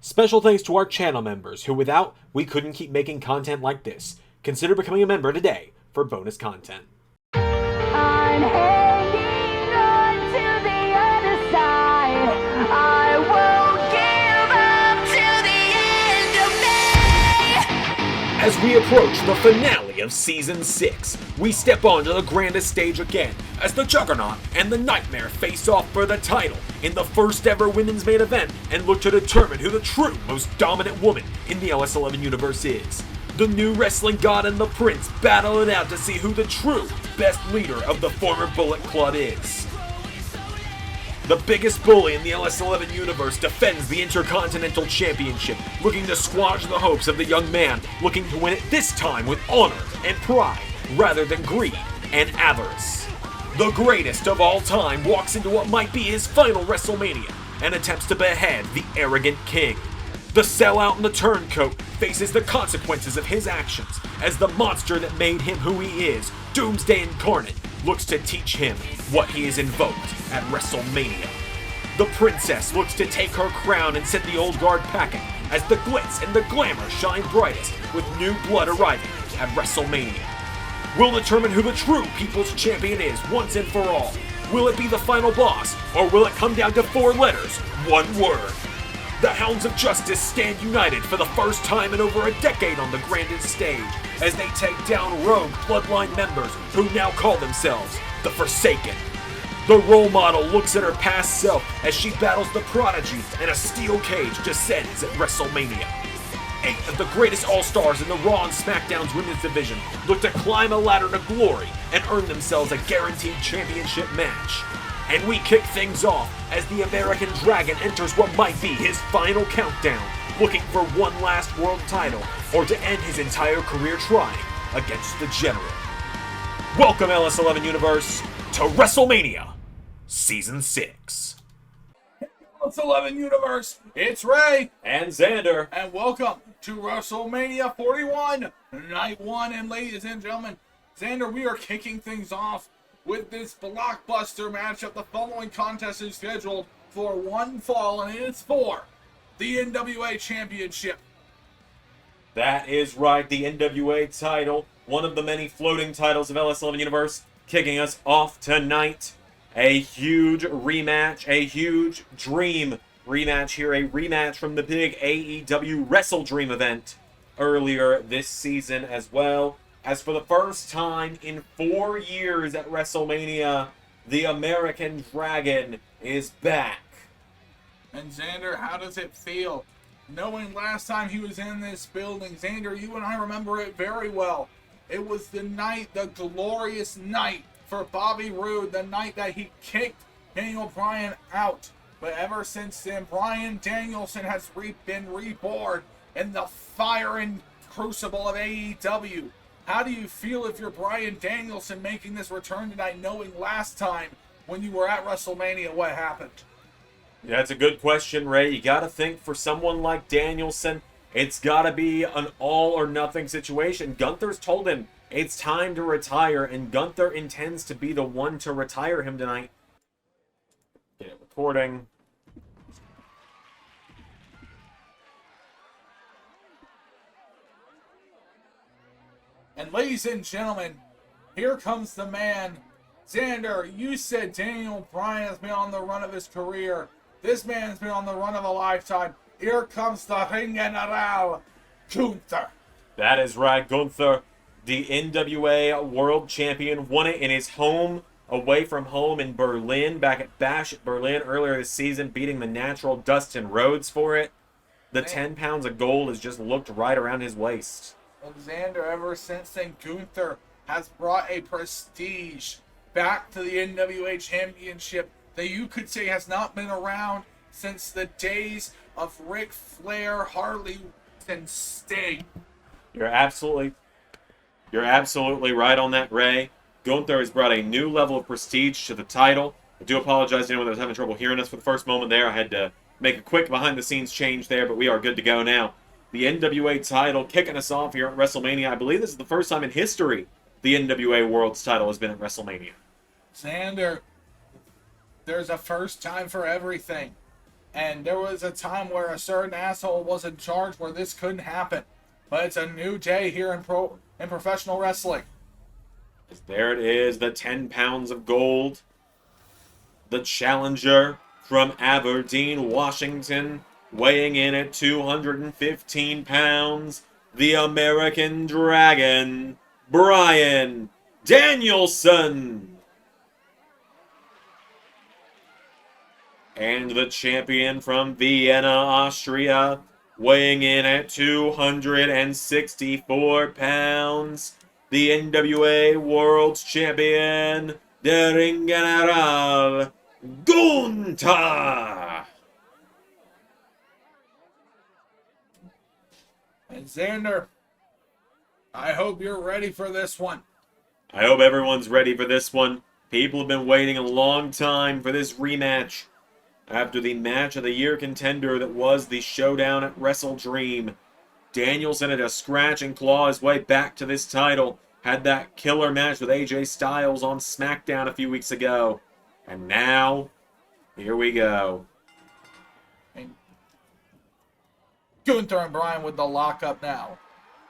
Special thanks to our channel members, who without, we couldn't keep making content like this. Consider becoming a member today for bonus content. I'm hanging on to the other side. I won't give up till the end of me. As we approach the finale of Season 6, we step onto the grandest stage again as the Juggernaut and the Nightmare face off for the title in the first ever women's main event and look to determine who the true most dominant woman in the LS11 universe is. The new wrestling god and the prince battle it out to see who the true best leader of the former Bullet Club is. The biggest bully in the LS11 universe defends the Intercontinental Championship, looking to squash the hopes of the young man, looking to win it this time with honor and pride, rather than greed and avarice. The greatest of all time walks into what might be his final WrestleMania, and attempts to behead the arrogant king. The sellout and the turncoat faces the consequences of his actions, as the monster that made him who he is, Doomsday Incarnate, looks to teach him what he has invoked at WrestleMania. The princess looks to take her crown and send the old guard packing, as the glitz and the glamour shine brightest with new blood arriving at WrestleMania. We'll determine who the true People's Champion is once and for all. Will it be the final boss, or will it come down to 4 letters, 1 word? The Hounds of Justice stand united for the first time in over a decade on the grandest stage, as they take down rogue Bloodline members who now call themselves the Forsaken. The role model looks at her past self as she battles the Prodigy, and a steel cage descends at WrestleMania. 8 of the greatest All-Stars in the Raw and SmackDown's women's division look to climb a ladder to glory and earn themselves a guaranteed championship match. And we kick things off as the American Dragon enters what might be his final countdown, looking for one last world title or to end his entire career trying against the General. Welcome, LS11 Universe, to WrestleMania Season 6. LS11 Universe, it's Ray And Xander. and welcome to WrestleMania 41, Night 1. And ladies and gentlemen, Xander, we are kicking things off with this blockbuster matchup. The following contest is scheduled for one fall, and it is for the NWA Championship. That is right, the NWA title, one of the many floating titles of LS11 Universe, kicking us off tonight. A huge rematch, a huge dream rematch here, a rematch from the big AEW Wrestle Dream event earlier this season as well. As for the first time in 4 years at WrestleMania, the American Dragon is back. And Xander, how does it feel knowing last time he was in this building? Xander, you and I remember it very well. It was the night, the glorious night for Bobby Roode, the night that he kicked Daniel Bryan out. But ever since then, Bryan Danielson has been reborn in the fire and crucible of AEW. How do you feel if you're Bryan Danielson making this return tonight, knowing last time when you were at WrestleMania what happened? Yeah, it's a good question, Ray. You got to think for someone like Danielson, it's got to be an all or nothing situation. Gunther's told him it's time to retire, and Gunther intends to be the one to retire him tonight. Get it recording. And ladies and gentlemen, here comes the man. Xander, you said Daniel Bryan has been on the run of his career. This man's been on the run of a lifetime. Here comes the Ring General, Gunther. That is right, Gunther, the NWA World Champion, won it in his home, away from home in Berlin, back at Bash at Berlin earlier this season, beating the natural Dustin Rhodes for it. The 10 pounds of gold has just looked right around his waist. Xander, ever since then, Gunther has brought a prestige back to the NWA Championship that you could say has not been around since the days of Ric Flair, Harley, and Sting. You're absolutely right on that, Ray. Gunther has brought a new level of prestige to the title. I do apologize to anyone that was having trouble hearing us for the first moment there. I had to make a quick behind-the-scenes change there, but we are good to go now. The NWA title kicking us off here at WrestleMania. I believe this is the first time in history the NWA World's title has been at WrestleMania. Xander, there's a first time for everything. And there was a time where a certain asshole was in charge where this couldn't happen. But it's a new day here in professional wrestling. There it is, the 10 pounds of gold. The challenger from Aberdeen, Washington, weighing in at 215 pounds, the American Dragon, Bryan Danielson. And the champion from Vienna, Austria, weighing in at 264 pounds, the NWA World Champion, the Ring General, Gunther. And Xander, I hope you're ready for this one. I hope everyone's ready for this one. People have been waiting a long time for this rematch after the match of the year contender that was the showdown at Wrestle Dream. Danielson had to scratch and claw his way back to this title. Had that killer match with AJ Styles on SmackDown a few weeks ago. And now, here we go. And Gunther and Bryan with the lockup now.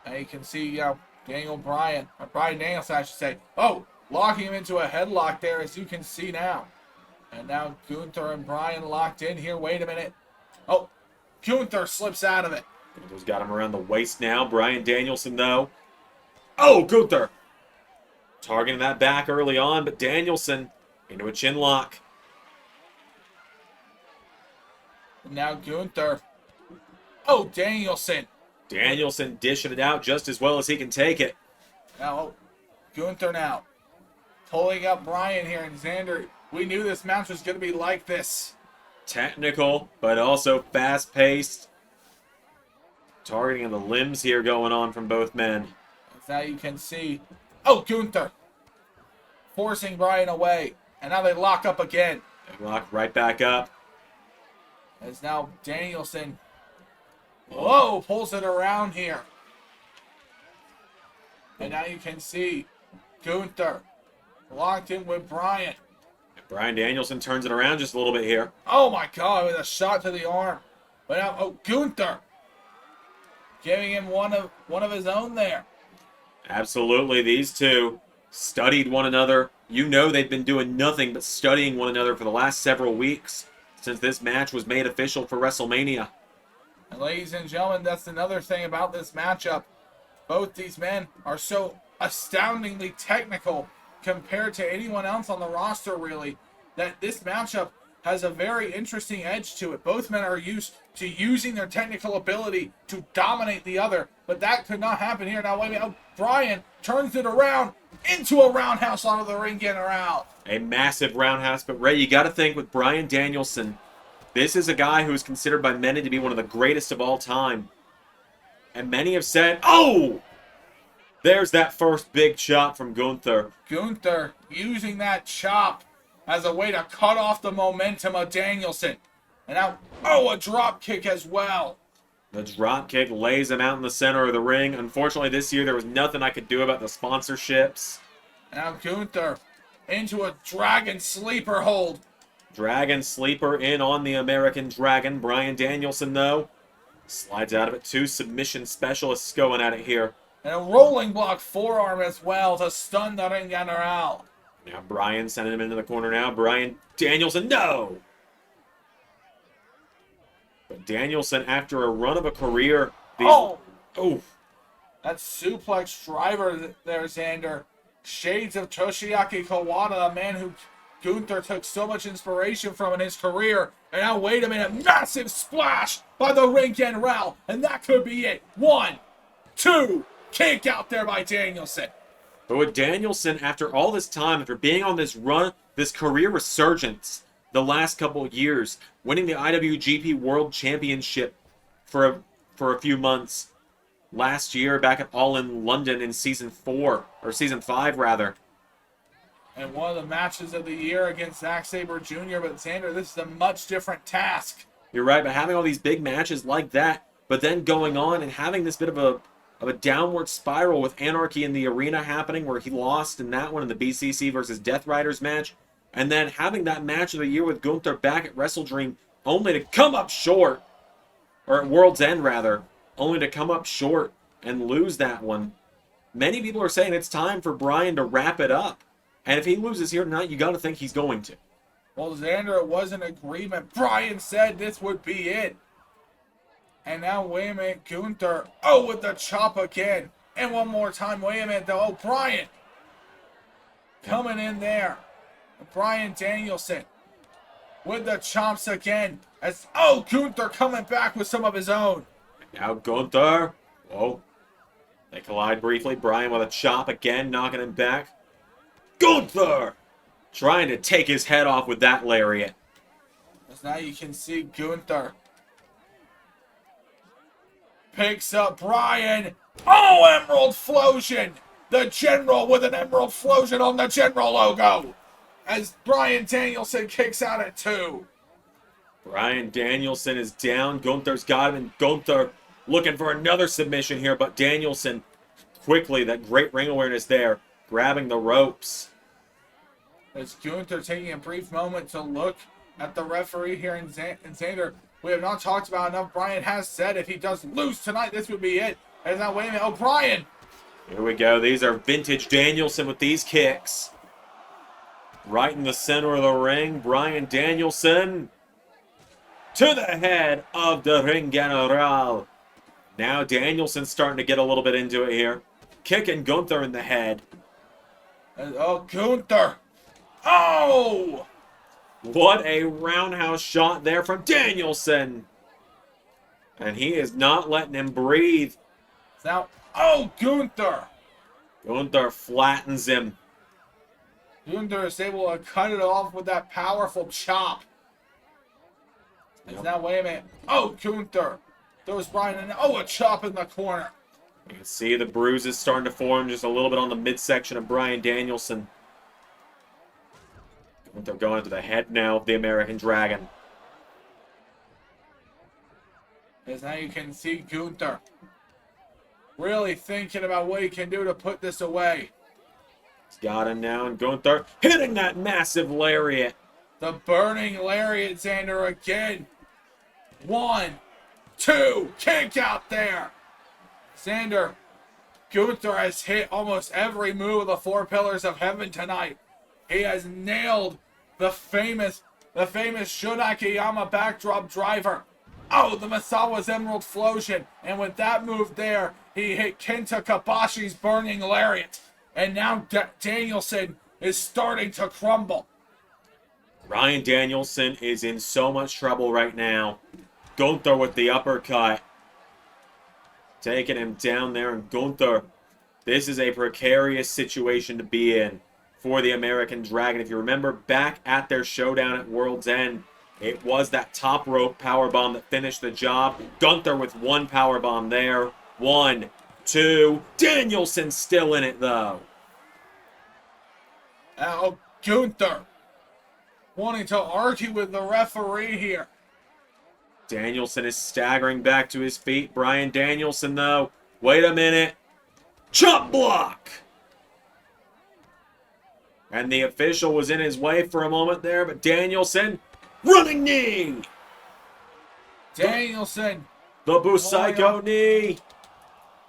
And you can see Bryan Danielson, I should say. Oh, locking him into a headlock there, as you can see now. And now Gunther and Bryan locked in here. Wait a minute. Oh, Gunther slips out of it. Gunther's got him around the waist now. Bryan Danielson, though. Oh, Gunther! Targeting that back early on, but Danielson into a chin lock. And now Gunther. Oh, Danielson. Danielson dishing it out just as well as he can take it. Now, Gunther now. Pulling up Bryan here, and Xander. We knew this match was going to be like this. Technical, but also fast-paced. Targeting of the limbs here going on from both men. As now you can see. Oh, Gunther. Forcing Bryan away. And now they lock up again. They lock right back up. As now Danielson. Whoa, pulls it around here. And now you can see Gunther locked in with Bryan. Bryan Danielson turns it around just a little bit here. Oh my God, with a shot to the arm. But now, oh, Gunther giving him one of his own there. Absolutely, these two studied one another. You know they've been doing nothing but studying one another for the last several weeks since this match was made official for WrestleMania. And ladies and gentlemen, that's another thing about this matchup. Both these men are so astoundingly technical compared to anyone else on the roster, really, that this matchup has a very interesting edge to it. Both men are used to using their technical ability to dominate the other, but that could not happen here. Now, wait a minute. Oh, Bryan turns it around into a roundhouse onto the ring general. A massive roundhouse, but Ray, you got to think with Bryan Danielson, this is a guy who is considered by many to be one of the greatest of all time. And many have said, oh! There's that first big chop from Gunther. Gunther using that chop as a way to cut off the momentum of Danielson. And now, oh, a drop kick as well. The drop kick lays him out in the center of the ring. Unfortunately, this year there was nothing I could do about the sponsorships. Now Gunther into a Dragon Sleeper hold. Dragon Sleeper in on the American Dragon. Bryan Danielson, though, slides out of it. Two submission specialists going at it here. And a rolling block forearm as well to stun the Ring General. Now Bryan sending him into the corner now. Bryan Danielson, no! But Danielson, after a run of a career... Oh! Oof. That suplex driver there, Xander. Shades of Toshiaki Kawada, a man who Gunther took so much inspiration from in his career. And now, wait a minute, massive splash by the Ring General. And that could be it. 1, 2, kick out there by Danielson. But with Danielson, after all this time, after being on this run, this career resurgence the last couple of years, winning the IWGP World Championship for a few months last year back at All in London in season 4, or season 5 rather. And one of the matches of the year against Zack Sabre Jr., but Xander, this is a much different task. You're right, but having all these big matches like that, but then going on and having this bit of a downward spiral with Anarchy in the Arena happening where he lost in that one in the BCC versus Death Riders match, and then having that match of the year with Gunther back at Wrestle Dream only to come up short. Or at World's End, rather. Only to come up short and lose that one. Many people are saying it's time for Bryan to wrap it up. And if he loses here tonight, you got to think he's going to. Well, Xander, it was an agreement. Bryan said this would be it. And now, wait a minute, Gunther. Oh, with the chop again. And one more time, wait a minute, though. Oh, Bryan. Coming in there. Bryan Danielson. With the chops again. Gunther coming back with some of his own. Now Gunther. Whoa. They collide briefly. Bryan with a chop again, knocking him back. Gunther! Trying to take his head off with that lariat. As now you can see Gunther. Picks up Bryan. Oh, Emerald Flosion! The General with an Emerald Flosion on the General logo. As Bryan Danielson kicks out at 2. Bryan Danielson is down. Gunther's got him, and Gunther looking for another submission here, but Danielson quickly, that great ring awareness there, grabbing the ropes. As Gunther taking a brief moment to look at the referee here in Xander. We have not talked about enough. Bryan has said if he does lose tonight, this would be it. And now, wait a minute. Oh, Bryan! Here we go. These are vintage Danielson with these kicks. Right in the center of the ring, Bryan Danielson to the head of the Ring General. Now Danielson's starting to get a little bit into it here. Kicking Gunther in the head. Oh, Gunther! Oh! What a roundhouse shot there from Danielson. And he is not letting him breathe. Now, oh, Gunther! Gunther flattens him. Gunther is able to cut it off with that powerful chop. Yep. Now, wait a minute. Oh, Gunther throws Bryan in. Oh, a chop in the corner. You can see the bruises starting to form just a little bit on the midsection of Bryan Danielson. Gunther going to the head now of the American Dragon. As now you can see Gunther really thinking about what he can do to put this away. He's got him now, and Gunther hitting that massive lariat. The burning lariat, Xander, again. 1, 2, kick out there. Xander, Gunther has hit almost every move of the 4 pillars of heaven tonight. He has nailed the famous Shunakiyama backdrop driver. Oh, the Misawa's Emerald Flosion. And with that move there, he hit Kenta Kabashi's burning lariat. And now Danielson is starting to crumble. Bryan Danielson is in so much trouble right now. Gunther with the uppercut. Taking him down there, and Gunther, this is a precarious situation to be in for the American Dragon. If you remember back at their showdown at World's End, it was that top rope powerbomb that finished the job. Gunther with 1 powerbomb there. 1, 2. Danielson still in it, though. Now, Gunther wanting to argue with the referee here. Danielson is staggering back to his feet. Bryan Danielson, though. Wait a minute. Chop block! And the official was in his way for a moment there, but Danielson, running knee! Danielson. The Busaiku knee.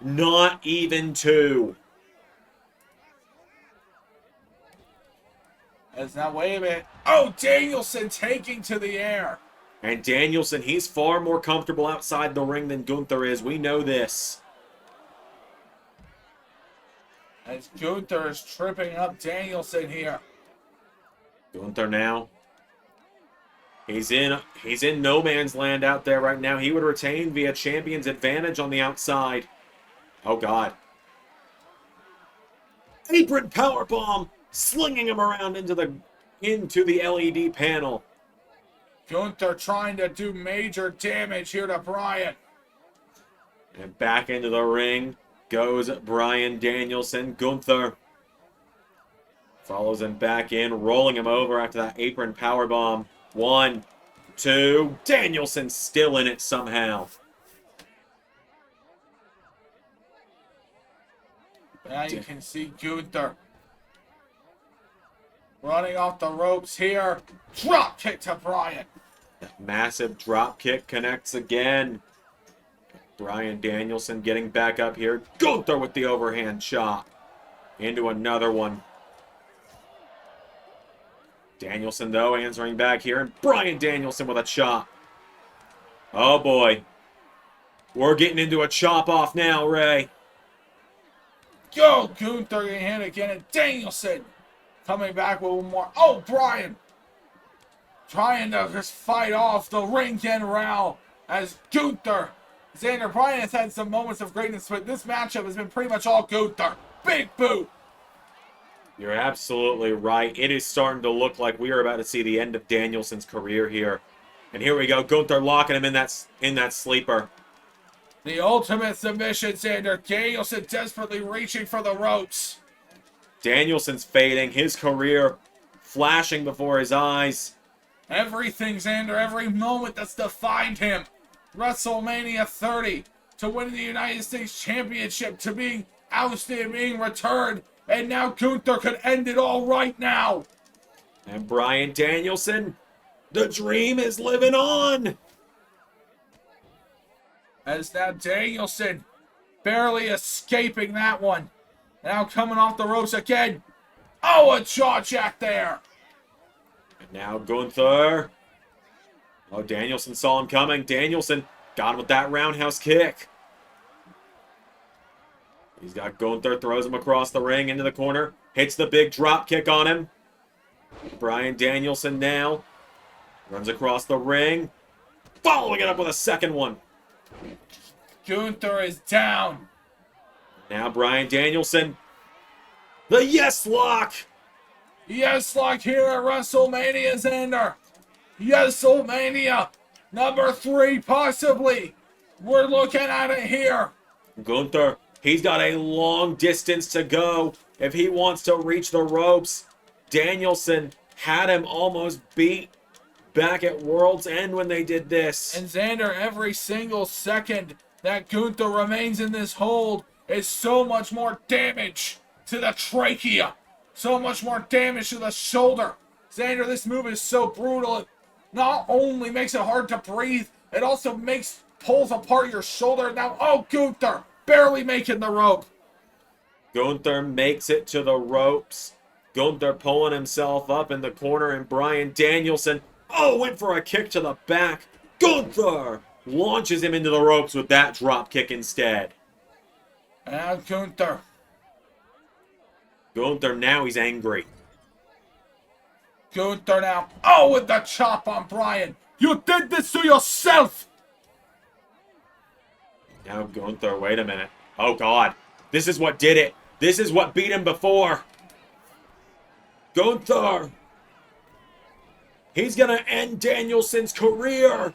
Not even 2. As now, wait a minute. Oh, Danielson taking to the air. And Danielson, he's far more comfortable outside the ring than Gunther is. We know this. As Gunther is tripping up Danielson here. Gunther now. He's in no man's land out there right now. He would retain via champion's advantage on the outside. Oh, God. Apron powerbomb, slinging him around into the LED panel. Gunther trying to do major damage here to Bryan. And back into the ring goes Bryan Danielson. Gunther follows him back in, rolling him over after that apron powerbomb. 1, 2. Danielson still in it somehow. Now you can see Gunther running off the ropes here. Drop kick to Bryan. That massive drop kick connects again. Bryan Danielson getting back up here. Gunther with the overhand shot. Into another one. Danielson, though, answering back here. And Bryan Danielson with a chop. Oh, boy. We're getting into a chop-off now, Ray. Go, Gunther getting hit again. And Danielson coming back with one more. Oh, Bryan trying to just fight off the ring general as Gunther. Xander Bryan has had some moments of greatness, but this matchup has been pretty much all Gunther. Big boot. You're absolutely right. It is starting to look like we are about to see the end of Danielson's career here. And here we go. Gunther locking him in that sleeper. The ultimate submission, Xander. Danielson desperately reaching for the ropes. Danielson's fading. His career flashing before his eyes. Everything, Xander, every moment that's defined him. WrestleMania 30 to winning the United States Championship, to being ousted and being returned. And now Gunther could end it all right now. And Bryan Danielson, the dream is living on. As now Danielson barely escaping that one. Now coming off the ropes again. Oh, a jaw jack there. And now Gunther. Oh, Danielson saw him coming. Danielson got him with that roundhouse kick. He's got Gunther, throws him across the ring into the corner. Hits the big drop kick on him. Bryan Danielson now runs across the ring. Following it up with a second one. Gunther is down. Now Bryan Danielson. The yes lock. Yes, like here at WrestleMania, Xander. WrestleMania number 3, possibly. We're looking at it here. Gunther, he's got a long distance to go if he wants to reach the ropes. Danielson had him almost beat back at World's End when they did this. And Xander, every single second that Gunther remains in this hold is so much more damage to the trachea. So much more damage to the shoulder. Xander, this move is so brutal. It not only makes it hard to breathe, it also pulls apart your shoulder. Now, oh, Gunther, barely making the rope. Gunther makes it to the ropes. Gunther pulling himself up in the corner, and Bryan Danielson, oh, went for a kick to the back. Gunther launches him into the ropes with that drop kick instead. And now Gunther. Gunther, now he's angry. Gunther now. Oh, with the chop on Bryan. You did this to yourself. Now Gunther, wait a minute. Oh, God. This is what did it. This is what beat him before. Gunther. He's going to end Danielson's career.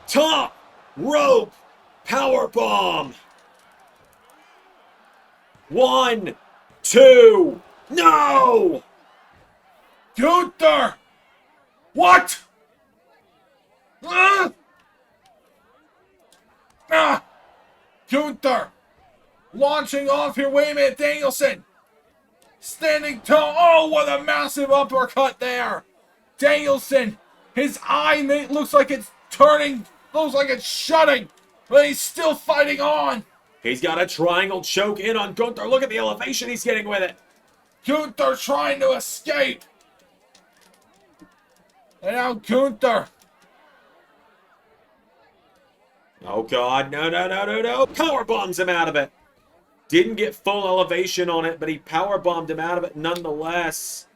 Top rope powerbomb. 1, 2, no! Gunther! What? Gunther! Launching off here. Wait a minute, Danielson! Standing tall. Oh, what a massive uppercut there! Danielson, his eye looks like it's turning, looks like it's shutting, but he's still fighting on. He's got a triangle choke in on Gunther. Look at the elevation he's getting with it. Gunther trying to escape. And now Gunther. Oh, God. No, no, no, no, no. Power bombs him out of it. Didn't get full elevation on it, but he power bombed him out of it nonetheless.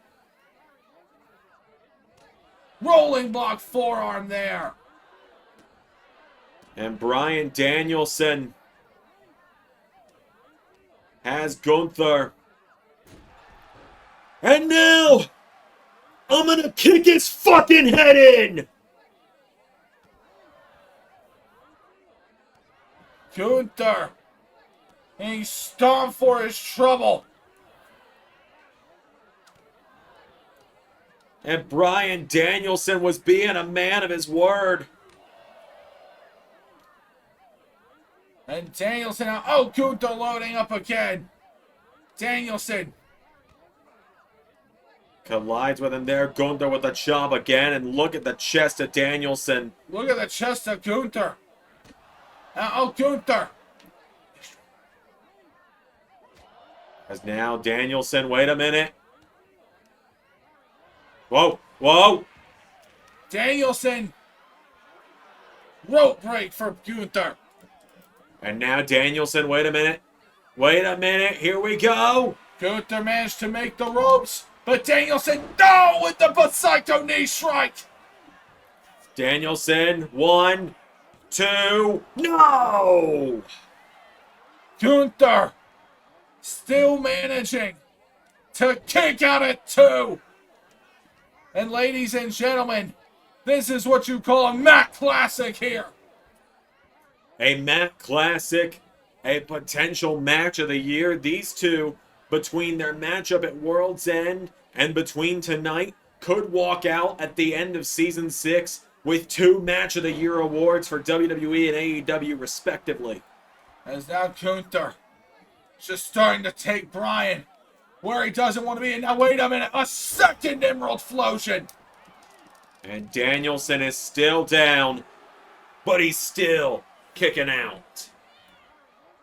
Rolling block forearm there. And Bryan Danielson has Gunther. And now, I'm gonna kick his fucking head in! Gunther. And he stomped for his trouble. And Bryan Danielson was being a man of his word. And Danielson now. Oh, Gunther loading up again. Danielson. Collides with him there. Gunther with the chop again. And look at the chest of Danielson. Look at the chest of Gunther. Oh, Gunther. As now Danielson, wait a minute. Whoa, whoa. Danielson. Rope break for Gunther. And now Danielson, wait a minute. Wait a minute, here we go. Gunther managed to make the ropes, but Danielson, no, with the Psycho knee strike. Danielson, 1, 2, no! Gunther still managing to kick out at 2. And ladies and gentlemen, this is what you call a Mac Classic here. A Mac Classic, a potential match of the year. These two, between their matchup at World's End and between tonight, could walk out at the end of Season 6 with 2 Match of the Year awards for WWE and AEW respectively. As now Gunther just starting to take Bryan where he doesn't want to be. And now wait a minute, a second Emerald Flosion. And Danielson is still down, but he's still kicking out.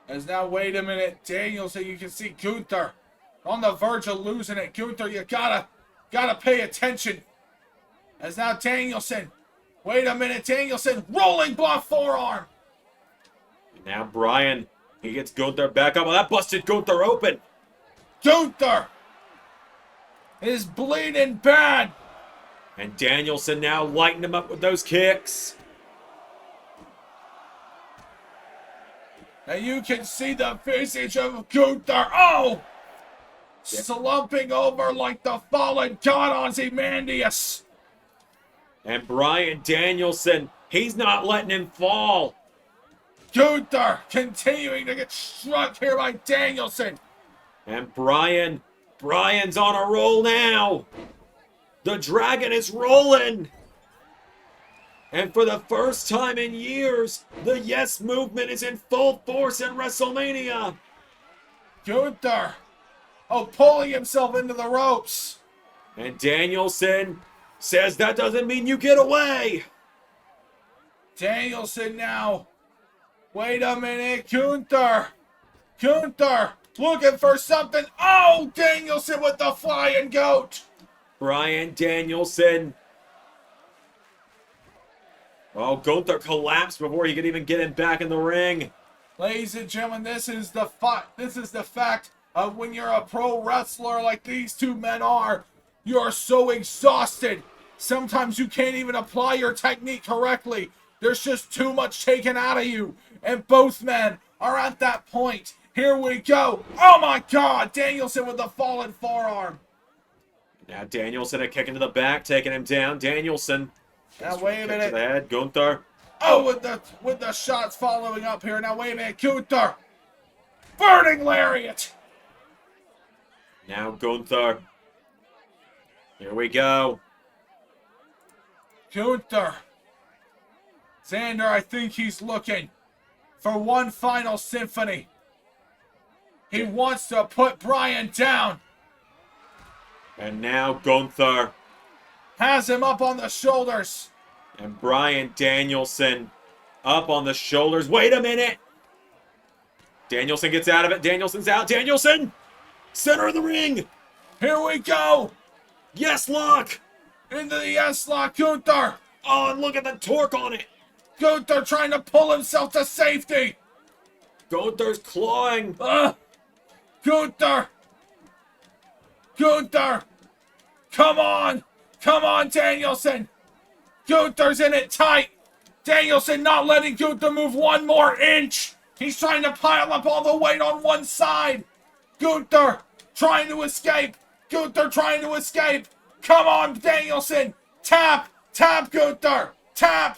As now wait a minute, Danielson, you can see Gunther on the verge of losing it. Gunther, you gotta pay attention. As now Danielson, wait a minute, Danielson, rolling block forearm. And now Bryan, he gets Gunther back up. Well, that busted Gunther open. Gunther is bleeding bad. And Danielson now lighting him up with those kicks. And you can see the visage of Gunther. Oh! Yeah. Slumping over like the fallen god Ozymandias. And Bryan Danielson, he's not letting him fall. Gunther continuing to get struck here by Danielson. And Bryan's on a roll now. The dragon is rolling. And for the first time in years, the Yes movement is in full force in WrestleMania. Gunther, pulling himself into the ropes. And Danielson says that doesn't mean you get away. Danielson now. Wait a minute, Gunther, looking for something. Oh, Danielson with the flying goat. Bryan Danielson. Oh, Gunther collapsed before he could even get him back in the ring. Ladies and gentlemen, this is the fact of when you're a pro wrestler like these two men are. You're so exhausted. Sometimes you can't even apply your technique correctly. There's just too much taken out of you. And both men are at that point. Here we go. Oh my God, Danielson with the fallen forearm. Now Danielson a kick into the back, taking him down. Danielson. Now wait a minute. To the head. Gunther. Oh, with the shots following up here. Now wait a minute. Gunther. Burning lariat. Now Gunther. Here we go. Gunther. Xander, I think he's looking for one final symphony. He wants to put Bryan down. And now Gunther has him up on the shoulders. And Bryan Danielson up on the shoulders. Wait a minute. Danielson gets out of it. Danielson's out. Danielson! Center of the ring. Here we go. Yes lock. Into the yes lock. Gunther. Oh, and look at the torque on it. Gunther trying to pull himself to safety. Gunther's clawing. Gunther. Come on. Come on, Danielson. Gunther's in it tight. Danielson not letting Gunther move one more inch. He's trying to pile up all the weight on one side. Gunther trying to escape. Come on, Danielson. Tap, Gunther. Tap.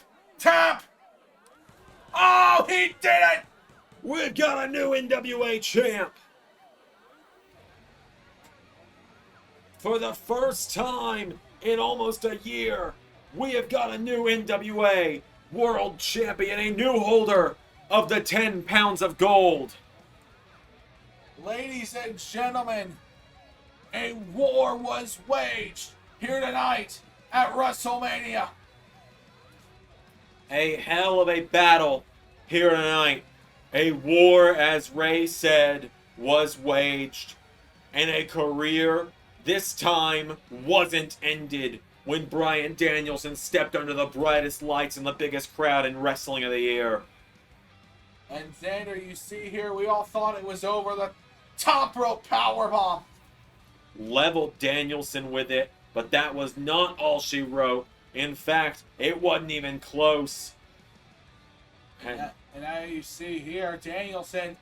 Oh, he did it. We've got a new NWA champ. For the first time in almost a year, we have got a new NWA World Champion, a new holder of the 10 pounds of gold. Ladies and gentlemen, a war was waged here tonight at WrestleMania. A hell of a battle here tonight. A war, as Ray said, was waged. And a career, this time, wasn't ended when Bryan Danielson stepped under the brightest lights in the biggest crowd in wrestling of the year. And Xander, you see here, we all thought it was over. The top rope powerbomb. Leveled Danielson with it, but that was not all she wrote. In fact, it wasn't even close. And now you see here, Danielson,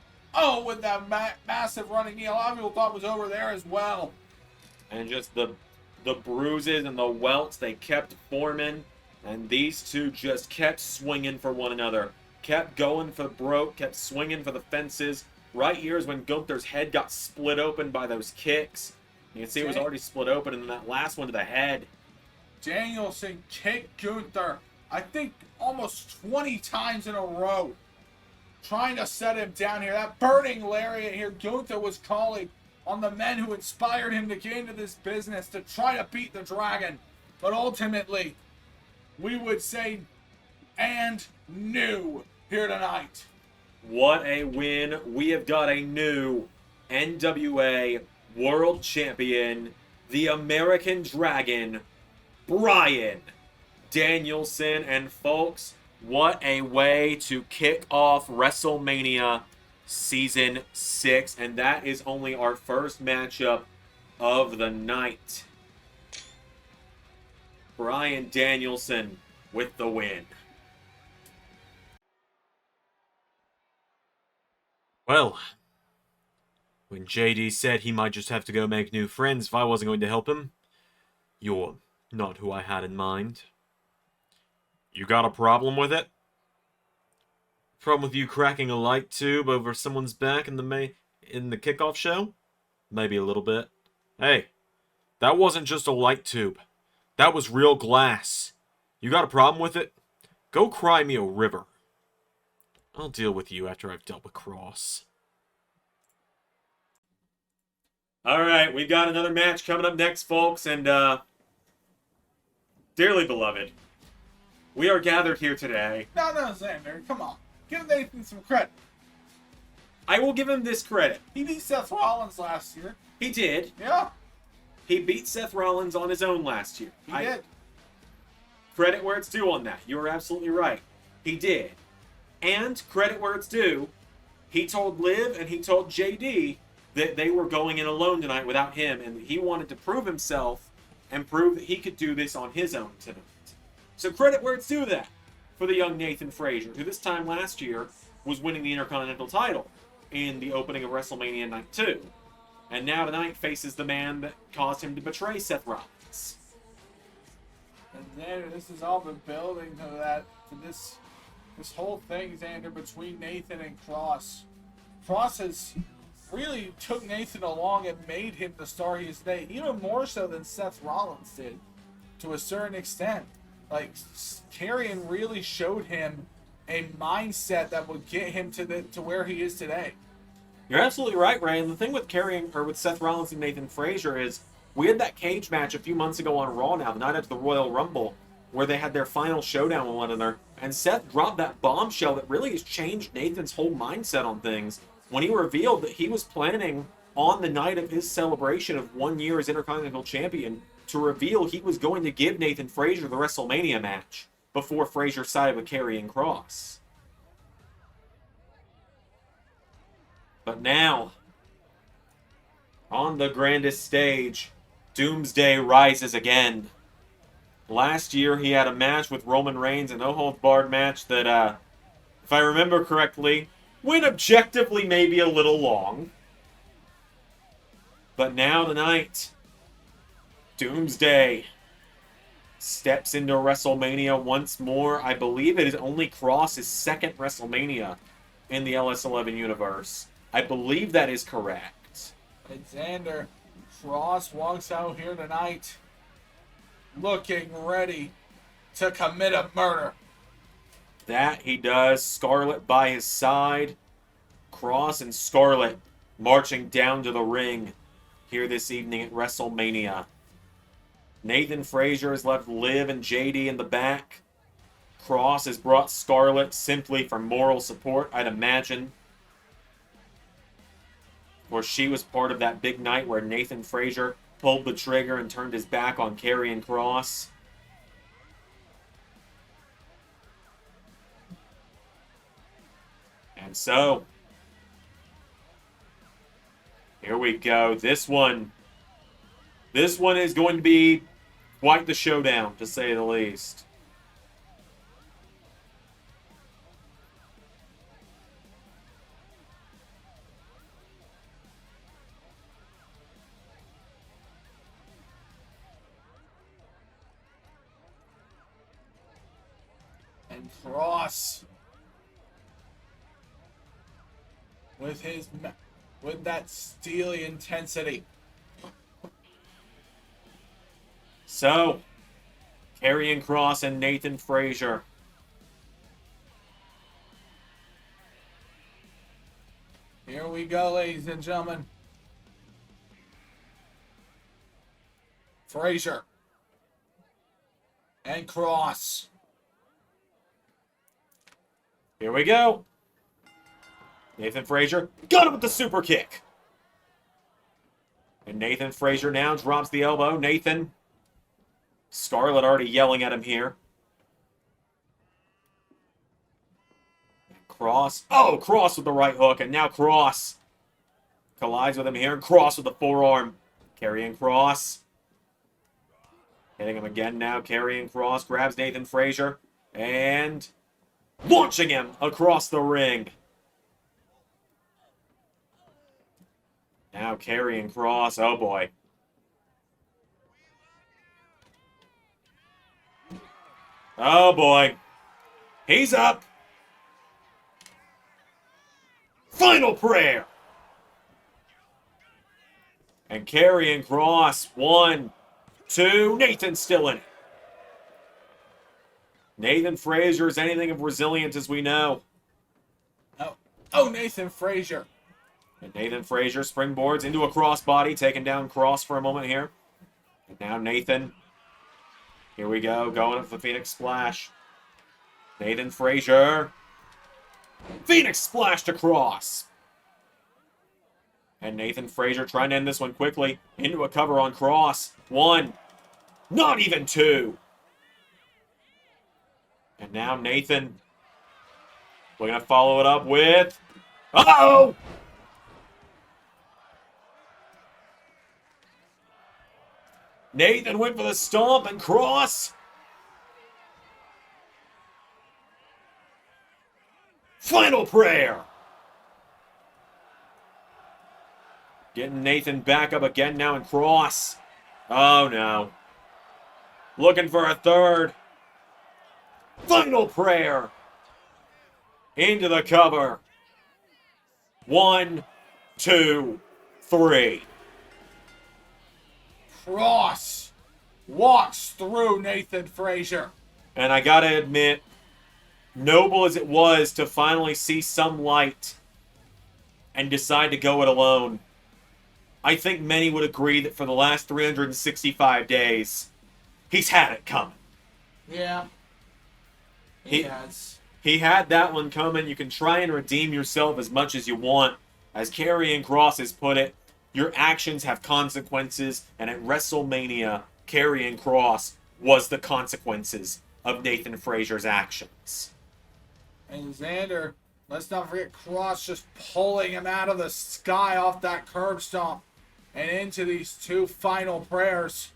with that massive running knee. A lot of people thought it was over there as well. And just the bruises and the welts, they kept forming. And these two just kept swinging for one another. Kept going for broke, kept swinging for the fences. Right here is when Gunther's head got split open by those kicks. You can see it was already split open, and then that last one to the head. Danielson kicked Gunther, I think, almost 20 times in a row. Trying to set him down here. That burning lariat here, Gunther was calling on the men who inspired him to get into this business to try to beat the Dragon. But ultimately, we would say, and new here tonight. What a win. We have got a new NWA World Champion, the American Dragon, Bryan Danielson. And folks, what a way to kick off WrestleMania Season 6. And that is only our first matchup of the night. Bryan Danielson with the win. Well, when JD said he might just have to go make new friends if I wasn't going to help him, you're not who I had in mind. You got a problem with it? Problem with you cracking a light tube over someone's back in the kickoff show? Maybe a little bit. Hey, that wasn't just a light tube. That was real glass. You got a problem with it? Go cry me a river. I'll deal with you after I've dealt with Kross. Alright, we've got another match coming up next, folks, and, dearly beloved, we are gathered here today. No, Xander, come on. Give Nathan some credit. I will give him this credit. He beat Seth Rollins last year. He did. Yeah. He beat Seth Rollins on his own last year. He did. Credit where it's due on that. You are absolutely right. He did. And credit where it's due, he told Liv and he told JD that they were going in alone tonight without him, and he wanted to prove himself and prove that he could do this on his own tonight. So credit where it's due that for the young Nathan Frazer, who this time last year was winning the Intercontinental title in the opening of WrestleMania Night 2. And now tonight faces the man that caused him to betray Seth Rollins. And Xander, this has all been building to this whole thing, Xander, between Nathan and Kross. Kross has really took Nathan along and made him the star he is today, even more so than Seth Rollins did, to a certain extent. Like, Karrion really showed him a mindset that would get him to where he is today. You're absolutely right, Ray. And the thing with with Seth Rollins and Nathan Frazer is we had that cage match a few months ago on Raw now, the night after the Royal Rumble, where they had their final showdown with one another. And Seth dropped that bombshell that really has changed Nathan's whole mindset on things when he revealed that he was planning on the night of his celebration of 1 year as Intercontinental Champion to reveal he was going to give Nathan Frazer the WrestleMania match before Frazer sided with Karrion Kross. But now, on the grandest stage, Doomsday rises again. Last year, he had a match with Roman Reigns, a no-holds-barred match that, if I remember correctly, went objectively maybe a little long. But now tonight, Doomsday steps into WrestleMania once more. I believe it is only Kross' second WrestleMania in the LS11 universe. I believe that is correct. Alexander, Kross walks out here tonight looking ready to commit a murder. That he does. Scarlett by his side. Kross and Scarlett marching down to the ring here this evening at WrestleMania. Nathan Frazer has left Liv and JD in the back. Kross has brought Scarlett simply for moral support, I'd imagine. Of course, she was part of that big night where Nathan Frazer pulled the trigger and turned his back on Karrion Kross. And so, here we go. This one is going to be quite the showdown, to say the least. And Kross with that steely intensity. So, Karrion Kross and Nathan Frazer. Here we go, ladies and gentlemen. Frazer and Kross. Here we go. Nathan Frazer got him with the super kick. And Nathan Frazer now drops the elbow. Nathan. Scarlett already yelling at him here. Kross. Oh, Kross with the right hook. And now Kross collides with him here. And Kross with the forearm. Karrion Kross. Hitting him again now. Karrion Kross grabs Nathan Frazer. And launching him across the ring. Now Karrion Kross. Oh, boy. Oh, boy. He's up. Final prayer. And Karrion Kross. 1, 2. Nathan's still in it. Nathan Frazer is anything of resilient as we know. Oh, Nathan Frazer. And Nathan Frazer springboards into a crossbody, taking down Kross for a moment here. And now Nathan. Here we go, going up the Phoenix Splash. Nathan Frazer. Phoenix Splash to Kross. And Nathan Frazer trying to end this one quickly. Into a cover on Kross. 1. Not even 2. And now Nathan. We're going to follow it up with... Uh-oh! Nathan went for the stomp and Kross. Final prayer. Getting Nathan back up again now and Kross. Oh no. Looking for a third. Final prayer. Into the cover. 1, 2, 3. Kross walks through Nathan Frazer. And I gotta admit, noble as it was to finally see some light and decide to go it alone, I think many would agree that for the last 365 days, he's had it coming. Yeah. He has. He had that one coming. You can try and redeem yourself as much as you want. As Karrion Kross has put it, your actions have consequences, and at WrestleMania, Karrion Kross was the consequences of Nathan Frazer's actions. And Xander, let's not forget Kross just pulling him out of the sky off that curb stomp and into these 2 final prayers.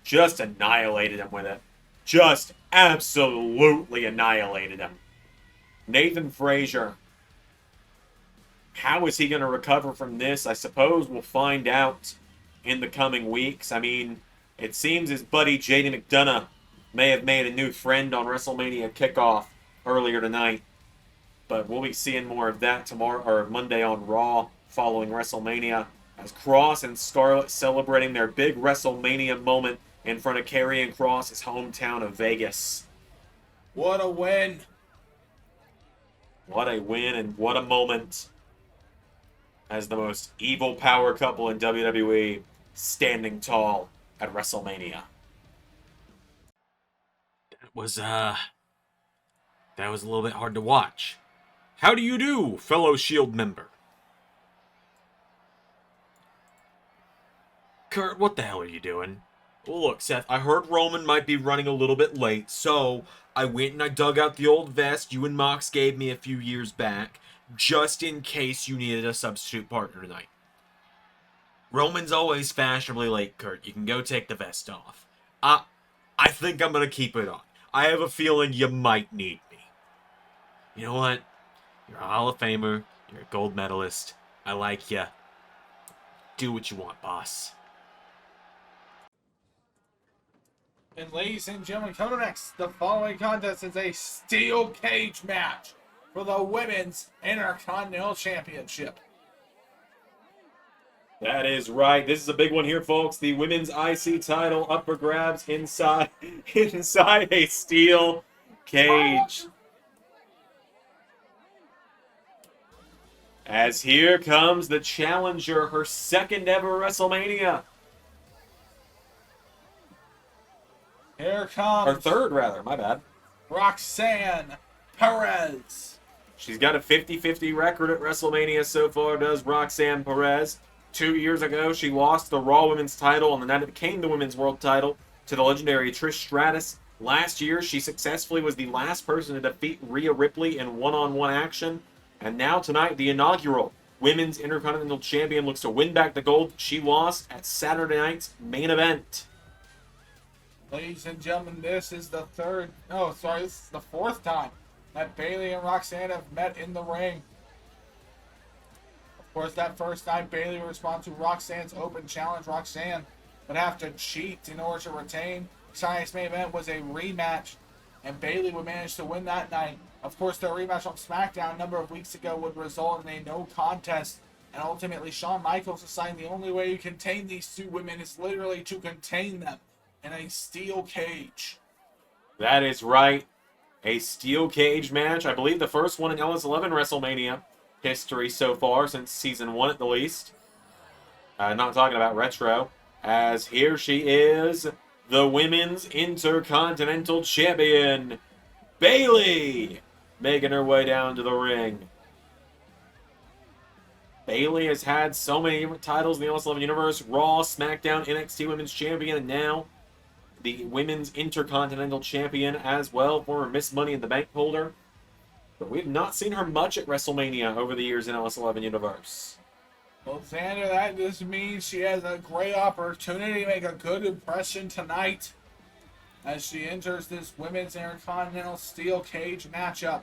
Just annihilated him with it. Just absolutely annihilated him. Nathan Frazer. How is he going to recover from this? I suppose we'll find out in the coming weeks. I mean, it seems his buddy JD McDonough may have made a new friend on WrestleMania Kickoff earlier tonight. But we'll be seeing more of that tomorrow or Monday on Raw following WrestleMania. As Kross and Scarlett celebrating their big WrestleMania moment in front of Karrion Kross' hometown of Vegas. What a win. What a win and what a moment. as the most evil power couple in WWE standing tall at WrestleMania. That was a little bit hard to watch. How do you do, fellow Shield member? Kurt, what the hell are you doing? Well, look, Seth, I heard Roman might be running a little bit late, so I went and I dug out the old vest you and Mox gave me a few years back, just in case you needed a substitute partner tonight. Roman's always fashionably late, Kurt. You can go take the vest off. I think I'm gonna keep it on. I have a feeling you might need me. You know what? You're a Hall of Famer. You're a gold medalist. I like you. Do what you want, boss. And ladies and gentlemen, coming next, the following contest is a steel cage match for the Women's Intercontinental Championship. That is right. This is a big one here, folks. The Women's IC title up for grabs inside a steel cage. As here comes the challenger, her second ever WrestleMania. Here comes... Or third, rather. My bad. Roxanne Perez. She's got a 50-50 record at WrestleMania so far, does Roxanne Perez. 2 years ago, she lost the Raw Women's title on the night it became the Women's World title to the legendary Trish Stratus. Last year, she successfully was the last person to defeat Rhea Ripley in one-on-one action. And now tonight, the inaugural Women's Intercontinental Champion looks to win back the gold she lost at Saturday night's main event. Ladies and gentlemen, this is the fourth time that Bayley and Roxanne have met in the ring. Of course, that first time Bayley would respond to Roxanne's open challenge. Roxanne would have to cheat in order to retain. Tonight's main event was a rematch, and Bayley would manage to win that night. Of course, their rematch on SmackDown a number of weeks ago would result in a no contest, and ultimately Shawn Michaels decided the only way you contain these two women is literally to contain them in a steel cage. That is right. A steel cage match. I believe the first one in LS11 WrestleMania history so far, since season 1 at the least. Not talking about retro. As here she is, the Women's Intercontinental Champion, Bayley, making her way down to the ring. Bayley has had so many titles in the LS11 universe: Raw, SmackDown, NXT Women's Champion, and now the Women's Intercontinental Champion as well, former Miss Money in the Bank holder. But we've not seen her much at WrestleMania over the years in LS11 universe. Well, Xander, that just means she has a great opportunity to make a good impression tonight as she enters this Women's Intercontinental Steel Cage matchup.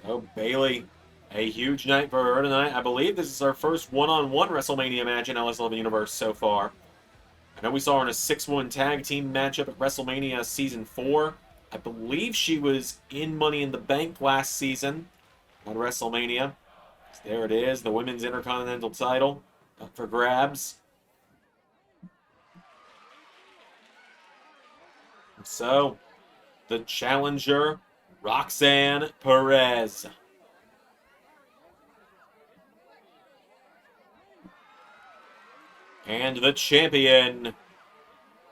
So Bayley, a huge night for her tonight. I believe this is her first one-on-one WrestleMania match in LS11 universe so far. I know we saw her in a 6-woman tag team matchup at WrestleMania Season 4. I believe she was in Money in the Bank last season at WrestleMania. So there it is, the Women's Intercontinental title up for grabs. So, the challenger, Roxanne Perez. And the champion,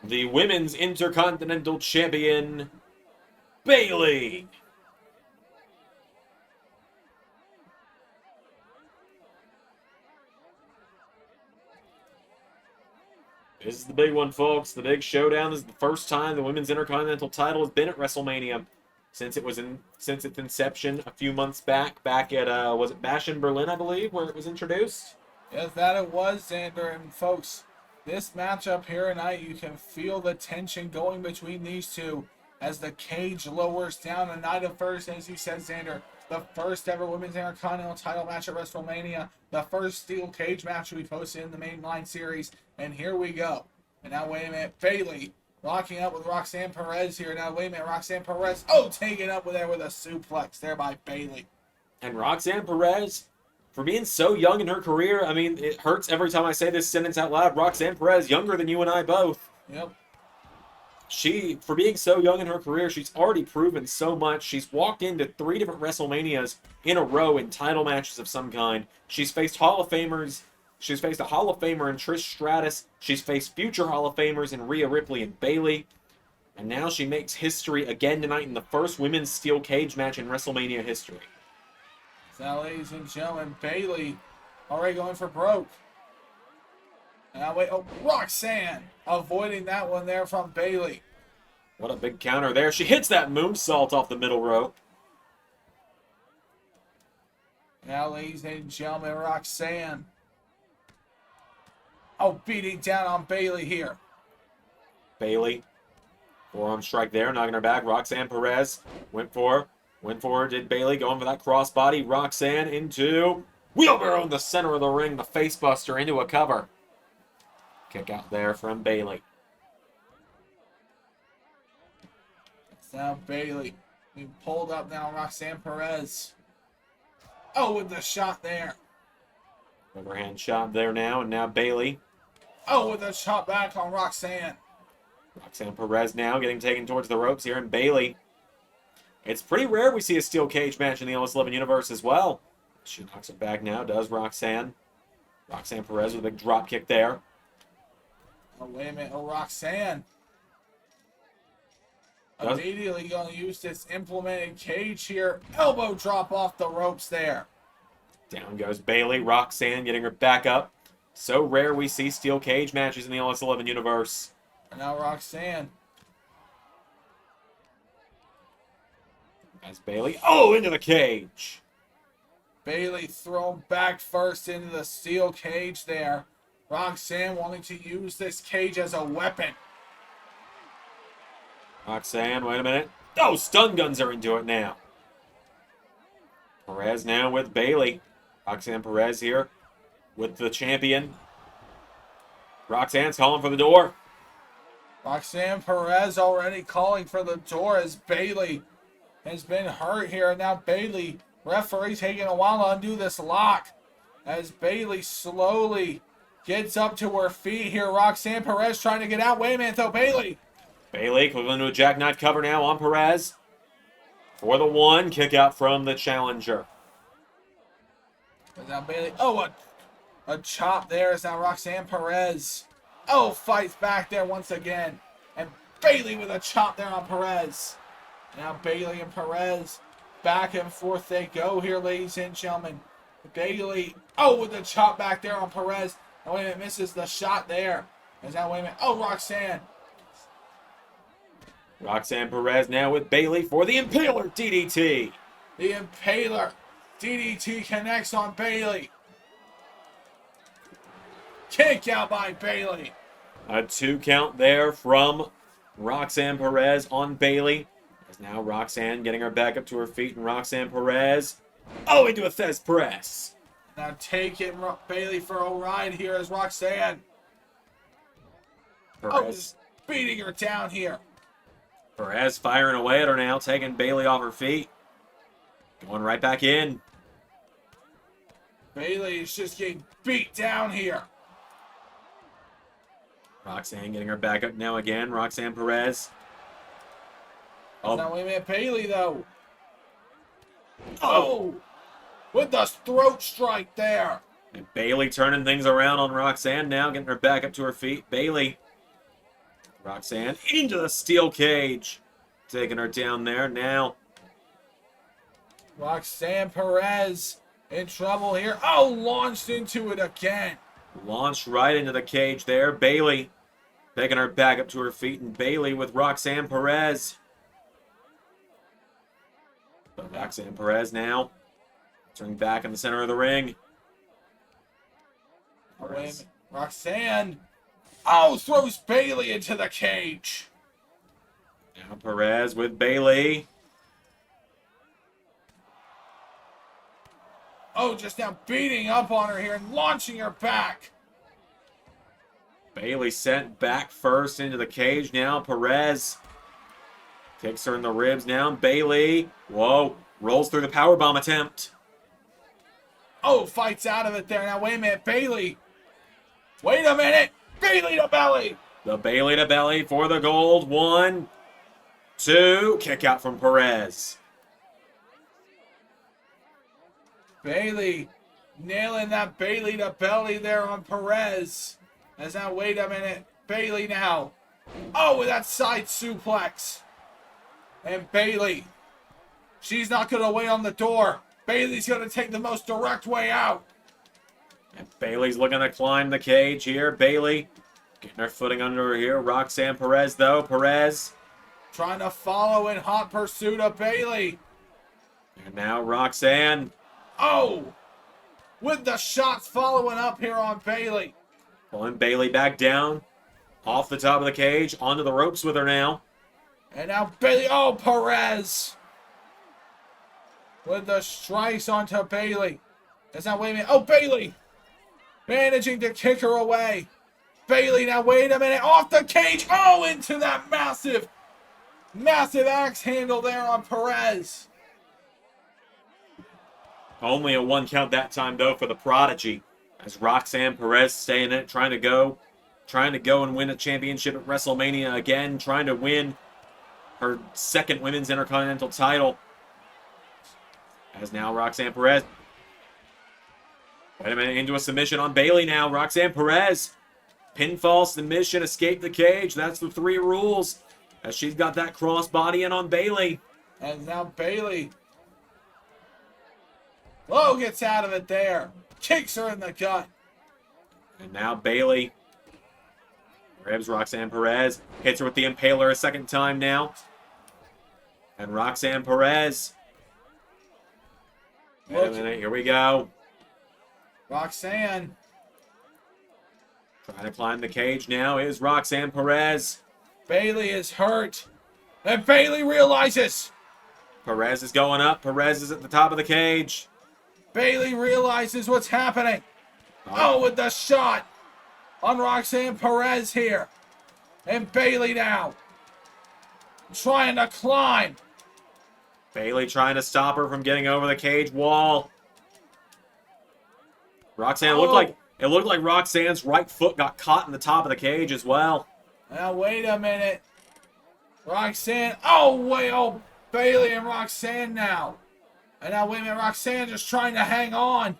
the Women's Intercontinental Champion, Bayley. This is the big one, folks. The big showdown. This is the first time the Women's Intercontinental title has been at WrestleMania since its inception a few months back at was it Bash in Berlin, I believe, where it was introduced. Yes, that it was, Xander. And folks, this matchup here tonight, you can feel the tension going between these two as the cage lowers down. The night of first, as you said, Xander, the first ever Women's Intercontinental title match at WrestleMania, the first steel cage match we posted in the mainline series, and here we go. And now, wait a minute, Bayley locking up with Roxanne Perez here. Now, wait a minute, Roxanne Perez, taken up with there with a suplex there by Bayley. And Roxanne Perez, for being so young in her career, I mean, it hurts every time I say this sentence out loud. Roxanne Perez, younger than you and I both. Yep. She, for being so young in her career, she's already proven so much. She's walked into 3 different WrestleManias in a row in title matches of some kind. She's faced Hall of Famers. She's faced a Hall of Famer in Trish Stratus. She's faced future Hall of Famers in Rhea Ripley and Bayley. And now she makes history again tonight in the first women's steel cage match in WrestleMania history. Now, ladies and gentlemen, Bayley already going for broke. Now, wait, oh, Roxanne avoiding that one there from Bayley. What a big counter there. She hits that moonsault off the middle rope. Now, ladies and gentlemen, Roxanne. Oh, beating down on Bayley here. Bayley. Forearm strike there, knocking her back. Roxanne Perez went for her, did Bayley, going for that crossbody. Roxanne into wheelbarrow in the center of the ring, the facebuster into a cover. Kick out there from Bayley. It's now Bayley being pulled up now. Roxanne Perez. Oh, with the shot there. Overhand shot there now, and now Bayley. Oh, with a shot back on Roxanne. Roxanne Perez now getting taken towards the ropes here, and Bayley. It's pretty rare we see a steel cage match in the LS11 universe as well. She knocks it back now, does Roxanne. Roxanne Perez with a big drop kick there. Oh, wait a minute. Oh, Roxanne. Does Immediately going to use this implemented cage here. Elbow drop off the ropes there. Down goes Bayley. Roxanne getting her back up. So rare we see steel cage matches in the LS11 universe. And now Roxanne. As Bayley, oh, into the cage. Bayley thrown back first into the steel cage there. Roxanne wanting to use this cage as a weapon. Roxanne, wait a minute. Oh, stun guns are into it now. Perez now with Bayley. Roxanne Perez here with the champion. Roxanne's calling for the door. Roxanne Perez already calling for the door as Bayley has been hurt here. And now Bayley, referee taking a while to undo this lock. As Bayley slowly gets up to her feet here. Roxanne Perez trying to get out. Wait a minute though, Bayley. Bayley quickly into a jackknife cover now on Perez. For the one, kick out from the challenger. And now Bayley, oh, a chop there is now Roxanne Perez. Oh, fights back there once again. And Bayley with a chop there on Perez. Now Bayley and Perez, back and forth they go here, ladies and gentlemen. Bayley, oh, with the chop back there on Perez. Oh, wait a minute, misses the shot there. Is that, wait a minute, oh, Roxanne. Roxanne Perez now with Bayley for the Impaler DDT. The Impaler DDT connects on Bayley. Kick out by Bayley. A 2 count there from Roxanne Perez on Bayley. As now Roxanne getting her back up to her feet, and Roxanne Perez, oh, into a Thez press. Now taking Bayley for a ride here as Roxanne. Perez. Oh, beating her down here. Perez firing away at her now, taking Bayley off her feet. Going right back in. Bayley is just getting beat down here. Roxanne getting her back up now again. Roxanne Perez. Oh, Now, wait a minute, Bayley, though. Oh! With the throat strike there. and Bayley turning things around on Roxanne now, getting her back up to her feet. Bayley. Roxanne into the steel cage. Taking her down there now. Roxanne Perez in trouble here. Oh, launched into it again. Launched right into the cage there. Bayley taking her back up to her feet, and Bayley with Roxanne Perez. But Roxanne Perez now turning back in the center of the ring. Oh, wait a minute. Roxanne. Oh, throws Bayley into the cage. Now Perez with Bayley. Oh, just now beating up on her here and launching her back. Bayley sent back first into the cage. Now Perez kicks her in the ribs now. Bayley, whoa, rolls through the powerbomb attempt. Oh, fights out of it there. Now, wait a minute. Bayley. Wait a minute. Bayley to belly. The Bayley to belly for the gold. 1, 2. Kick out from Perez. Bayley nailing that Bayley to belly there on Perez. As now, wait a minute. Bayley now. Oh, with that side suplex. And Bayley. She's not going to wait on the door. Bayley's going to take the most direct way out. And Bayley's looking to climb the cage here. Bayley getting her footing under her here. Roxanne Perez, though. Perez trying to follow in hot pursuit of Bayley. And now Roxanne. Oh! With the shots following up here on Bayley. Pulling Bayley back down. Off the top of the cage. Onto the ropes with her now. And now Bayley. Oh, Perez. With the strikes onto Bayley. That's not, wait a minute. Oh, Bayley. Managing to kick her away. Bayley now, wait a minute. Off the cage. Oh, into that massive axe handle there on Perez. Only a 1 count that time, though, for the Prodigy. As Roxanne Perez staying in it, trying to go and win a championship at WrestleMania again, trying to win her 2nd Women's Intercontinental title. As now Roxanne Perez. Wait a minute, into a submission on Bayley now. Roxanne Perez. Pinfall, submission, escape the cage. That's the 3 rules. As she's got that crossbody in on Bayley. And now Bayley. Oh, gets out of it there. Kicks her in the gut. And now Bayley grabs Roxanne Perez. Hits her with the Impaler a 2nd time now. And Roxanne Perez. Wait a minute, here we go. Roxanne. Trying to climb the cage now is Roxanne Perez. Bayley is hurt. And Bayley realizes. Perez is going up. Perez is at the top of the cage. Bayley realizes what's happening. Oh, with the shot on Roxanne Perez here. And Bayley now trying to climb. Bayley trying to stop her from getting over the cage wall. Roxanne it looked like Roxanne's right foot got caught in the top of the cage as well. Now wait a minute. Roxanne. Oh, wait. Oh, Bayley and Roxanne now. And now wait a minute. Roxanne just trying to hang on.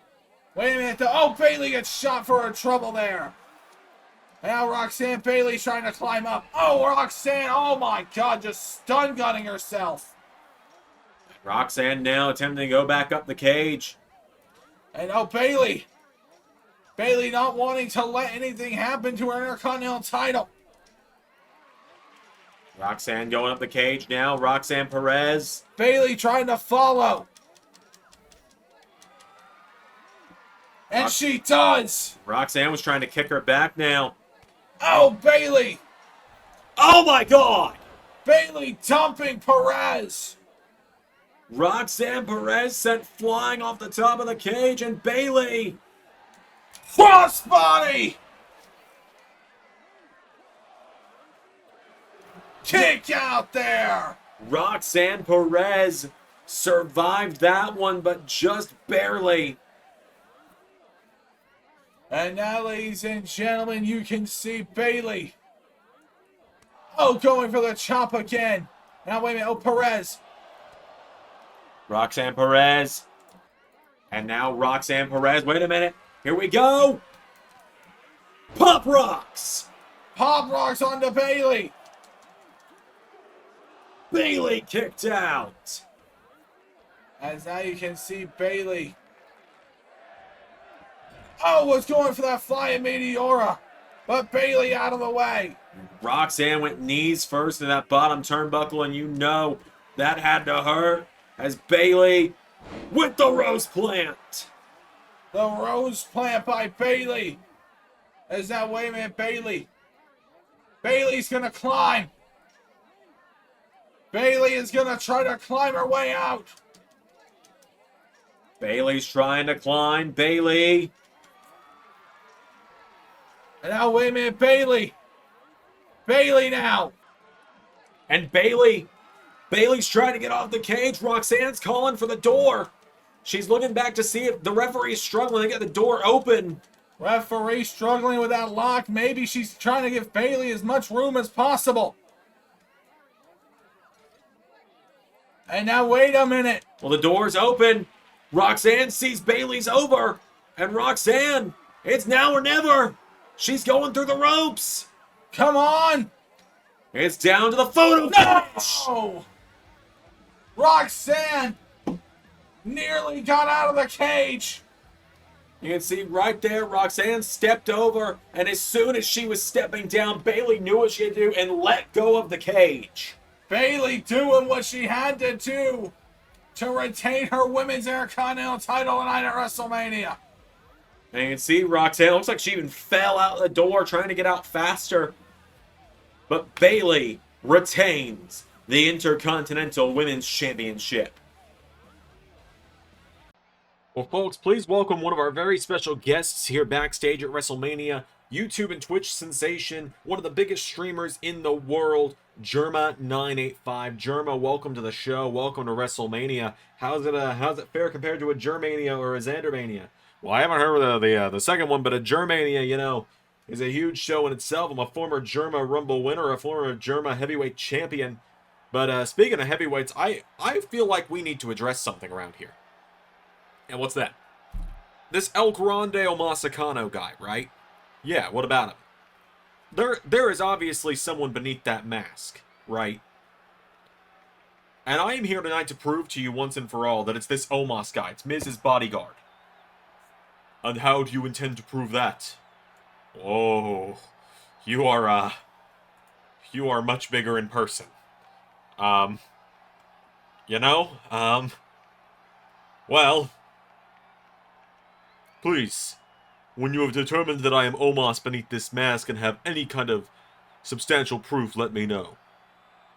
Wait a minute. Oh, Bayley gets shot for her trouble there. And now Roxanne Bayley trying to climb up. Oh, Roxanne. Oh my God. Just stun gunning herself. Roxanne now attempting to go back up the cage. And oh, Bayley. Bayley not wanting to let anything happen to her Intercontinental title. Roxanne going up the cage now. Roxanne Perez. Bayley trying to follow. And she does. Roxanne was trying to kick her back now. Oh, Bayley. Oh my God. Bayley dumping Perez. Roxanne Perez sent flying off the top of the cage, and Bayley. Crossbody. Kick out there. Roxanne Perez survived that one, but just barely. And now, ladies and gentlemen, you can see Bayley. Oh, going for the chop again. Now, wait a minute. Oh, Perez. Roxanne Perez. And now Roxanne Perez. Wait a minute. Here we go. Pop rocks. Pop rocks onto Bayley. Bayley kicked out. As now you can see Bayley. Oh, was going for that flying Meteora. But Bayley out of the way. Roxanne went knees first in that bottom turnbuckle, and you know that had to hurt. As Bayley with the rose plant. The rose plant by Bayley. As now, wait a minute, Bayley. Bayley's going to climb. Bayley is going to try to climb her way out. Bayley's trying to climb. Bayley. And now, wait a minute, Bayley. Bayley now. And Bayley's trying to get off the cage. Roxanne's calling for the door. She's looking back to see if the referee is struggling to get the door open. Referee struggling with that lock. Maybe she's trying to give Bayley as much room as possible. And now, wait a minute. Well, the door's open. Roxanne sees Bayley's over. And Roxanne, it's now or never. She's going through the ropes. Come on. It's down to the photo finish. No! Roxanne nearly got out of the cage. You can see right there, Roxanne stepped over, and as soon as she was stepping down, Bayley knew what she had to do and let go of the cage. Bayley doing what she had to do to retain her women's Intercontinental title tonight at WrestleMania. And you can see Roxanne, looks like she even fell out the door trying to get out faster. But Bayley retains the Intercontinental Women's Championship. Well, folks, please welcome one of our very special guests here backstage at WrestleMania, YouTube and Twitch sensation, one of the biggest streamers in the world, Jerma985. Jerma, welcome to the show. Welcome to WrestleMania. How's it fare compared to a Germania or a Xandermania? Well, I haven't heard of the second one, but a Germania, you know, is a huge show in itself. I'm a former Jerma Rumble winner, a former Jerma heavyweight champion. But speaking of heavyweights, I feel like we need to address something around here. And what's that? This El Grande Omasacano guy, right? Yeah, what about him? There is obviously someone beneath that mask, right? And I am here tonight to prove to you once and for all that it's this Omos guy. It's Miz's bodyguard. And how do you intend to prove that? Oh, you are much bigger in person. Well, please, when you have determined that I am Omos beneath this mask and have any kind of substantial proof, let me know.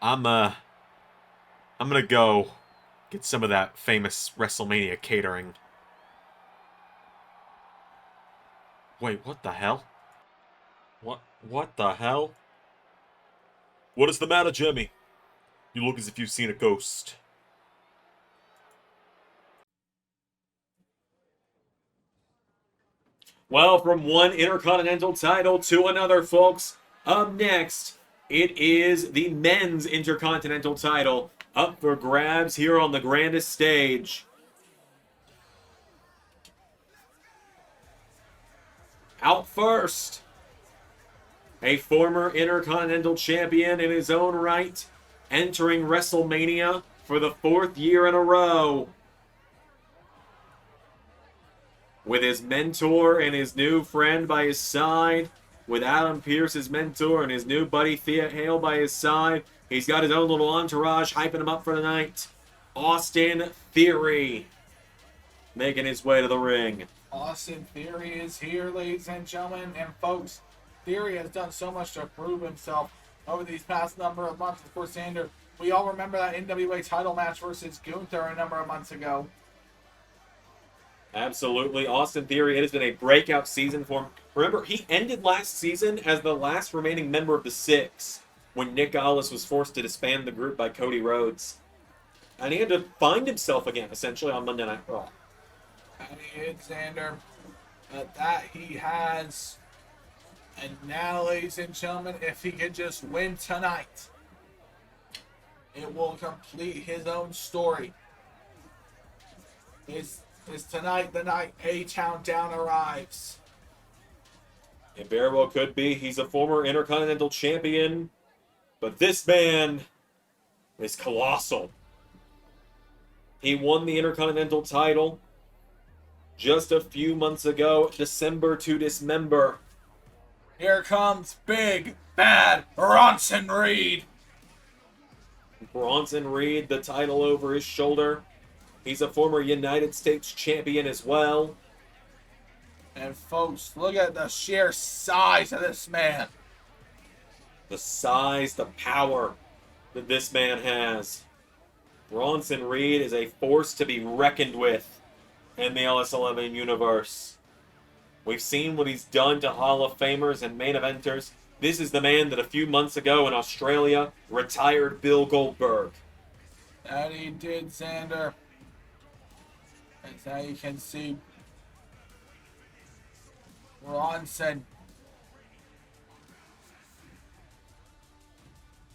I'm gonna go get some of that famous WrestleMania catering. Wait, what the hell? What the hell? What is the matter, Jimmy? You look as if you've seen a ghost. Well, from one Intercontinental title to another, folks. Up next, it is the men's Intercontinental title up for grabs here on the grandest stage. Out first, a former Intercontinental champion in his own right, entering WrestleMania for the 4th year in a row. With his mentor and his new friend by his side, with Adam Pearce, his mentor, and his new buddy Thea Hale by his side, he's got his own little entourage hyping him up for the night. Austin Theory making his way to the ring. Austin Theory is here, ladies and gentlemen. And folks, Theory has done so much to prove himself over these past number of months. Of course, Xander, we all remember that NWA title match versus Gunther a number of months ago. Absolutely. Austin Theory, it has been a breakout season for him. Remember, he ended last season as the last remaining member of the Six when Nick Aldis was forced to disband the group by Cody Rhodes. And he had to find himself again, essentially, on Monday Night Raw. And he hit Xander. That he has. And now, ladies and gentlemen, if he could just win tonight, it will complete his own story. Is tonight the night A-Town Down arrives? It very well could be. He's a former Intercontinental champion, but this man is colossal. He won the Intercontinental title just a few months ago, December to Dismember. Here comes Big Bad Bronson Reed. Bronson Reed, the title over his shoulder. He's a former United States champion as well. And folks, look at the sheer size of this man. The size, the power that this man has. Bronson Reed is a force to be reckoned with in the LS11 universe. We've seen what he's done to Hall of Famers and main eventers. This is the man that a few months ago in Australia retired Bill Goldberg. That he did, Xander. As now you can see, Bronson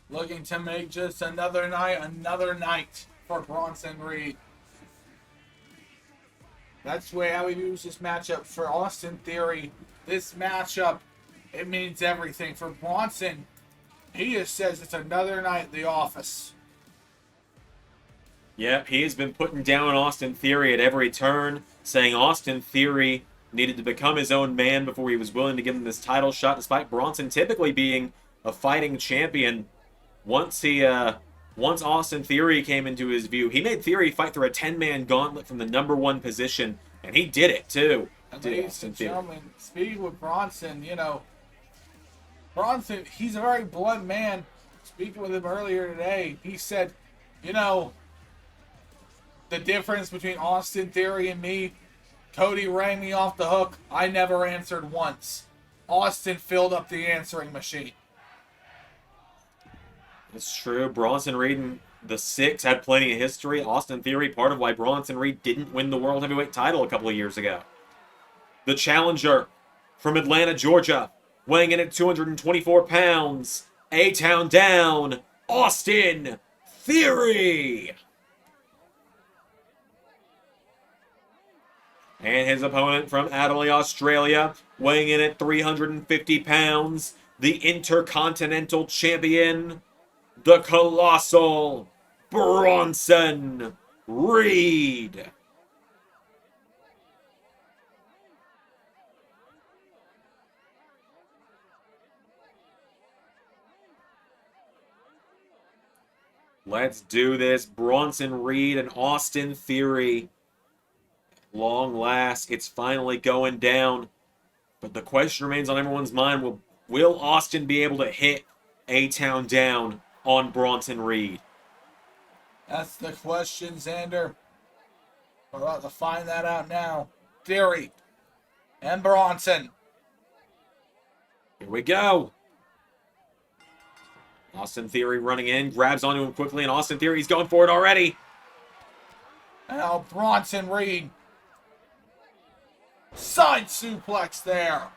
looking to make just another night for Bronson Reed. That's the way how we use this matchup for Austin Theory. This matchup, it means everything. For Bronson, he just says it's another night at the office. Yep, he has been putting down Austin Theory at every turn, saying Austin Theory needed to become his own man before he was willing to give him this title shot, despite Bronson typically being a fighting champion. Once Austin Theory came into his view, he made Theory fight through a 10-man gauntlet from the #1 position, and he did it too. Ladies and gentlemen, speaking with Bronson, Bronson, he's a very blunt man. Speaking with him earlier today, he said, the difference between Austin Theory and me, Cody rang me off the hook. I never answered once. Austin filled up the answering machine. It's true. Bronson Reed and the Six had plenty of history. Austin Theory, part of why Bronson Reed didn't win the World Heavyweight title a couple of years ago. The challenger from Atlanta, Georgia, weighing in at 224 pounds, A-Town down, Austin Theory. And his opponent from Adelaide, Australia, weighing in at 350 pounds, the Intercontinental Champion, the Colossal Bronson Reed. Let's do this. Bronson Reed and Austin Theory. Long last, it's finally going down. But the question remains on everyone's mind, will Austin be able to hit A-Town down on Bronson Reed? That's the question, Xander. We're about to find that out now. Theory and Bronson. Here we go. Austin Theory running in, grabs onto him quickly, and Austin Theory's going for it already. Now Bronson Reed. Side suplex there.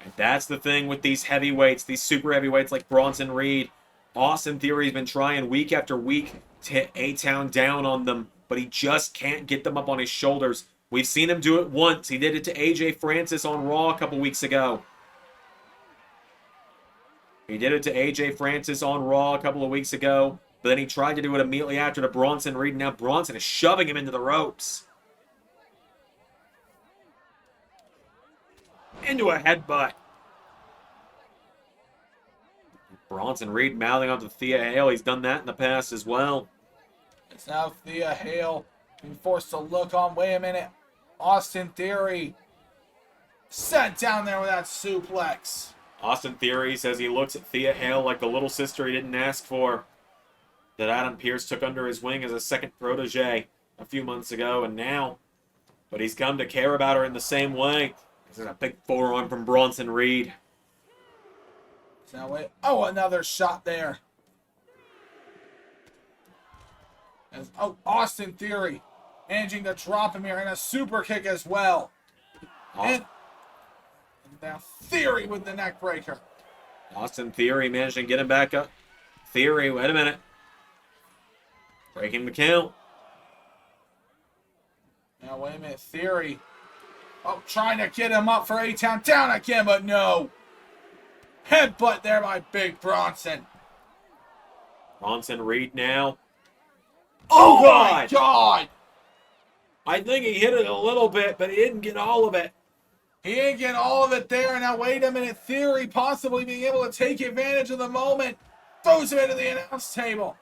And that's the thing with these heavyweights, these super heavyweights like Bronson Reed. Austin Theory's been trying week after week to hit A-Town down on them, but he just can't get them up on his shoulders. We've seen him do it once. He did it to AJ Francis on Raw a couple weeks ago. He did it to AJ Francis on Raw a couple of weeks ago, but then he tried to do it immediately after to Bronson Reed, and now Bronson is shoving him into the ropes. Into a headbutt. Bronson Reed mouthing onto Thea Hale. He's done that in the past as well. It's now Thea Hale being forced to look on. Wait a minute. Austin Theory sent down there with that suplex. Austin Theory says he looks at Thea Hale like the little sister he didn't ask for, that Adam Pearce took under his wing as a second protege a few months ago, and now, but he's come to care about her in the same way. This is a big forearm from Bronson Reed. Now wait. Oh, another shot there. Austin Theory managing to drop him here, and a super kick as well. And now Theory with the neck breaker. Austin Theory managed to get him back up. Theory, wait a minute. Breaking the count. Now wait a minute. Theory. Oh, trying to get him up for A-Town down again, but no. Headbutt there by Big Bronson. Bronson Reed now. Oh my God! I think he hit it a little bit, but he didn't get all of it. He didn't get all of it there. Now wait a minute. Theory possibly being able to take advantage of the moment. Throws him into the announce table.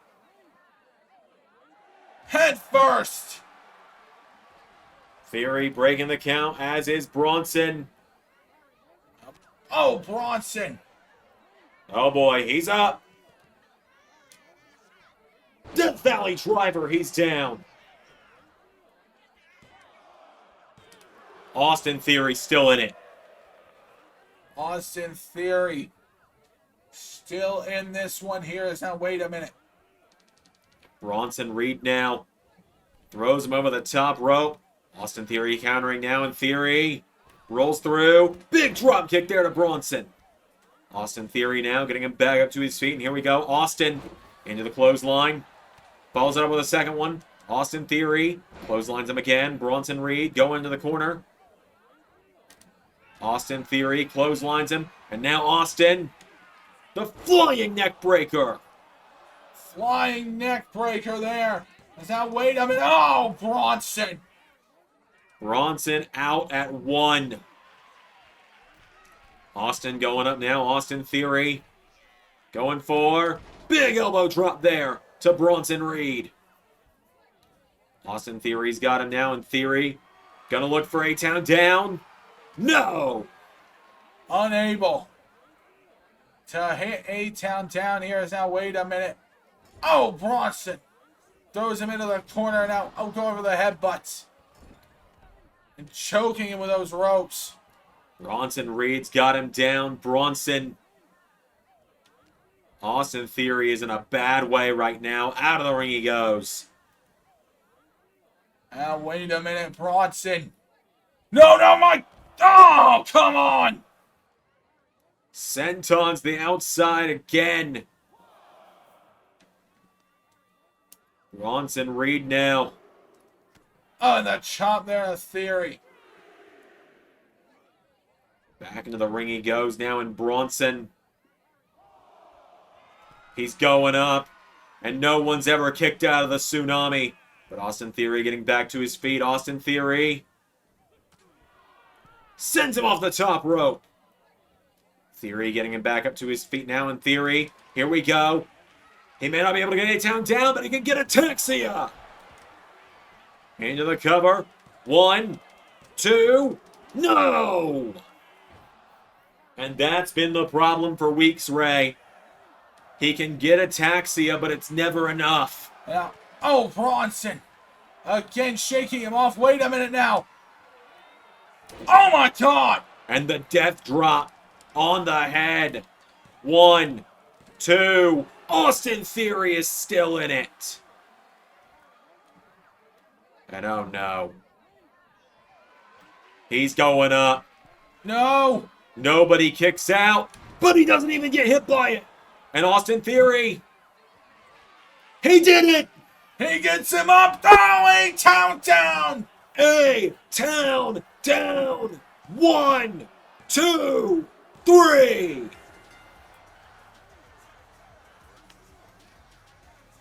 Head first. Theory breaking the count, as is Bronson. Oh, Bronson. Oh boy, he's up. Death Valley Driver, he's down. Austin Theory still in it. Austin Theory still in this one here. Now wait a minute. Bronson Reed now throws him over the top rope. Austin Theory countering now, and Theory Rolls through. Big drop kick there to Bronson. Austin Theory now getting him back up to his feet. And here we go. Austin into the clothesline. Follows it up with a second one. Austin Theory clotheslines him again. Bronson Reed going into the corner. Austin Theory clotheslines him. And now Austin. The flying neck breaker. Flying neck breaker there. Is that, wait a minute. Oh, Bronson. Bronson out at 1. Austin going up now. Austin Theory going for big elbow drop there to Bronson Reed. Austin Theory's got him now, and Theory gonna look for A-Town down. No! Unable to hit A-Town down here. Is now, wait a minute. Oh, Bronson throws him into the corner now. Oh, go over the headbutts. And choking him with those ropes. Bronson Reed's got him down. Bronson. Austin Theory is in a bad way right now. Out of the ring he goes. Now, wait a minute, Bronson. No, my... Oh, come on. Senton's the outside again. Bronson Reed now. Oh, and the chop there of Theory. Back into the ring he goes now, and Bronson. He's going up, and no one's ever kicked out of the tsunami. But Austin Theory getting back to his feet. Austin Theory sends him off the top rope. Theory getting him back up to his feet now, and Theory, here we go. He may not be able to get A-Town down, but he can get a Taxia. Into the cover. 1, 2, no! And that's been the problem for weeks, Ray. He can get Ataxia, but it's never enough. Now, oh, Bronson. Again, shaking him off. Wait a minute now. Oh, my God. And the death drop on the head. 1, 2. Austin Theory is still in it. And oh, no. He's going up. No. Nobody kicks out, but he doesn't even get hit by it. And Austin Theory, he did it! He gets him up. Oh, A-Town down. A-Town down. 1, 2, 3.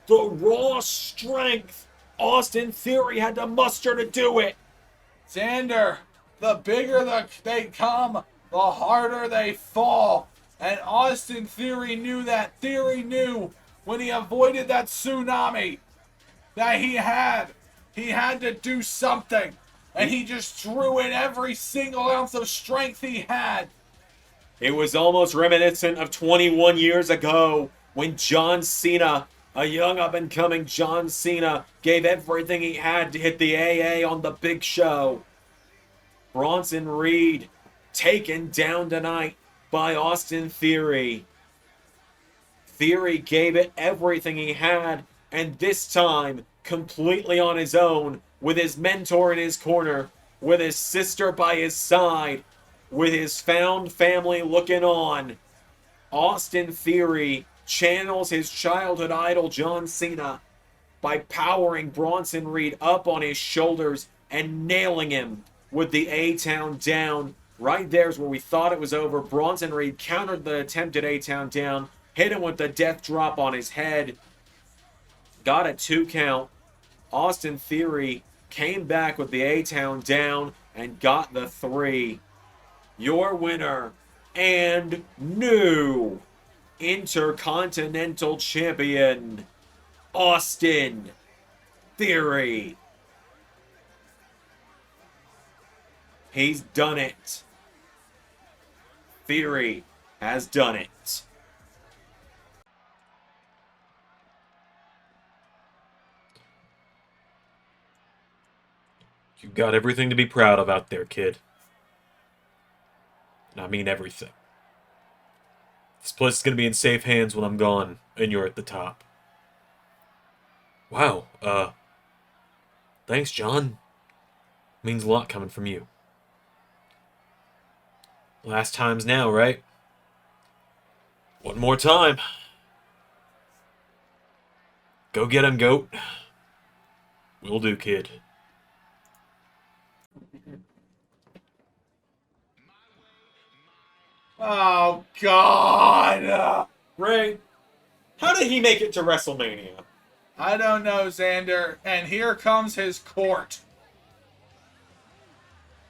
The raw strength Austin Theory had to muster to do it. Xander, the bigger they come, the harder they fall. And Austin Theory knew that. Theory knew when he avoided that tsunami that he had to do something. And he just drew in every single ounce of strength he had. It was almost reminiscent of 21 years ago when John Cena, a young up-and-coming John Cena, gave everything he had to hit the AA on the Big Show. Bronson Reed taken down tonight by Austin Theory. Theory gave it everything he had, and this time completely on his own, with his mentor in his corner, with his sister by his side, with his found family looking on. Austin Theory channels his childhood idol John Cena by powering Bronson Reed up on his shoulders and nailing him with the A-Town down. Right there's where we thought it was over. Bronson Reed countered the attempted A-Town down, hit him with the death drop on his head, got a 2 count. Austin Theory came back with the A-Town down and got the 3. Your winner and new Intercontinental Champion, Austin Theory. He's done it. Theory has done it. You got everything to be proud of out there, kid. And I mean everything. This place is going to be in safe hands when I'm gone, and you're at the top. Wow, thanks, John. Means a lot coming from you. Last time's now, right? One more time. Go get him, goat. Will do, kid. Oh, God! Ray, how did he make it to WrestleMania? I don't know, Xander. And here comes his court.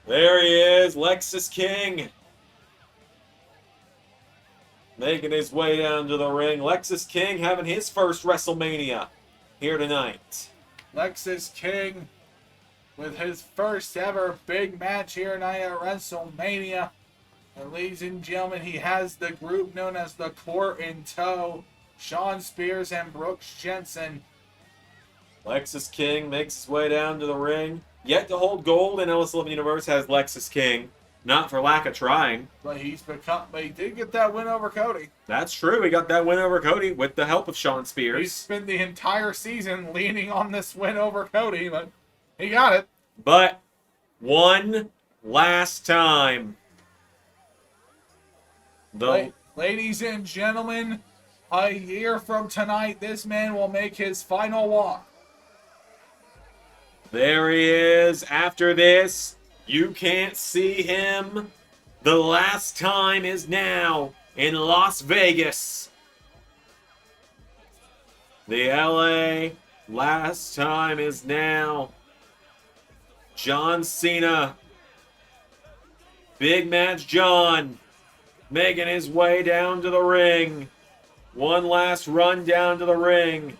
There he is, Lexis King. Making his way down to the ring. Lexis King having his first WrestleMania here tonight. Lexis King with his first ever big match here tonight at WrestleMania. And ladies and gentlemen, he has the group known as the Court in tow. Shawn Spears and Brooks Jensen. Lexis King makes his way down to the ring. Yet to hold gold in Ellis 11 Universe has Lexis King. Not for lack of trying. But he did get that win over Cody. That's true. He got that win over Cody with the help of Shawn Spears. He spent the entire season leaning on this win over Cody, but he got it. But one last time. Ladies and gentlemen, a year from tonight, this man will make his final walk. There he is. After this, you can't see him. The last time is now in Las Vegas. The LA last time is now. John Cena. Big match John. Making his way down to the ring. One last run down to the ring.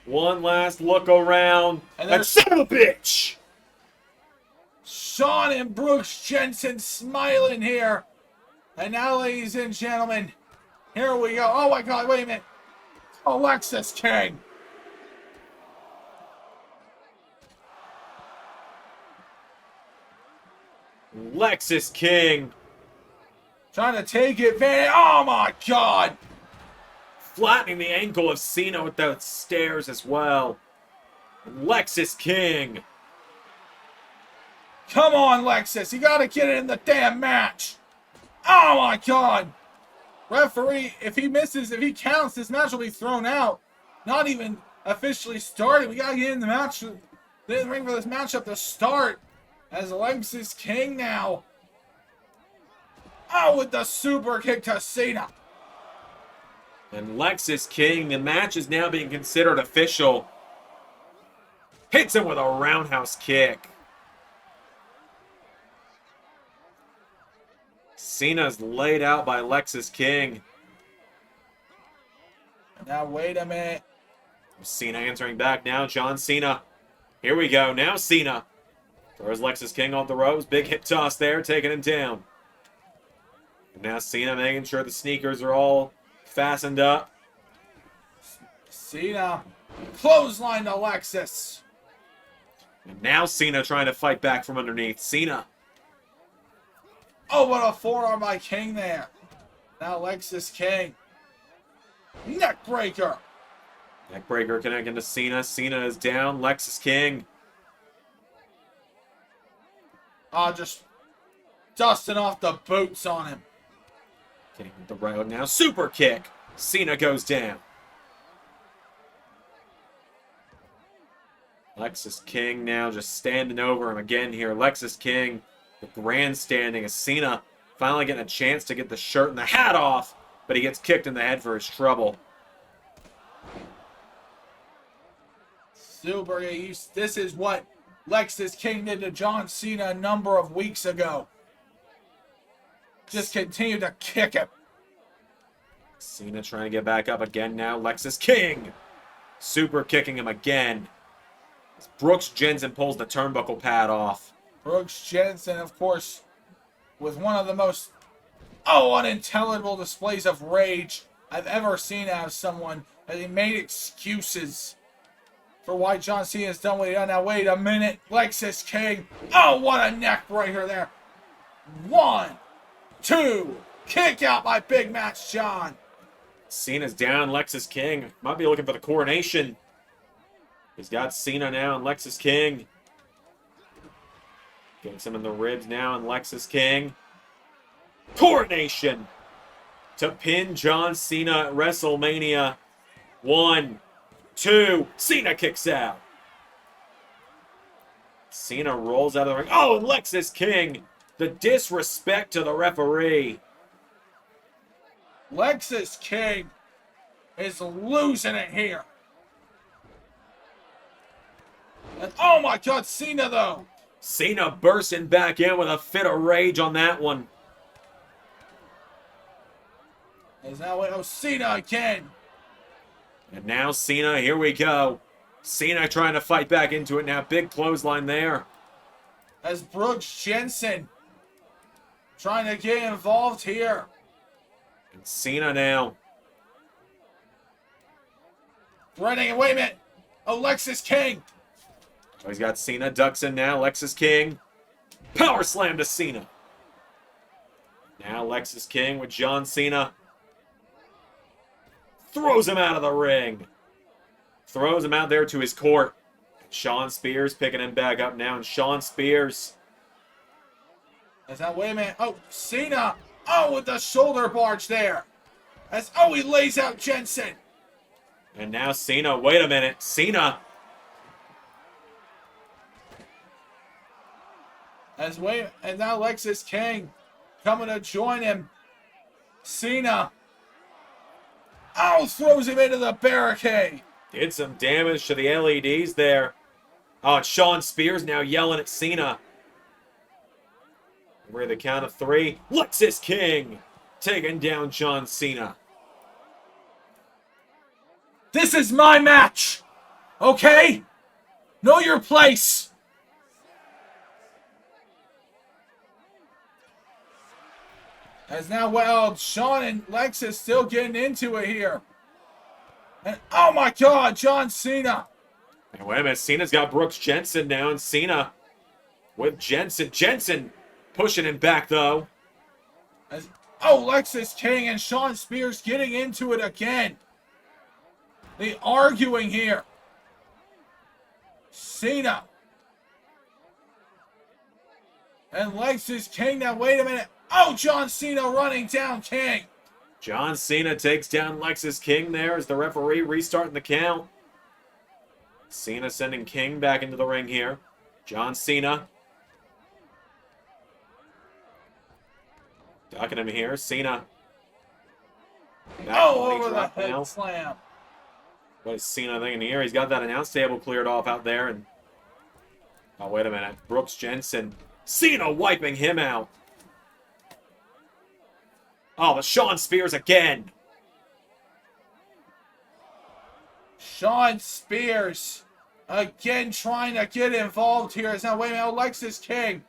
One last look around. And that's son of a bitch! Shawn and Brooks Jensen smiling here. And now, ladies and gentlemen, here we go. Oh my God, wait a minute. Lexis King. Lexis King. Trying to take advantage. Oh my God. Flattening the ankle of Cena with those stairs as well. Lexis King. Come on, Lexis. You got to get it in the damn match. Oh, my God. Referee, if he counts, this match will be thrown out. Not even officially started. We got to get in the match. The ring for this matchup to start. As Lexis King now. Oh, with the super kick to Cena. And Lexis King, the match is now being considered official. Hits him with a roundhouse kick. Cena's laid out by Lexis King. Now, wait a minute. Cena answering back now. John Cena. Here we go. Now Cena. Throws Lexis King off the ropes. Big hip toss there, taking him down. And now Cena making sure the sneakers are all fastened up. Cena. Clothesline to Lexis. And now Cena trying to fight back from underneath. Cena. Oh, what a forearm by King there. Now Lexis King. Neckbreaker. Neckbreaker connecting to Cena. Cena is down. Lexis King. Just dusting off the boots on him. Getting the right now. Super kick. Cena goes down. Lexis King now just standing over him again here. Lexis King, the grandstanding as Cena finally getting a chance to get the shirt and the hat off, but he gets kicked in the head for his trouble. Super, this is what Lexis King did to John Cena a number of weeks ago. Just continue to kick him. Cena trying to get back up again now. Lexis King super kicking him again. As Brooks Jensen pulls the turnbuckle pad off. Brooks Jensen, of course, with one of the most unintelligible displays of rage I've ever seen out of someone, as he made excuses for why John Cena has done what he done. Now, wait a minute. Lexis King. Oh, what a neck breaker there. 1, 2. Kick out by Big Match John. Cena's down. Lexis King might be looking for the coronation. He's got Cena now and Lexis King. Gets him in the ribs now and Lexis King. Coronation to pin John Cena at WrestleMania. 1, 2. Cena kicks out. Cena rolls out of the ring. Oh, and Lexis King. The disrespect to the referee. Lexis King is losing it here. And oh my God, Cena though. Cena bursting back in with a fit of rage on that one. Is that what? Oh, Cena again. And now Cena, here we go. Cena trying to fight back into it now. Big clothesline there. As Brooks Jensen trying to get involved here. And Cena now. Running, wait a minute. Lexis King. So he's got Cena, ducks in now. Lexis King. Power slam to Cena. Now Lexis King with John Cena. Throws him out of the ring. Throws him out there to his court. Shawn Spears picking him back up now. And Shawn Spears. Is that, wait a minute. Oh, Cena. Oh, with the shoulder barge there. As, oh, he lays out Jensen. And now Cena. Wait a minute. Cena. And now Lexis King coming to join him. Cena. Oh, throws him into the barricade. Did some damage to the LEDs there. Oh, and Shawn Spears now yelling at Cena. We're at the count of 3. Lexis King taking down John Cena. This is my match. Okay? Know your place. As now, well, Shawn and Lexis still getting into it here. And, oh my God, John Cena. And wait a minute, Cena's got Brooks Jensen now, and Cena with Jensen. Jensen pushing him back, though. As, oh, Lexis King and Shawn Spears getting into it again. They arguing here. Cena. And Lexis King, now wait a minute. Oh, John Cena running down King. John Cena takes down Lexis King there as the referee restarting the count. Cena sending King back into the ring here. John Cena. Ducking him here. Cena. Over the head slam. What is Cena thinking here? He's got that announce table cleared off out there. And oh, wait a minute. Brooks Jensen. Cena wiping him out. Oh, but Shawn Spears again. Shawn Spears again trying to get involved here. Now, wait a minute. Oh, Lexis King.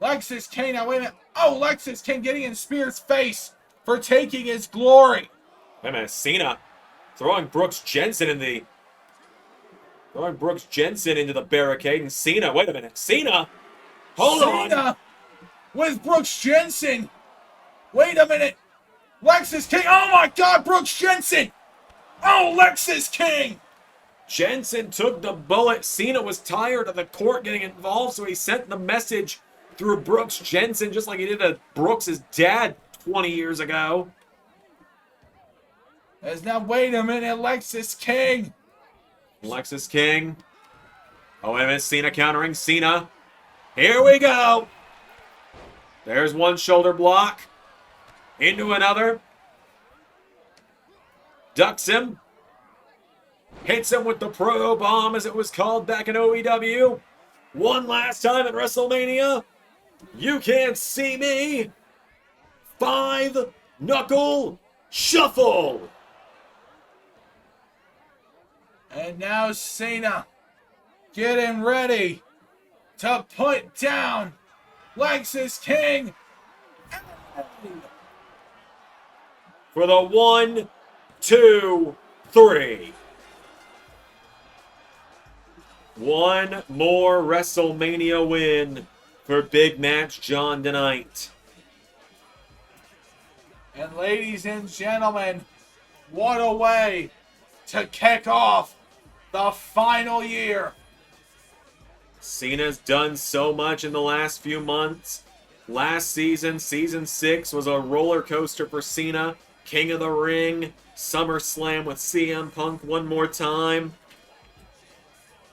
Lexis King. Now, wait a minute. Oh, Lexis King getting in Spears' face for taking his glory. Wait a minute. Cena throwing Brooks Jensen into the barricade. And Cena, wait a minute. Cena. Hold on. Cena with Brooks Jensen. Wait a minute. Lexis King. Oh my God, Brooks Jensen. Oh, Lexis King. Jensen took the bullet. Cena was tired of the court getting involved, so he sent the message through Brooks Jensen, just like he did to Brooks' dad 20 years ago. As now, wait a minute, Lexis King. Lexis King. Oh, wait a minute. Cena countering. Cena. Here we go. There's one shoulder block. Into another. Ducks him. Hits him with the Proto Bomb, as it was called back in OEW. One last time at WrestleMania. You can't see me. 5-knuckle shuffle. And now Cena getting ready to put down Lexis King. For the 1, 2, 3. One more WrestleMania win for Big Match John tonight. And ladies and gentlemen, what a way to kick off the final year. Cena's done so much in the last few months. Last season, season 6, was a roller coaster for Cena. King of the Ring, SummerSlam with CM Punk one more time.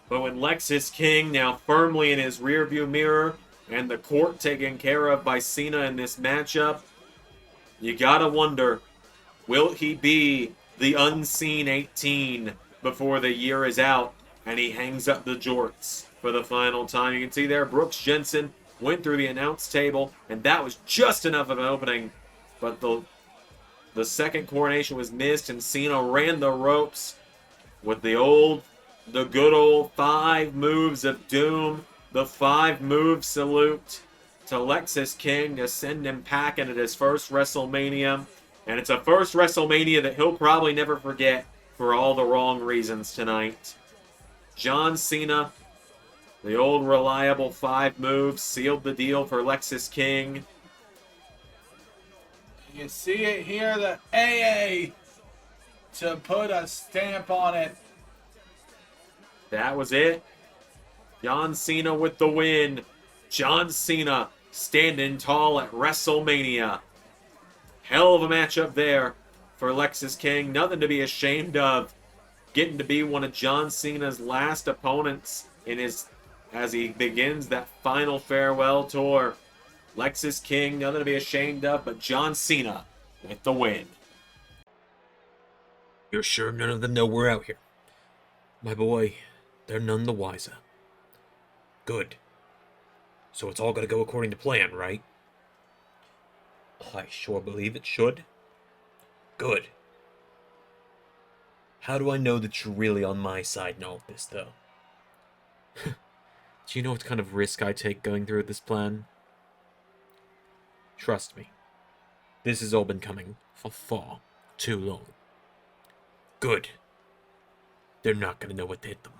But when Lexis King now firmly in his rearview mirror and the court taken care of by Cena in this matchup, you gotta wonder, will he be the unseen 18 before the year is out and he hangs up the jorts for the final time? You can see there, Brooks Jensen went through the announce table, and that was just enough of an opening. But the second coronation was missed, and Cena ran the ropes with the good old 5 moves of doom, the 5 move salute to Lexis King to send him packing at his first WrestleMania. And it's a first WrestleMania that he'll probably never forget for all the wrong reasons tonight. John Cena, the old reliable 5 moves, sealed the deal for Lexis King. You see it here, the AA to put a stamp on it. That was it. John Cena with the win. John Cena standing tall at WrestleMania. Hell of a matchup there for Lexis King. Nothing to be ashamed of. Getting to be one of John Cena's last opponents as he begins that final farewell tour. Lexis King, nothing to be ashamed of, but John Cena with the win. You're sure none of them know we're out here? My boy, they're none the wiser. Good. So it's all gonna go according to plan, right? I sure believe it should. Good. How do I know that you're really on my side in all of this, though? Do you know what kind of risk I take going through this plan? Trust me. This has all been coming for far too long. Good. They're not gonna know what hit them.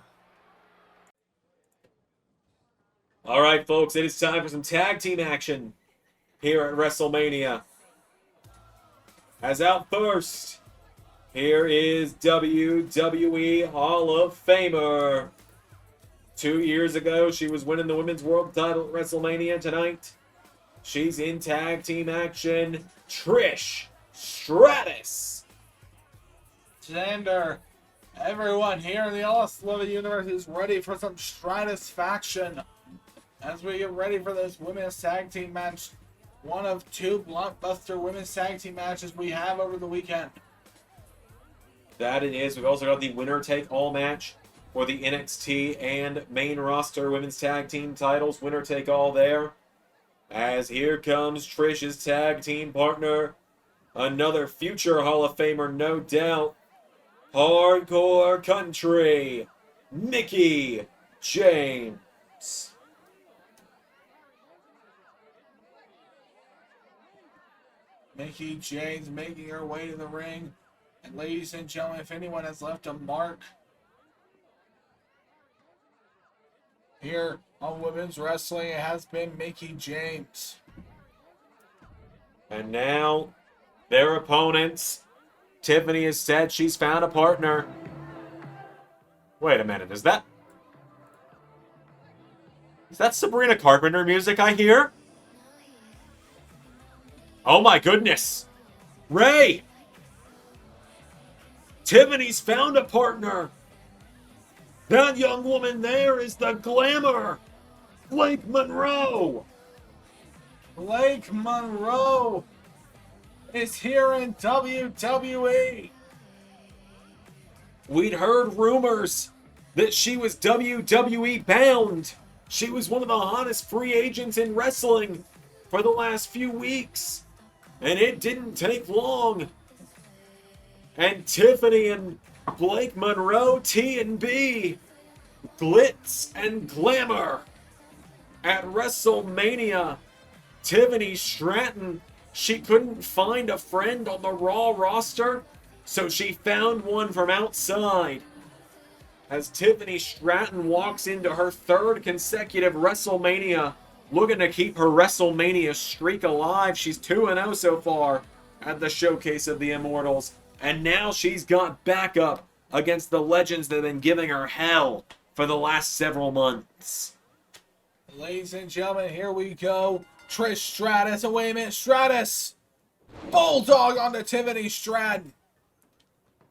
All right, folks, it is time for some tag team action here at WrestleMania. As out first, here is WWE Hall of Famer. 2 years ago, she was winning the Women's World title at WrestleMania. Tonight, she's in tag team action. Trish Stratus. Xander, everyone here in the All-Living Universe is ready for some Stratus faction as we get ready for this women's tag team match. One of 2 blockbuster women's tag team matches we have over the weekend. That it is. We've also got the winner-take-all match for the NXT and main roster women's tag team titles. Winner-take-all there. As here comes Trish's tag team partner. Another future Hall of Famer, no doubt. Hardcore Country, Mickie James. Mickie James making her way to the ring. And ladies and gentlemen, if anyone has left a mark here on women's wrestling, it has been Mickie James. And now, their opponents. Tiffany has said she's found a partner. Wait a minute, is that Sabrina Carpenter music I hear? Oh my goodness. Ray! Tiffany's found a partner. That young woman there is the Glamour. Blake Monroe. Blake Monroe is here in WWE. We'd heard rumors that she was WWE bound. She was one of the hottest free agents in wrestling for the last few weeks. And it didn't take long. And Tiffany and Blake Monroe, T&B, glitz and glamour at WrestleMania. Tiffany Stratton, she couldn't find a friend on the Raw roster, so she found one from outside. As Tiffany Stratton walks into her 3rd consecutive WrestleMania, looking to keep her WrestleMania streak alive. She's 2-0 so far at the Showcase of the Immortals. And now she's got backup against the legends that have been giving her hell for the last several months. Ladies and gentlemen, here we go. Trish Stratus. Oh, wait a minute. Stratus. Bulldog onto Tiffany Stratton.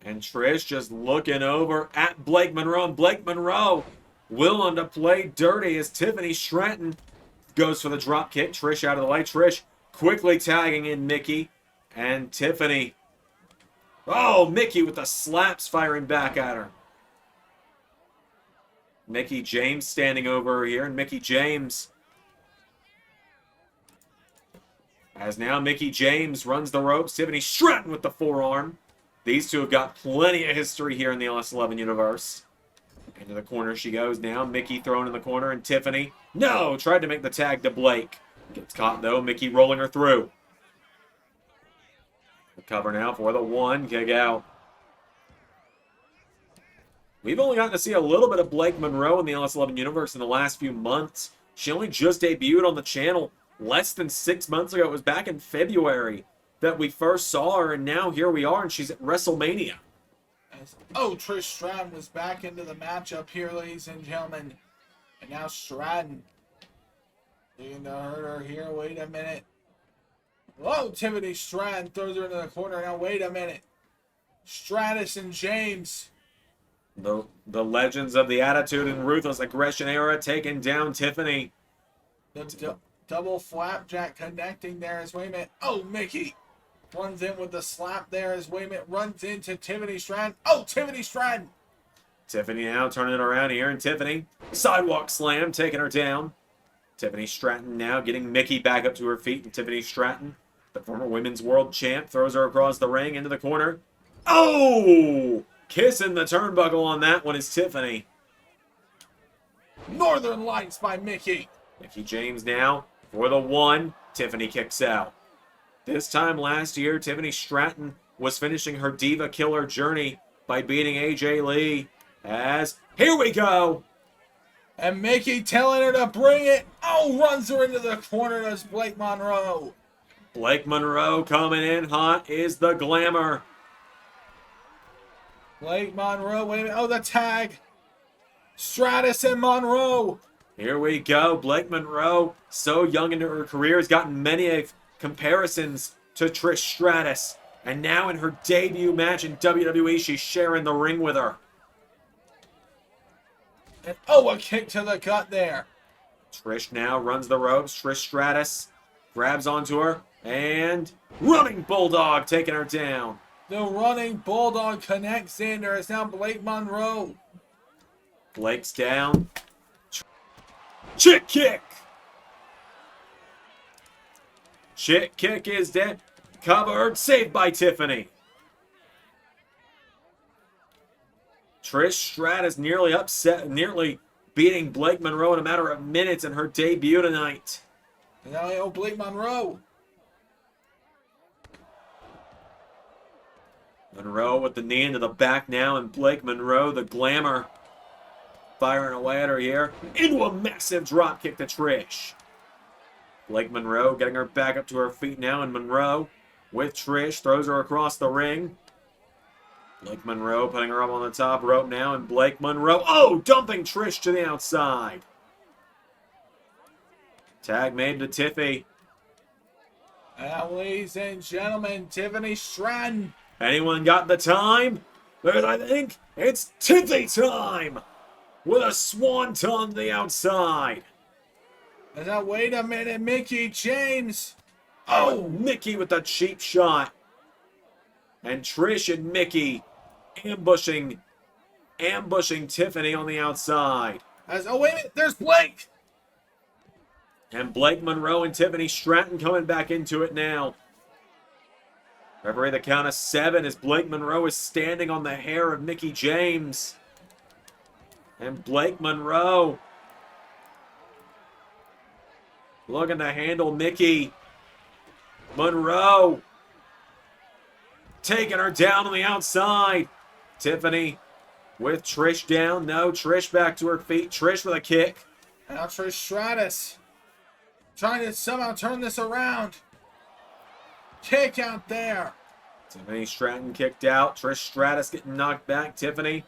And Trish just looking over at Blake Monroe. And Blake Monroe willing to play dirty as Tiffany Stratton goes for the drop kick. Trish out of the way. Trish quickly tagging in Mickie. And Tiffany. Oh, Mickie with the slaps firing back at her. Mickie James standing over here. And Mickie James. As now Mickie James runs the ropes. Tiffany Stratton with the forearm. These two have got plenty of history here in the LS11 universe. Into the corner she goes now. Mickie thrown in the corner, and Tiffany, no, tried to make the tag to Blake. Gets caught though, Mickie rolling her through. The cover now for the one, kick out. We've only gotten to see a little bit of Blake Monroe in the LS11 universe in the last few months. She only just debuted on the channel less than 6 months ago. It was back in February that we first saw her, and now here we are, and she's at WrestleMania. Oh, Trish Stratton was back into the matchup here, ladies and gentlemen. And now Stratton looking to hurt her here. Wait a minute. Whoa, Tiffany Stratton throws her into the corner. Now, wait a minute. Stratus and James. The legends of the Attitude and Ruthless Aggression era taking down Tiffany. The double flapjack connecting there as, wait a minute. Oh, Mickie runs in with the slap there as, wait a minute, runs into Tiffany Stratton. Oh, Tiffany Stratton. Tiffany now turning it around here, and Tiffany, sidewalk slam, taking her down. Tiffany Stratton now getting Mickie back up to her feet, and Tiffany Stratton, the former women's world champ, throws her across the ring into the corner. Oh! Kissing the turnbuckle on that one is Tiffany. Northern Lights by Mickie. Mickie James now for the one. Tiffany kicks out. This time last year, Tiffany Stratton was finishing her Diva Killer journey by beating AJ Lee. As, here we go! And Mickie telling her to bring it. Oh, runs her into the corner, does Blake Monroe. Blake Monroe coming in hot is the Glamour. Blake Monroe, wait a minute. Oh, the tag. Stratus and Monroe. Here we go. Blake Monroe, so young into her career, has gotten many comparisons to Trish Stratus. And now in her debut match in WWE, she's sharing the ring with her. And oh, a kick to the gut there. Trish now runs the ropes. Trish Stratus grabs onto her. And running Bulldog taking her down. The running Bulldog connects in. There is now Blake Monroe. Blake's down. Chick kick. Chick kick is dead. Covered. Saved by Tiffany. Trish Stratus nearly upset, nearly beating Blake Monroe in a matter of minutes in her debut tonight. And now Blake Monroe. Monroe with the knee into the back now, and Blake Monroe, the Glamour, firing away at her here. Into a massive drop kick to Trish. Blake Monroe getting her back up to her feet now, and Monroe with Trish throws her across the ring. Blake Monroe putting her up on the top rope now, and Blake Monroe, oh, dumping Trish to the outside. Tag made to Tiffy. Now, ladies and gentlemen, Tiffany Stratton. Anyone got the time? Because I think it's Tiffy time with a swanton to the outside. And now, wait a minute, Mickie James. Oh, Mickie with the cheap shot. And Trish and Mickie ambushing Tiffany on the outside. Oh, wait a minute, there's Blake. And Blake Monroe and Tiffany Stratton coming back into it now. Referee the count of 7 as Blake Monroe is standing on the hair of Mickie James. And Blake Monroe looking to handle Mickie. Monroe taking her down on the outside. Tiffany with Trish down. No, Trish back to her feet. Trish with a kick. And now Trish Stratus trying to somehow turn this around. Kick out there. Tiffany Stratton kicked out. Trish Stratus getting knocked back. Tiffany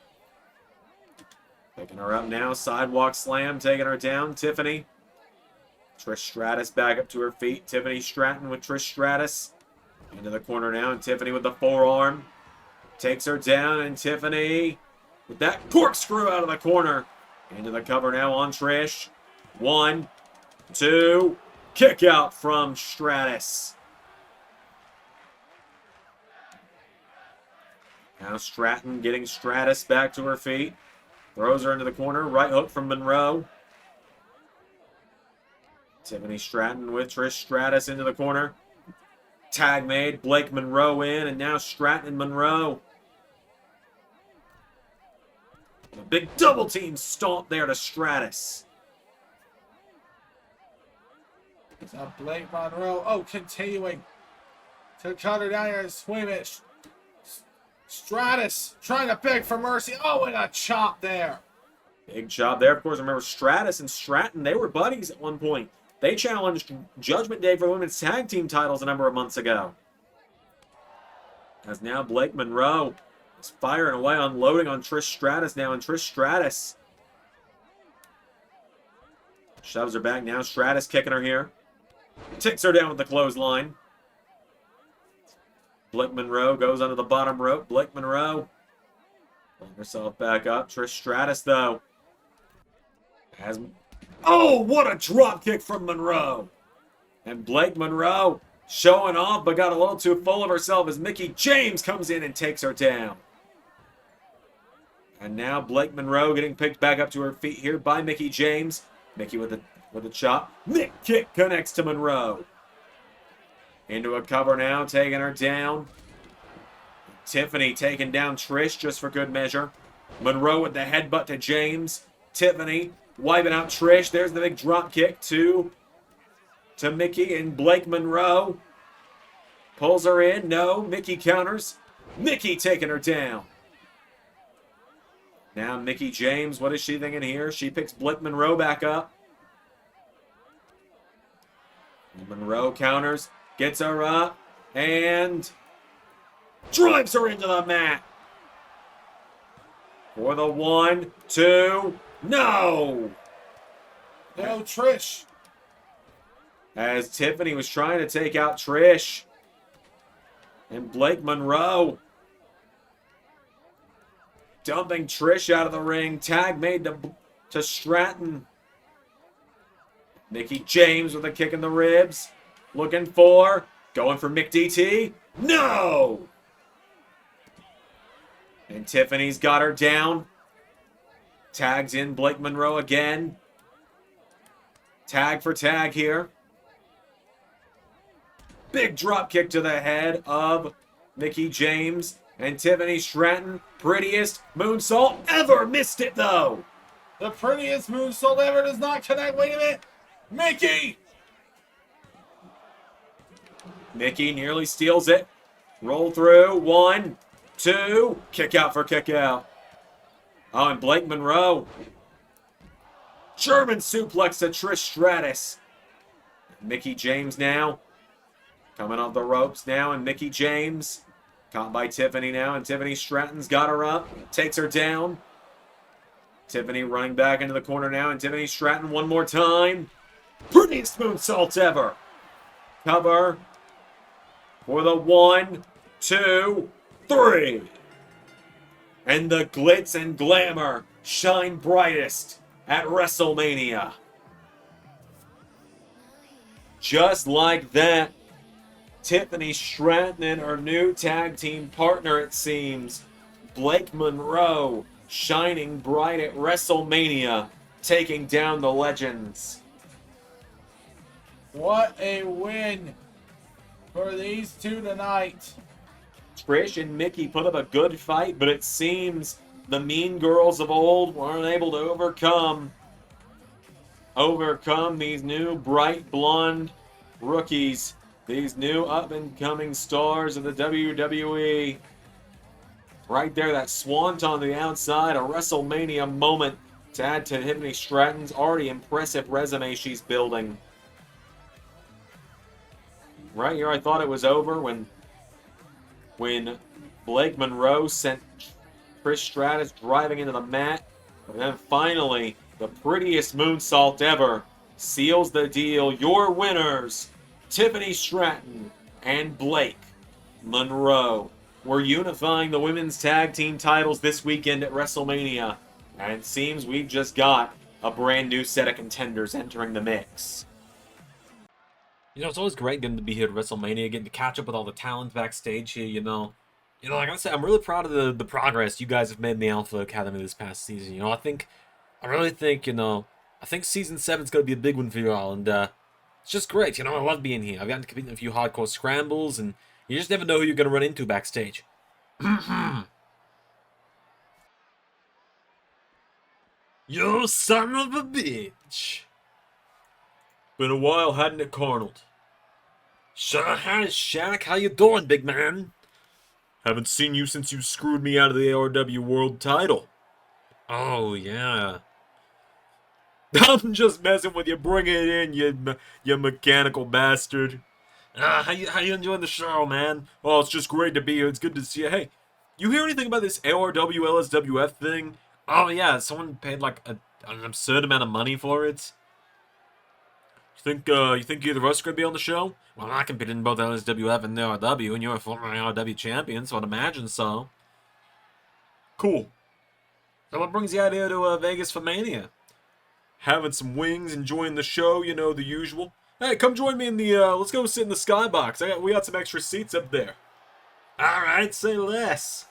picking her up now. Sidewalk slam taking her down. Tiffany Trish Stratus back up to her feet. Tiffany Stratton with Trish Stratus. Into the corner now, and Tiffany with the forearm. Takes her down, and Tiffany with that corkscrew out of the corner. Into the cover now on Trish. 1, 2, kick out from Stratus. Now Stratton getting Stratus back to her feet. Throws her into the corner. Right hook from Monroe. Tiffany Stratton with Trish Stratus into the corner. Tag made. Blake Monroe in, and now Stratton and Monroe. A big double team stomp there to Stratus. So Blake Monroe, continuing to cut her down here and swing it. Stratus trying to beg for mercy. And a chop there. Big job there. Of course, remember Stratus and Stratton, they were buddies at one point. They challenged Judgment Day for women's tag team titles a number of months ago. As now Blake Monroe is firing away, unloading on Trish Stratus now, and Trish Stratus shoves her back now. Stratus kicking her here. Ticks her down with the clothesline. Blake Monroe goes under the bottom rope. Blake Monroe pulling herself back up. Trish Stratus, though, has... what a drop kick from Monroe. And Blake Monroe showing off, but got a little too full of herself as Mickie James comes in and takes her down. And now Blake Monroe getting picked back up to her feet here by Mickie James. Mickie with a chop. Mick kick connects to Monroe. Into a cover now, taking her down. Tiffany taking down Trish just for good measure. Monroe with the headbutt to James. Tiffany wiping out Trish. There's the big drop kick to Mickie, and Blake Monroe pulls her in. No, Mickie counters. Mickie taking her down. Now Mickie James, what is she thinking here? She picks Blake Monroe back up. Monroe counters, gets her up, and drives her into the mat. For the 1, 2, no! No, Trish. As Tiffany was trying to take out Trish. And Blake Monroe dumping Trish out of the ring. Tag made to Stratton. Mickie James with a kick in the ribs. Going for Mick DT. No! And Tiffany's got her down. Tags in Blake Monroe again. Tag for tag here. Big drop kick to the head of Mickie James. And Tiffany Stratton, prettiest moonsault ever. Missed it, though. The prettiest moonsault ever does not connect. Wait a minute. Mickie! Mickie nearly steals it. Roll through. 1, 2. Kick out for kick out. And Blake Monroe. German suplex to Trish Stratus. Mickie James now. Coming off the ropes now, and Mickie James. Caught by Tiffany now, and Tiffany Stratton's got her up. Takes her down. Tiffany running back into the corner now, and Tiffany Stratton one more time. Prettiest moonsault ever. Cover for the 1, 2, 3. And the glitz and glamour shine brightest at WrestleMania. Just like that, Tiffany Stratton and her new tag team partner, it seems, Blake Monroe, shining bright at WrestleMania, taking down the legends. What a win for these two tonight. Trish and Mickie put up a good fight, but it seems the mean girls of old weren't able to overcome these new bright blonde rookies, these new up-and-coming stars of the WWE. Right there, that swanton on the outside, a WrestleMania moment to add to Tiffany Stratton's already impressive resume she's building. Right here, I thought it was over when Blake Monroe sent Trish Stratus driving into the mat. And then finally, the prettiest moonsault ever seals the deal. Your winners, Tiffany Stratton and Blake Monroe. We're unifying the women's tag team titles this weekend at WrestleMania, and it seems we've just got a brand new set of contenders entering the mix. You know, it's always great getting to be here at WrestleMania, getting to catch up with all the talent backstage here, you know. Like I said, I'm really proud of the progress you guys have made in the Alpha Academy this past season. You know, I really think, I think Season 7's going to be a big one for you all, and it's just great. You know, I love being here. I've gotten to compete in a few hardcore scrambles, and you just never know who you're going to run into backstage. You son of a bitch. Been a while, hadn't it, Carnold? Sure has, Shaq. How you doing, big man? Haven't seen you since you screwed me out of the ARW World title. Oh, yeah. I'm just messing with you. Bring it in, you mechanical bastard. How you enjoying the show, man? Oh, it's just great to be here. It's good to see you. Hey, you hear anything about this ARW LSWF thing? Oh, yeah. Someone paid, like, an absurd amount of money for it. You think either of us are going to be on the show? Well, I competed in both LSWF and the RW, and you're a former RW champion, so I'd imagine so. Cool. So what brings you out here to Vegas for Mania? Having some wings, enjoying the show, you know, the usual. Hey, come join me in the, let's go sit in the skybox. We got some extra seats up there. Alright, say less.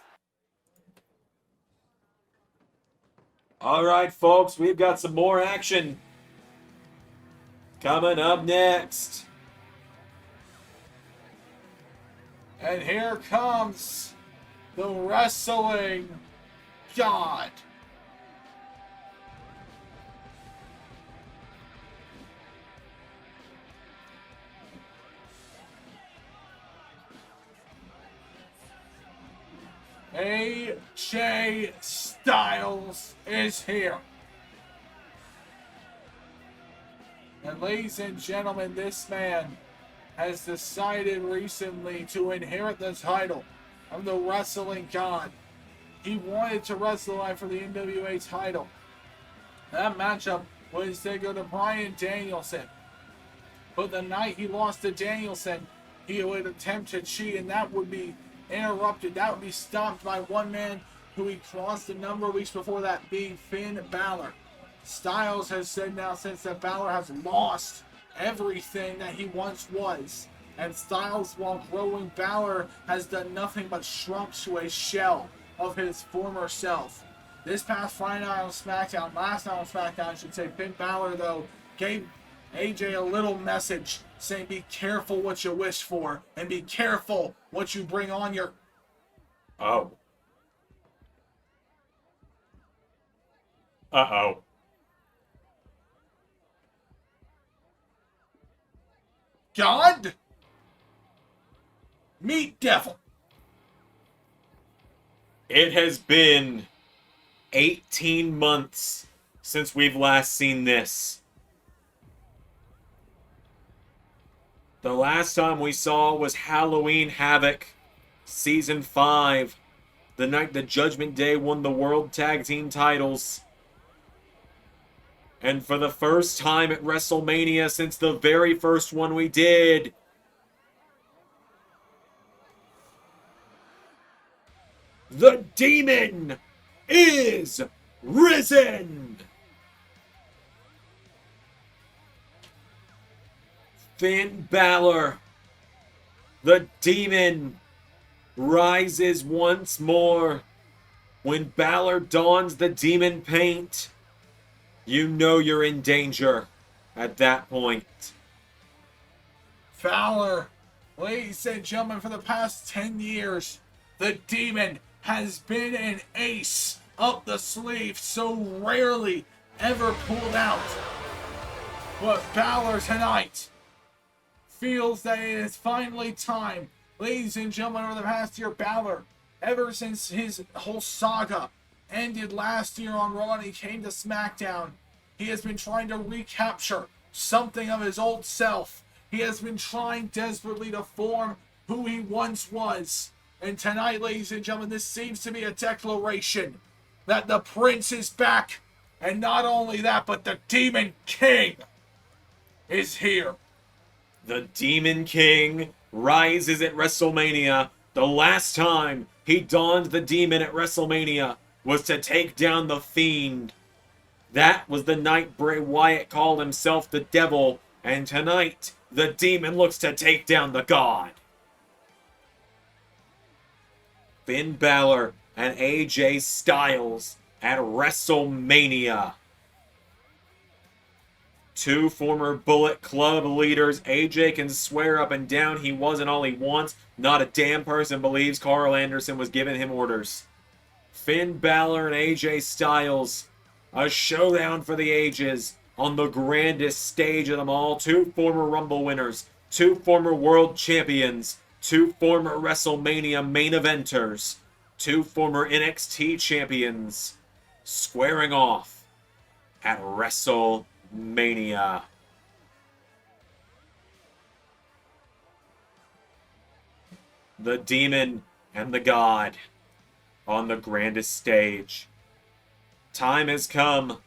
Alright, folks, we've got some more action coming up next. And here comes the wrestling god. AJ Styles is here. And ladies and gentlemen, this man has decided recently to inherit the title of the wrestling god. He wanted to wrestle for the NWA title. That matchup was to go to Bryan Danielson. But the night he lost to Danielson, he would attempt to cheat, and that would be interrupted. That would be stopped by one man who he crossed a number of weeks before that, being Finn Balor. Styles has said now since that Balor has lost everything that he once was. And Styles, while growing, Balor has done nothing but shrunk to a shell of his former self. This past Friday night on SmackDown, last night on SmackDown, I should say, Finn Balor, though, gave AJ a little message saying, be careful what you wish for, and be careful what you bring on your... Oh. Uh-oh. God? Meet Devil. It has been 18 months since we've last seen this. The last time we saw was Halloween Havoc, Season 5, the night the Judgment Day won the World Tag Team titles. And for the first time at WrestleMania since the very first one we did, the demon is risen! Finn Balor, the demon, rises once more. When Balor dons the demon paint, you know you're in danger at that point. Balor, ladies and gentlemen, for the past 10 years, the demon has been an ace up the sleeve, so rarely ever pulled out. But Balor tonight feels that it is finally time. Ladies and gentlemen, over the past year, Balor, ever since his whole saga ended last year on Raw and he came to SmackDown, he has been trying to recapture something of his old self. He has been trying desperately to form who he once was. And tonight, ladies and gentlemen, this seems to be a declaration that the Prince is back. And not only that, but the Demon King is here. The Demon King rises at WrestleMania. The last time he donned the demon at WrestleMania was to take down the Fiend. That was the night Bray Wyatt called himself the Devil, and tonight the demon looks to take down the God. Finn Balor and AJ Styles at WrestleMania. Two former Bullet Club leaders. AJ can swear up and down he wasn't all he wants. Not a damn person believes Carl Anderson was giving him orders. Finn Balor and AJ Styles. A showdown for the ages on the grandest stage of them all. Two former Rumble winners. Two former World Champions. Two former WrestleMania main eventers. Two former NXT champions. Squaring off at WrestleMania. The Demon and the God on the grandest stage. Time has come,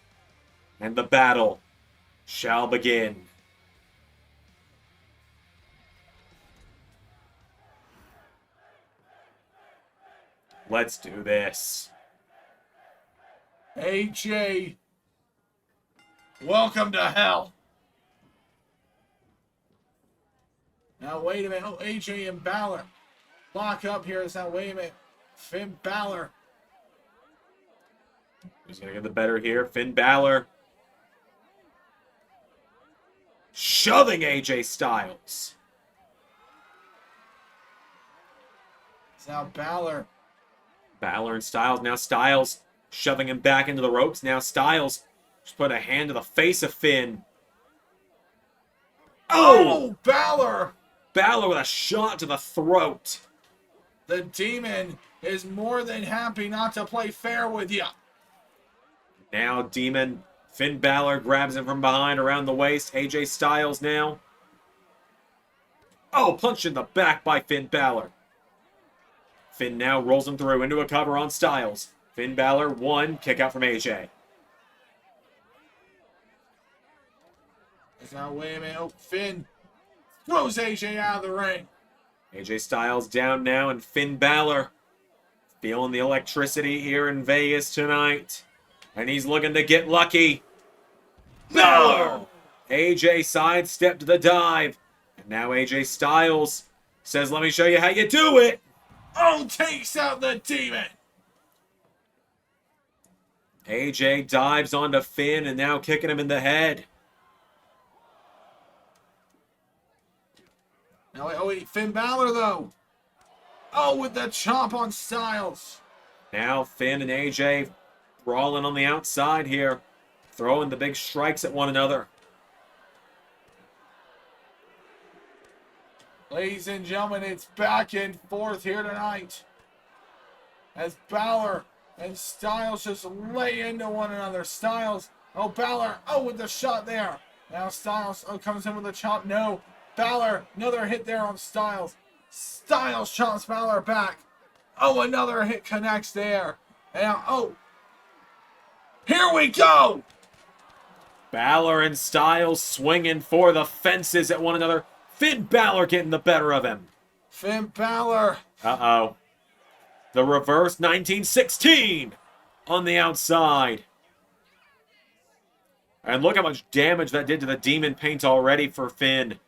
and the battle shall begin. Let's do this. AJ, welcome to hell. Now, wait a minute. Oh, AJ and Balor. Lock up here. Now, wait a minute. Finn Balor. Who's going to get the better here? Finn Balor. Shoving AJ Styles. Now, Balor. Balor and Styles. Now Styles shoving him back into the ropes. Now Styles just put a hand to the face of Finn. Oh, Balor. Balor with a shot to the throat. The Demon is more than happy not to play fair with you. Now Demon. Finn Balor grabs him from behind around the waist. AJ Styles now. Oh, punch in the back by Finn Balor. Finn now rolls him through into a cover on Styles. Finn Balor, one, kick out from AJ. Now, wait a minute. Oh, Finn throws AJ out of the ring. AJ Styles down now, and Finn Balor feeling the electricity here in Vegas tonight. And he's looking to get lucky. Balor! AJ sidestepped the dive. And now AJ Styles says, let me show you how you do it. Oh, takes out the Demon. AJ dives onto Finn and now kicking him in the head. Now, wait, Finn Balor, though. Oh, with the chomp on Styles. Now Finn and AJ brawling on the outside here, throwing the big strikes at one another. Ladies and gentlemen, it's back and forth here tonight. As Balor and Styles just lay into one another. Styles, oh, Balor, oh, with the shot there. Now Styles, oh, comes in with a chop. No, Balor, another hit there on Styles. Styles chomps Balor back. Oh, another hit connects there. And now, oh, here we go. Balor and Styles swinging for the fences at one another. Finn Balor getting the better of him. Finn Balor. Uh-oh. The reverse 1916 on the outside. And look how much damage that did to the Demon paint already for Finn.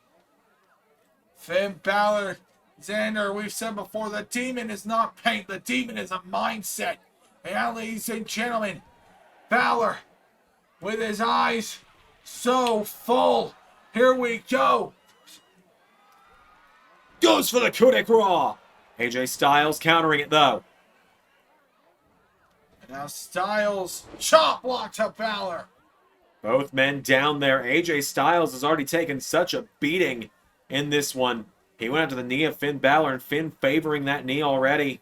Finn Balor. Xander, we've said before, the Demon is not paint. The Demon is a mindset. And now, ladies and gentlemen, Balor, with his eyes so full. Here we go. Goes for the coup de grace. AJ Styles countering it, though. Now Styles, chop block to Balor. Both men down there. AJ Styles has already taken such a beating in this one. He went after the knee of Finn Balor, and Finn favoring that knee already.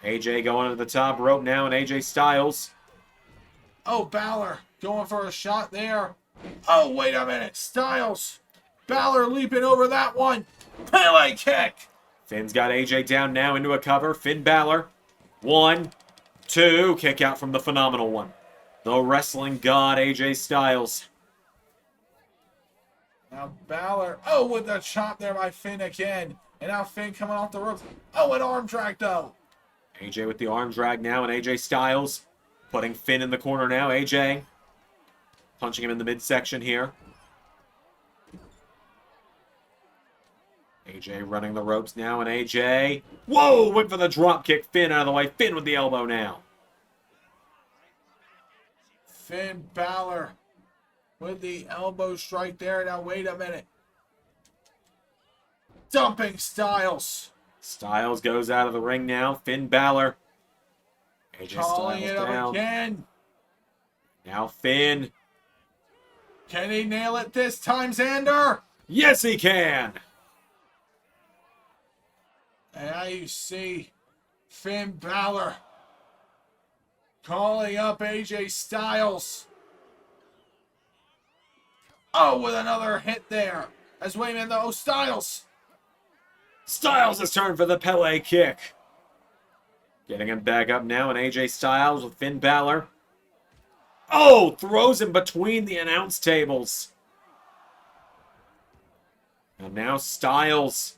AJ going to the top rope now, and AJ Styles. Oh, Balor going for a shot there. Oh, wait a minute. Styles. Balor leaping over that one. Pele kick. Finn's got AJ down now into a cover. Finn Balor. 1, 2. Kick out from the phenomenal one. the wrestling god AJ Styles. Now Balor, oh, with the chop there by Finn again. And now Finn coming off the ropes. Oh, an arm drag though. AJ with the arm drag now, and AJ Styles putting Finn in the corner now. AJ punching him in the midsection here. AJ running the ropes now, and AJ... Whoa! Went for the drop kick. Finn out of the way. Finn with the elbow now. Finn Balor with the elbow strike there. Now, wait a minute. Dumping Styles. Styles goes out of the ring now. Finn Balor. AJ Calling Styles it up down. again. Now Finn. Can he nail it this time, Xander? Yes, he can! And now you see Finn Balor calling up AJ Styles. Oh, with another hit there. As wait a minute, though, Styles. Styles has turned for the Pele kick. Getting him back up now, and AJ Styles with Finn Balor. Oh, throws him between the announce tables. And now Styles.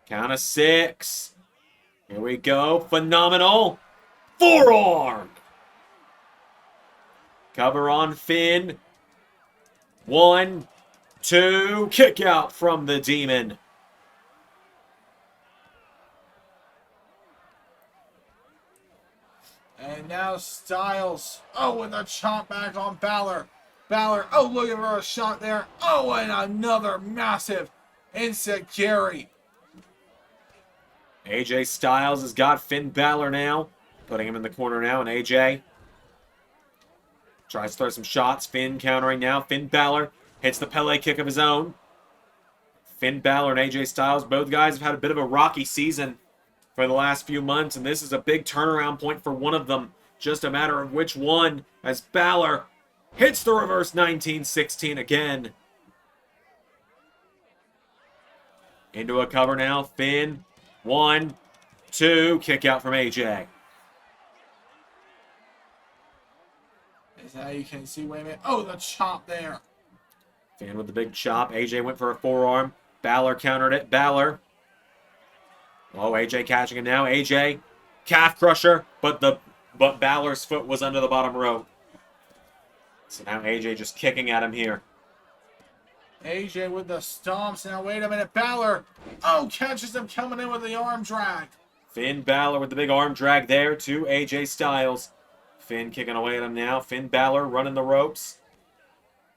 Count of 6. Here we go. Phenomenal. Forearm. Cover on Finn. 1, 2. Kick out from the Demon. And now Styles. Oh, with a chop back on Balor. Balor. Oh, looking for a shot there. Oh, and another massive enziguri. AJ Styles has got Finn Balor now. Putting him in the corner now, and AJ tries to throw some shots. Finn countering now. Finn Balor hits the Pele kick of his own. Finn Balor and AJ Styles, both guys have had a bit of a rocky season for the last few months, and this is a big turnaround point for one of them. Just a matter of which one, as Balor hits the reverse 1916 again. Into a cover now. Finn. 1, 2. Kick out from AJ. As now you can see, wait a minute. Oh, the chop there. Finn with the big chop. AJ went for a forearm. Balor countered it. Balor. Oh, AJ catching him now. AJ. Calf crusher. But Balor's foot was under the bottom rope. So now AJ just kicking at him here. AJ with the stomps. Now, wait a minute. Balor. Oh, catches him coming in with the arm drag. Finn Balor with the big arm drag there to AJ Styles. Finn kicking away at him now. Finn Balor running the ropes.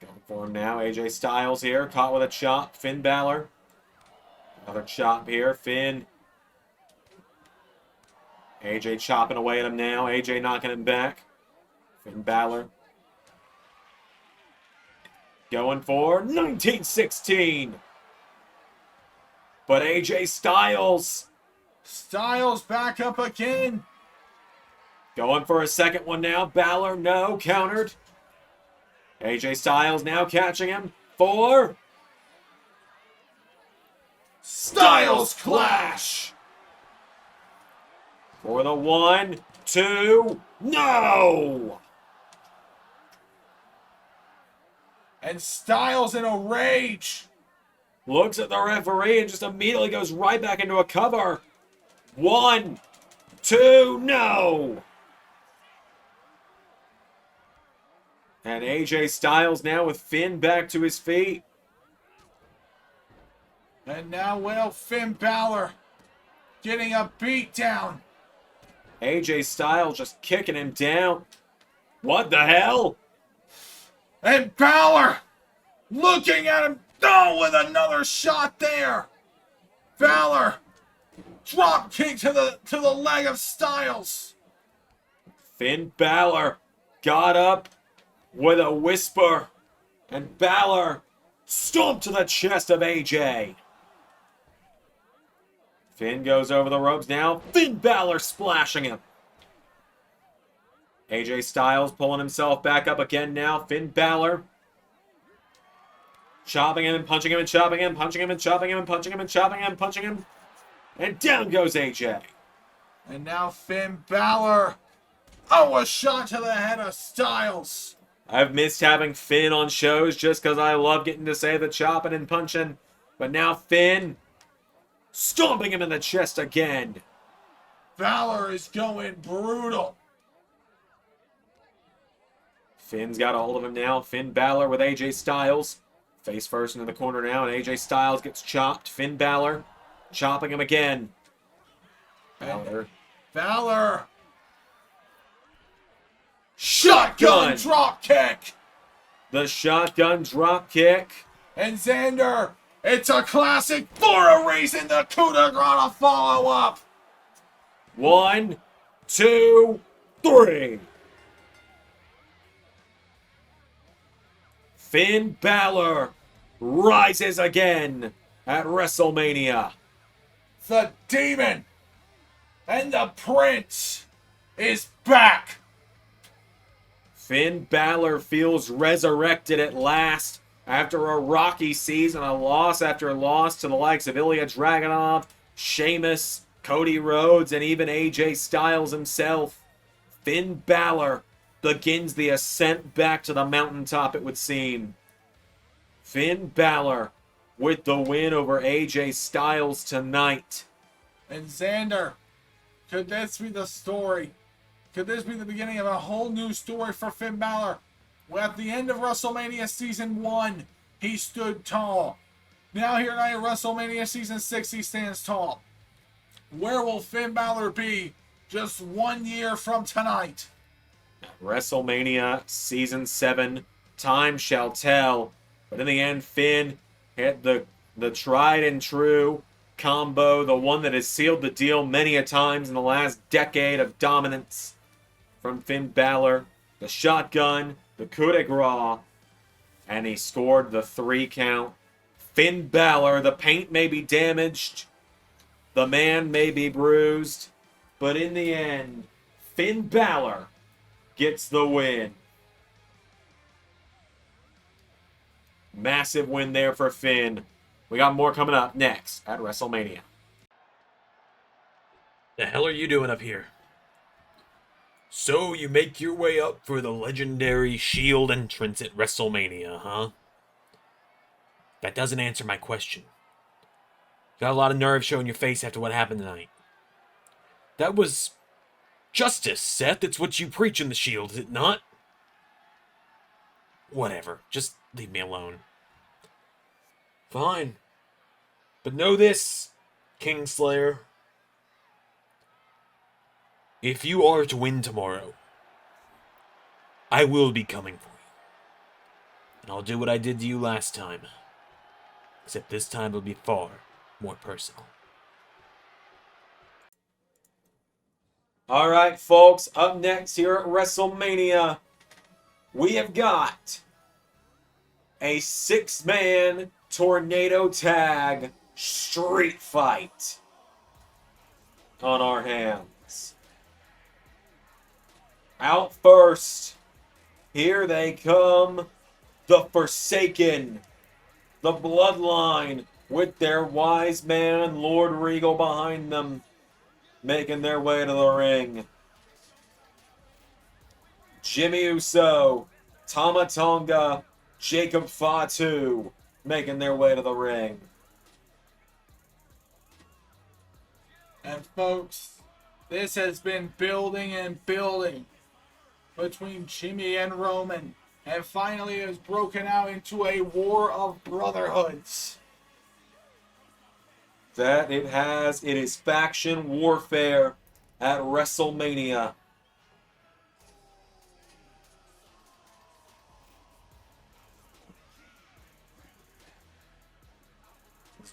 Going for him now. AJ Styles here. Caught with a chop. Finn Balor. Another chop here. Finn. AJ chopping away at him now. AJ knocking him back. Finn Balor. Going for 1916. But AJ Styles. Styles back up again. Going for a second one now. Balor, no. Countered. AJ Styles now catching him for Styles Clash. For the 1, 2. No! And Styles in a rage. Looks at the referee and just immediately goes right back into a cover. 1, 2, no! And AJ Styles now with Finn back to his feet. And now, well, Finn Balor getting a beat down. AJ Styles just kicking him down. What the hell? And Balor looking at him. Oh, with another shot there. Balor drop kick to the leg of Styles. Finn Balor got up with a whisper. And Balor stomped to the chest of AJ. Finn goes over the ropes now. Finn Balor splashing him. AJ Styles pulling himself back up again now. Finn Balor. Chopping him and punching him and chopping him, punching him and chopping him and punching him and chopping him, punching him. And down goes AJ. And now Finn Balor. Oh, a shot to the head of Styles. I've missed having Finn on shows just because I love getting to say the chopping and punching. But now Finn stomping him in the chest again. Balor is going brutal. Finn's got a hold of him now. Finn Balor with AJ Styles. Face first into the corner now, and AJ Styles gets chopped. Finn Balor chopping him again. Balor. Shotgun drop kick. The shotgun drop kick. And Xander, it's a classic for a reason. The coup de grace follow up. 1, 2, 3. Finn Balor rises again at WrestleMania. The Demon and the Prince is back. Finn Balor feels resurrected at last after a rocky season, a loss after loss to the likes of Ilya Dragunov, Sheamus, Cody Rhodes, and even AJ Styles himself. Finn Balor begins the ascent back to the mountaintop, it would seem. Finn Balor with the win over AJ Styles tonight. And Xander, could this be the story? Could this be the beginning of a whole new story for Finn Balor? Well, at the end of WrestleMania Season 1, he stood tall. Now here tonight at WrestleMania Season 6, he stands tall. Where will Finn Balor be just 1 year from tonight? WrestleMania Season 7, time shall tell. But in the end, Finn hit the tried and true combo, the one that has sealed the deal many a times in the last decade of dominance from Finn Balor. The shotgun, the coup de grace, and he scored the 3 count. Finn Balor, the paint may be damaged, the man may be bruised, but in the end, Finn Balor gets the win. Massive win there for Finn. We got more coming up next at WrestleMania. The hell are you doing up here? So you make your way up for the legendary Shield entrance at WrestleMania, huh? That doesn't answer my question. Got a lot of nerve showing your face after what happened tonight. That was justice, Seth. It's what you preach in the Shield, is it not? Whatever. Just leave me alone. Fine. But know this, Kingslayer. If you are to win tomorrow, I will be coming for you. And I'll do what I did to you last time. Except this time it'll be far more personal. Alright, folks, up next here at WrestleMania, we have got a 6-man tornado tag street fight on our hands. Out first, here they come, the Forsaken, the Bloodline, with their wise man, Lord Regal, behind them, making their way to the ring. Jimmy Uso, Tama Tonga, Jacob Fatu, making their way to the ring. And folks, this has been building and building between Jimmy and Roman, and finally has broken out into a war of brotherhoods. That it has. It is faction warfare at WrestleMania.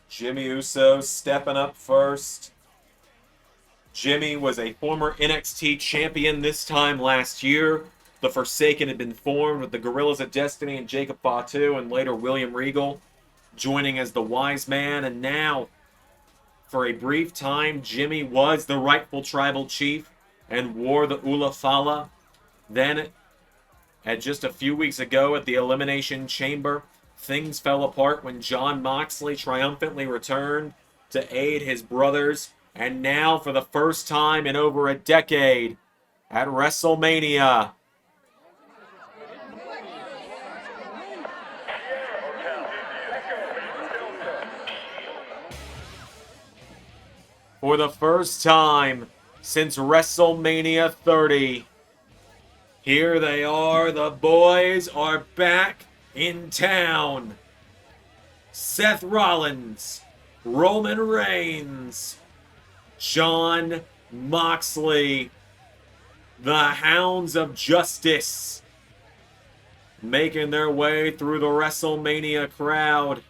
Jimmy Uso stepping up first. Jimmy was a former NXT champion this time last year. The Forsaken had been formed with the Guerrillas of Destiny and Jacob Fatu, and later William Regal joining as the Wise Man. And now, for a brief time, Jimmy was the rightful tribal chief and wore the Ula Fala. Then, at just a few weeks ago at the Elimination Chamber, things fell apart when Jon Moxley triumphantly returned to aid his brothers. And now, for the first time in over a decade, at WrestleMania. For the first time since WrestleMania 30, here they are. The boys are back in town. Seth Rollins, Roman Reigns, Jon Moxley, the Hounds of Justice, making their way through the WrestleMania crowd.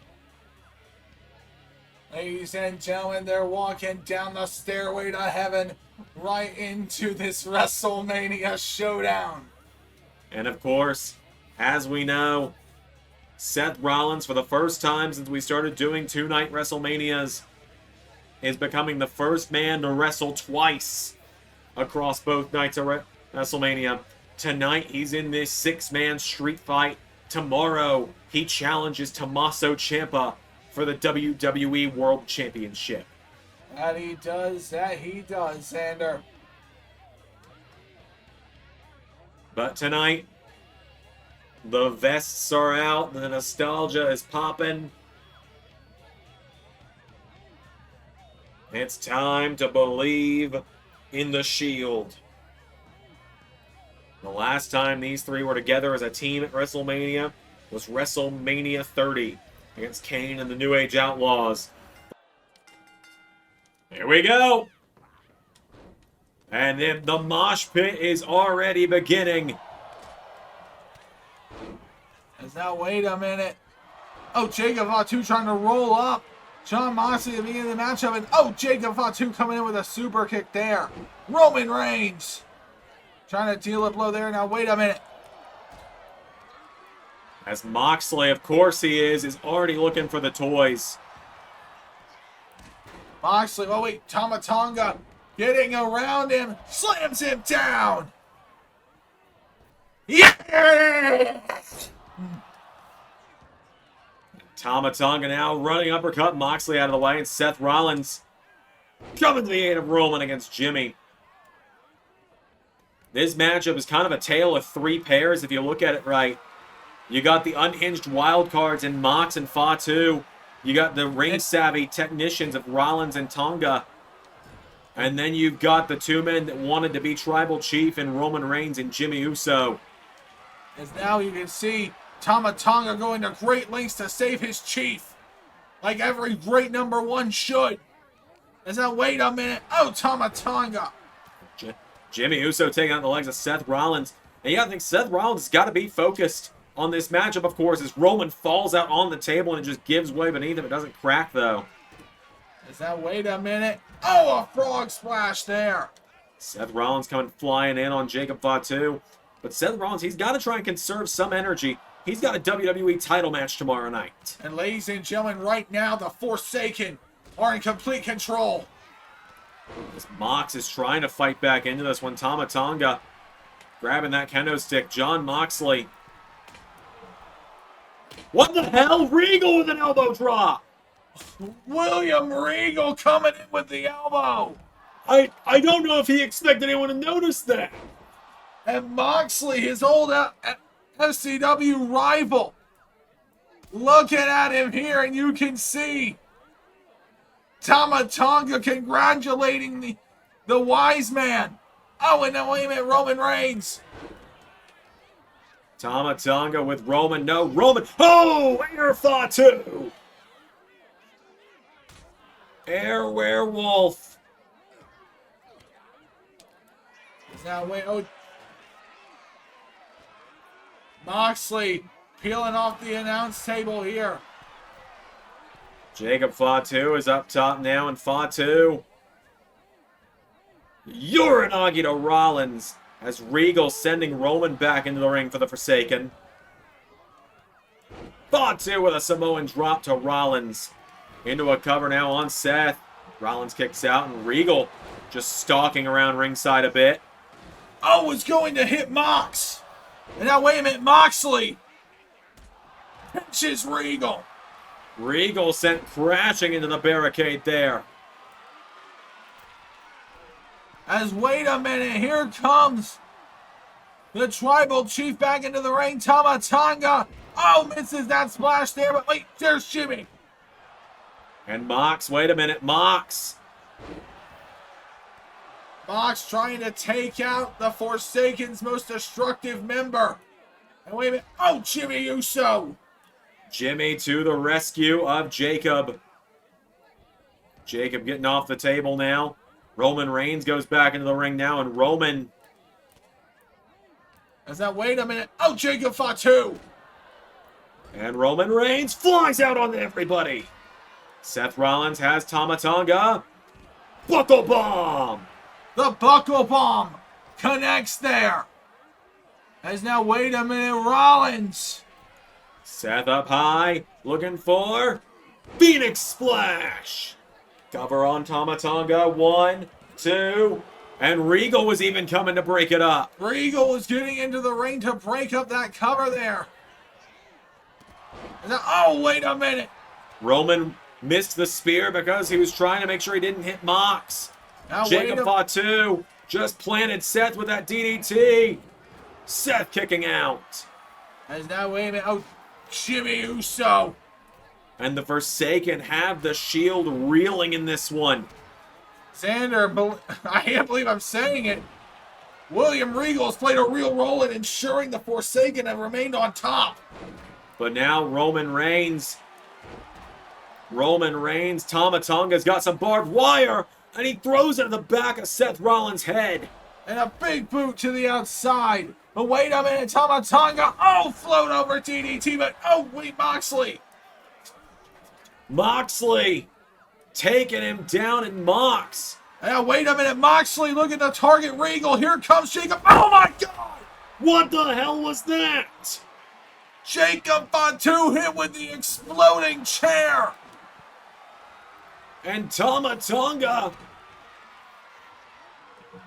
Ladies and gentlemen, they're walking down the stairway to heaven right into this WrestleMania showdown. And of course, as we know, Seth Rollins, for the first time since we started doing two-night WrestleManias, is becoming the first man to wrestle twice across both nights of WrestleMania. Tonight, he's in this six-man street fight. Tomorrow, he challenges Tommaso Ciampa for the WWE World Championship. That he does, Xander. But tonight, the vests are out, the nostalgia is popping. It's time to believe in the Shield. The last time these three were together as a team at WrestleMania was WrestleMania 30 against Kane and the New Age Outlaws. Here we go! And then the mosh pit is already beginning. Now, wait a minute. Oh, Jacob Fatu trying to roll up Jon Moxley at the beginning of the matchup. And oh, Jacob Fatu coming in with a super kick there. Roman Reigns trying to deal a blow there. Now, wait a minute. As Moxley, of course he is already looking for the toys. Moxley, oh wait, Tama Tonga getting around him. Slams him down. Yeah! Tama Tonga now running uppercut Moxley out of the way, and Seth Rollins coming to the aid of Roman against Jimmy. This matchup is kind of a tale of three pairs if you look at it right. You got the unhinged wild cards in Mox and Fatu. You got the ring-savvy technicians of Rollins and Tonga. And then you've got the two men that wanted to be Tribal Chief in Roman Reigns and Jimmy Uso. As now you can see Tama Tonga going to great lengths to save his chief. Like every great number one should. As now, wait a minute. Oh, Tama Tonga. Jimmy Uso taking out the legs of Seth Rollins. And you gotta think Seth Rollins has got to be focused on this matchup, of course, as Roman falls out on the table and it just gives way beneath him. It doesn't crack, though. As now, wait a minute. Oh, a frog splash there. Seth Rollins coming flying in on Jacob Fatu. But Seth Rollins, he's got to try and conserve some energy. He's got a WWE title match tomorrow night. And ladies and gentlemen, right now, the Forsaken are in complete control. As Mox is trying to fight back into this one. Tama Tonga grabbing that kendo stick. Jon Moxley. What the hell? Regal with an elbow drop. William Regal coming in with the elbow. I don't know if he expected anyone to notice that. And Moxley, his old SCW rival. Looking at him here, and you can see Tama Tonga congratulating the wise man. Oh, and now wait a minute, Roman Reigns. Tama Tonga with Roman. No, Roman. Oh, Air Fatu. Air Werewolf. Now wait, oh. Moxley peeling off the announce table here. Jacob Fatu is up top now, and Fatu. Uranagi to Rollins as Regal sending Roman back into the ring for the Forsaken. Fatu with a Samoan drop to Rollins. Into a cover now on Seth. Rollins kicks out, and Regal just stalking around ringside a bit. Oh, it's going to hit Mox. And now, wait a minute, Moxley pinches Regal. Regal sent crashing into the barricade there. As wait a minute, here comes the tribal chief back into the ring. Tama Tonga. Oh, misses that splash there, but wait, there's Jimmy. And Mox, wait a minute, Mox. Mox trying to take out the Forsaken's most destructive member. And wait a minute, oh, Jimmy Uso. Jimmy to the rescue of Jacob. Jacob getting off the table now. Roman Reigns goes back into the ring now, and Roman... As that, wait a minute. Oh, Jacob Fatu. And Roman Reigns flies out on everybody. Seth Rollins has Tama Tonga. Buckle bomb. The buckle bomb connects there. As now, wait a minute, Rollins. Seth up high, looking for Phoenix Splash. Cover on Tama Tonga. 1, 2, and Regal was even coming to break it up. Regal was getting into the ring to break up that cover there. And now, oh, wait a minute. Roman missed the spear because he was trying to make sure he didn't hit Mox. Now, Jacob Fatu just planted Seth with that DDT. Seth kicking out. As now, wait a minute. Oh, Jimmy Uso. And the Forsaken have the Shield reeling in this one. Xander, I can't believe I'm saying it. William Regal has played a real role in ensuring the Forsaken have remained on top. But now Roman Reigns, Tama Tonga's got some barbed wire, and he throws it at the back of Seth Rollins' head. And a big boot to the outside. But wait a minute, Tama Tonga. Oh, float over DDT, but oh, wait, Moxley. Moxley taking him down, and Mox. Now, wait a minute, Moxley looking to target Regal. Here comes Jacob. Oh, my God. What the hell was that? Jacob Fatu hit with the exploding chair. And Tama Tonga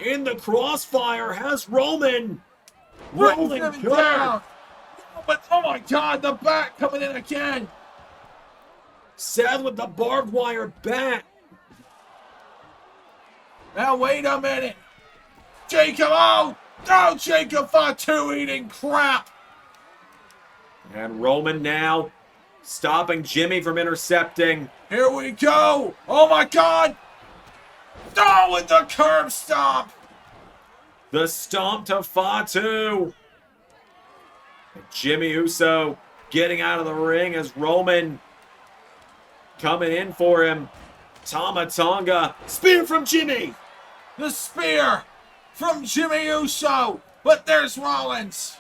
in the crossfire has Roman rolling him good. down. But, oh, my God, the back coming in again. Seth with the barbed wire bat. Now, wait a minute. Jacob, oh, Jacob Fatu eating crap. And Roman now stopping Jimmy from intercepting. Here we go. Oh, my God. Oh, with the curb stomp. The stomp to Fatu. And Jimmy Uso getting out of the ring as Roman coming in for him. Tama Tonga. Spear from Jimmy. The spear from Jimmy Uso. But there's Rollins.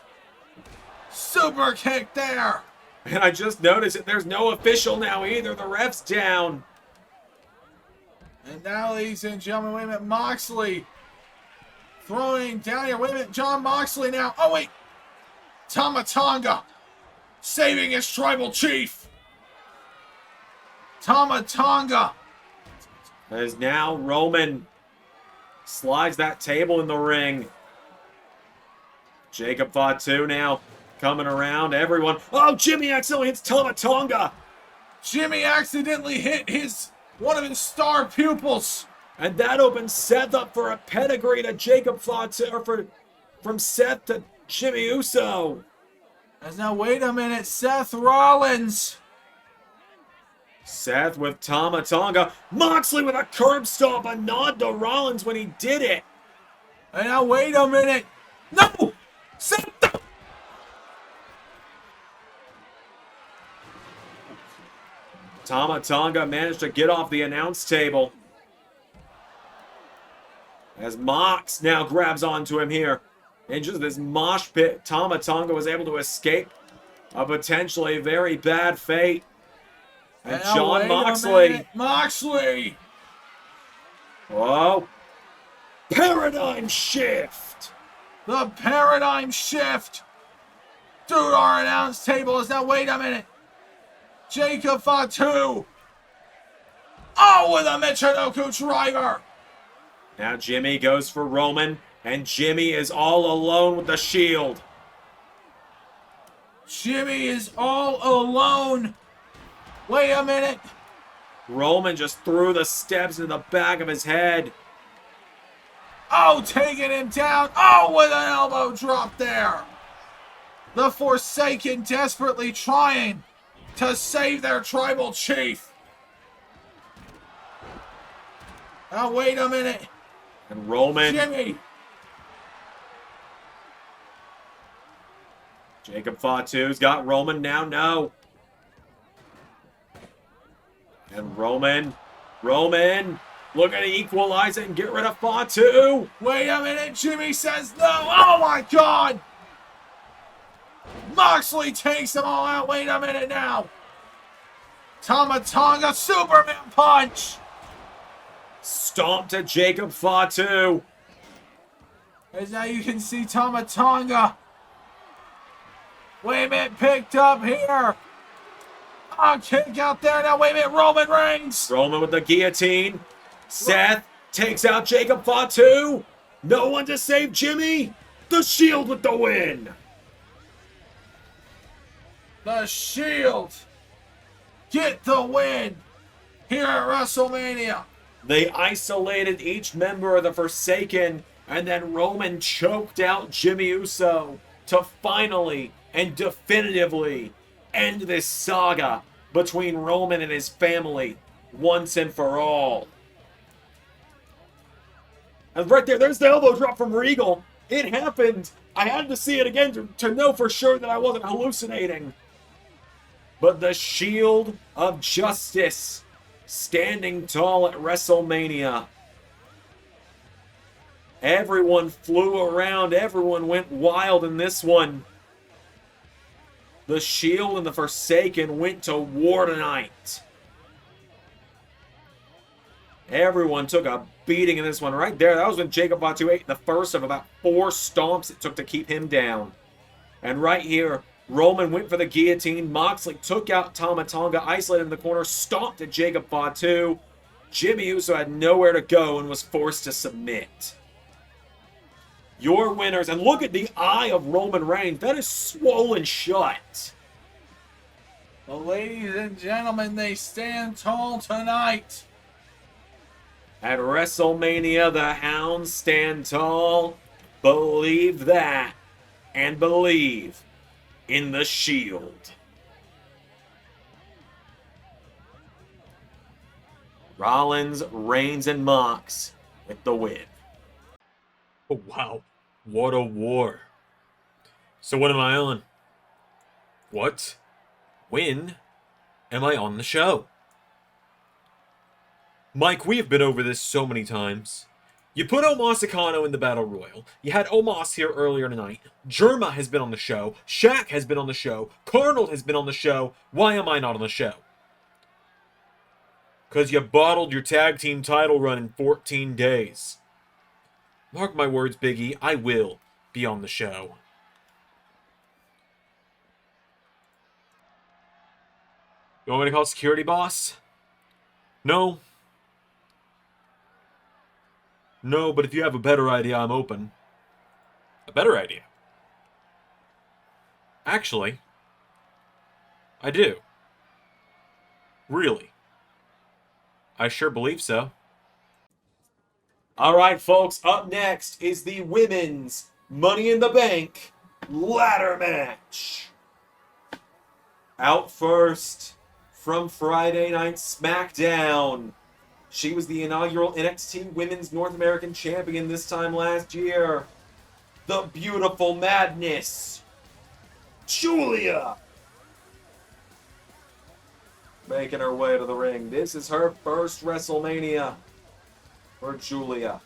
Super kick there. And I just noticed that there's no official now either. The ref's down. And now, ladies and gentlemen, wait a minute. Moxley throwing down here. Wait a minute. John Moxley now. Oh, wait. Tama Tonga saving his tribal chief. Tama Tonga. As now Roman slides that table in the ring. Jacob Fatu now coming around. Everyone. Oh, Jimmy accidentally hits Tama Tonga. Jimmy accidentally hit one of his star pupils. And that opens Seth up for a pedigree to Jacob Fatu, or from Seth to Jimmy Uso. As now, wait a minute, Seth Rollins. Seth with Tama Tonga. Moxley with a curb stomp, a nod to Rollins when he did it. And now, wait a minute. No! Seth! Tama Tonga managed to get off the announce table. As Mox now grabs onto him here. In just this mosh pit, Tama Tonga was able to escape a potentially very bad fate. And John Moxley. Moxley! Whoa. Paradigm shift! The paradigm shift! Dude, our announce table is now, wait a minute. Jacob Fatu! Oh, with a Michinoku driver! Now Jimmy goes for Roman, and Jimmy is all alone with the Shield. Jimmy is all alone. Wait a minute. Roman just threw the steps in the back of his head. Oh, taking him down. Oh, with an elbow drop there. The Forsaken desperately trying to save their tribal chief. Oh, wait a minute. And Roman. Jimmy. Jacob Fatu's got Roman now. No. And Roman. Looking to equalize it and get rid of Fatu. Wait a minute. Jimmy says no. Oh, my God. Moxley takes them all out. Wait a minute now. Tama Tonga Superman punch. Stomp to Jacob Fatu. As now you can see Tama Tonga. Wait a minute. Picked up here. Oh, kick out there. Now, wait a minute. Roman Reigns. Roman with the guillotine. Seth takes out Jacob Fatu. No one to save Jimmy. The Shield with the win. The Shield get the win here at WrestleMania. They isolated each member of the Forsaken, and then Roman choked out Jimmy Uso to finally and definitively end this saga between Roman and his family once and for all. And right there's the elbow drop from Regal. It happened. I had to see it again to know for sure that I wasn't hallucinating. But the Shield of Justice standing tall at WrestleMania. Everyone flew around. Everyone went wild in this one. The Shield and the Forsaken went to war tonight. Everyone took a beating in this one right there. That was when Jacob Fatu ate the first of about 4 stomps it took to keep him down. And right here, Roman went for the guillotine. Moxley took out Tama Tonga, isolated in the corner, stomped at Jacob Fatu. Jimmy Uso had nowhere to go and was forced to submit. Your winners, and look at the eye of Roman Reigns. That is swollen shut. Well, ladies and gentlemen, they stand tall tonight. At WrestleMania, the Hounds stand tall. Believe that. And believe in the Shield. Rollins, Reigns, and Mox with the win. Oh, wow. What a war. So what am I on? What? When am I on the show? Mike, we have been over this so many times. You put Omos Akano in the Battle Royal. You had Omos here earlier tonight. Jerma has been on the show. Shaq has been on the show. Carnold has been on the show. Why am I not on the show? Because you bottled your tag team title run in 14 days. Mark my words, Big E, I will be on the show. You want me to call security, boss? No. No, but if you have a better idea, I'm open. A better idea? Actually, I do. Really. I sure believe so. All right, folks, up next is the Women's Money in the Bank ladder match. Out first from Friday Night SmackDown. She was the inaugural NXT Women's North American Champion this time last year. The beautiful madness, Julia. Making her way to the ring. This is her first WrestleMania for Julia.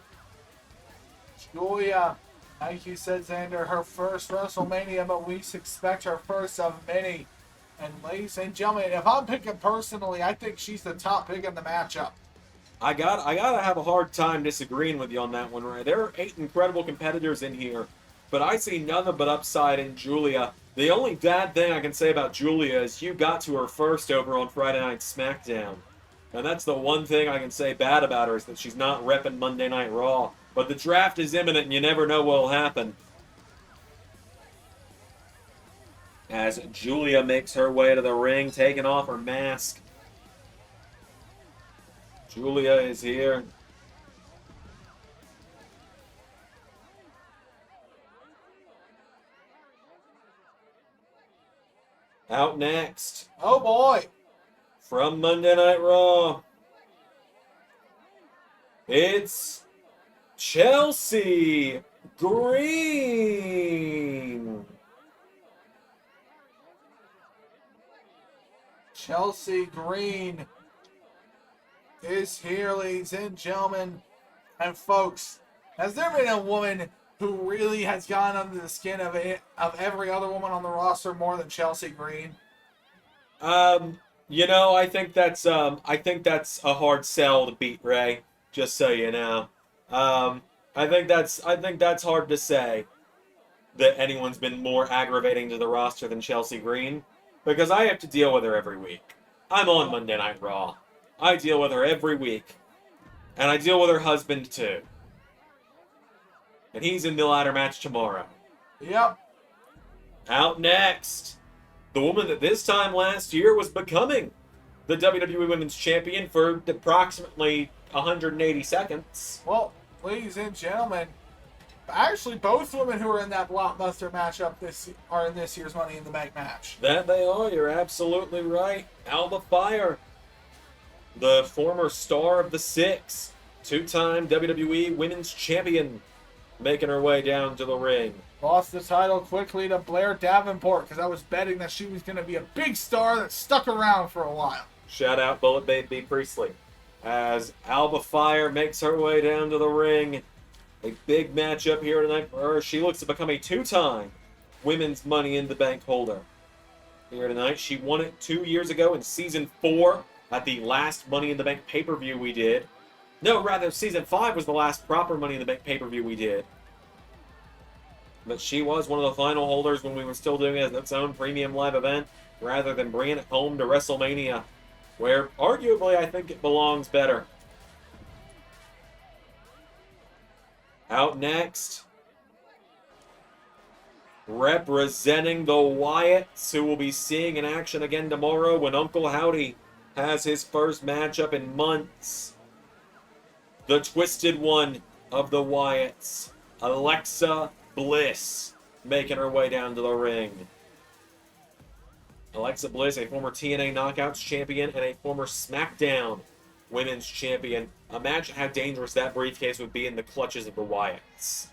Julia, like you said, Xander, her first WrestleMania, but we expect her first of many. And ladies and gentlemen, if I'm picking personally, I think she's the top pick in the matchup. I gotta have a hard time disagreeing with you on that one, right? There are 8 incredible competitors in here, but I see nothing but upside in Julia. The only bad thing I can say about Julia is you got to her first over on Friday Night SmackDown. And that's the one thing I can say bad about her, is that she's not repping Monday Night Raw. But the draft is imminent and you never know what will happen. As Julia makes her way to the ring, taking off her mask. Julia is here. Out next, Oh boy. from Monday Night Raw, it's Chelsea Green. Chelsea Green is here, ladies and gentlemen. And folks, has there been a woman who really has gone under the skin of every other woman on the roster more than Chelsea Green? You know, I think that's a hard sell to beat, Ray. Just so you know. I think that's hard to say that anyone's been more aggravating to the roster than Chelsea Green, because I have to deal with her every week. I'm on Monday Night Raw. I deal with her every week. And I deal with her husband too. And he's in the ladder match tomorrow. Yep. Out next, the woman that this time last year was becoming the WWE Women's Champion for approximately 180 seconds. Well, ladies and gentlemen, actually both women who are in that blockbuster matchup are in this year's Money in the Bank match. That they are, you're absolutely right. Alba Fire, the former star of the Six, two-time WWE Women's Champion, making her way down to the ring. Lost the title quickly to Blair Davenport because I was betting that she was going to be a big star that stuck around for a while. Shout out Bullet Baby Priestley. As Alba Fire makes her way down to the ring. A big matchup here tonight for her. She looks to become a two-time Women's Money in the Bank holder here tonight. She won it 2 years ago in Season 4 at the last Money in the Bank pay-per-view we did. No, rather, Season 5 was the last proper Money in the Bank pay-per-view we did. But she was one of the final holders when we were still doing it as its own premium live event, rather than bringing it home to WrestleMania, where arguably I think it belongs better. Out next, representing the Wyatts, who will be seeing in action again tomorrow when Uncle Howdy has his first matchup in months. The Twisted One of the Wyatts, Alexa Bliss, making her way down to the ring. Alexa Bliss, a former TNA Knockouts champion and a former SmackDown Women's Champion. Imagine how dangerous that briefcase would be in the clutches of the Wyatts.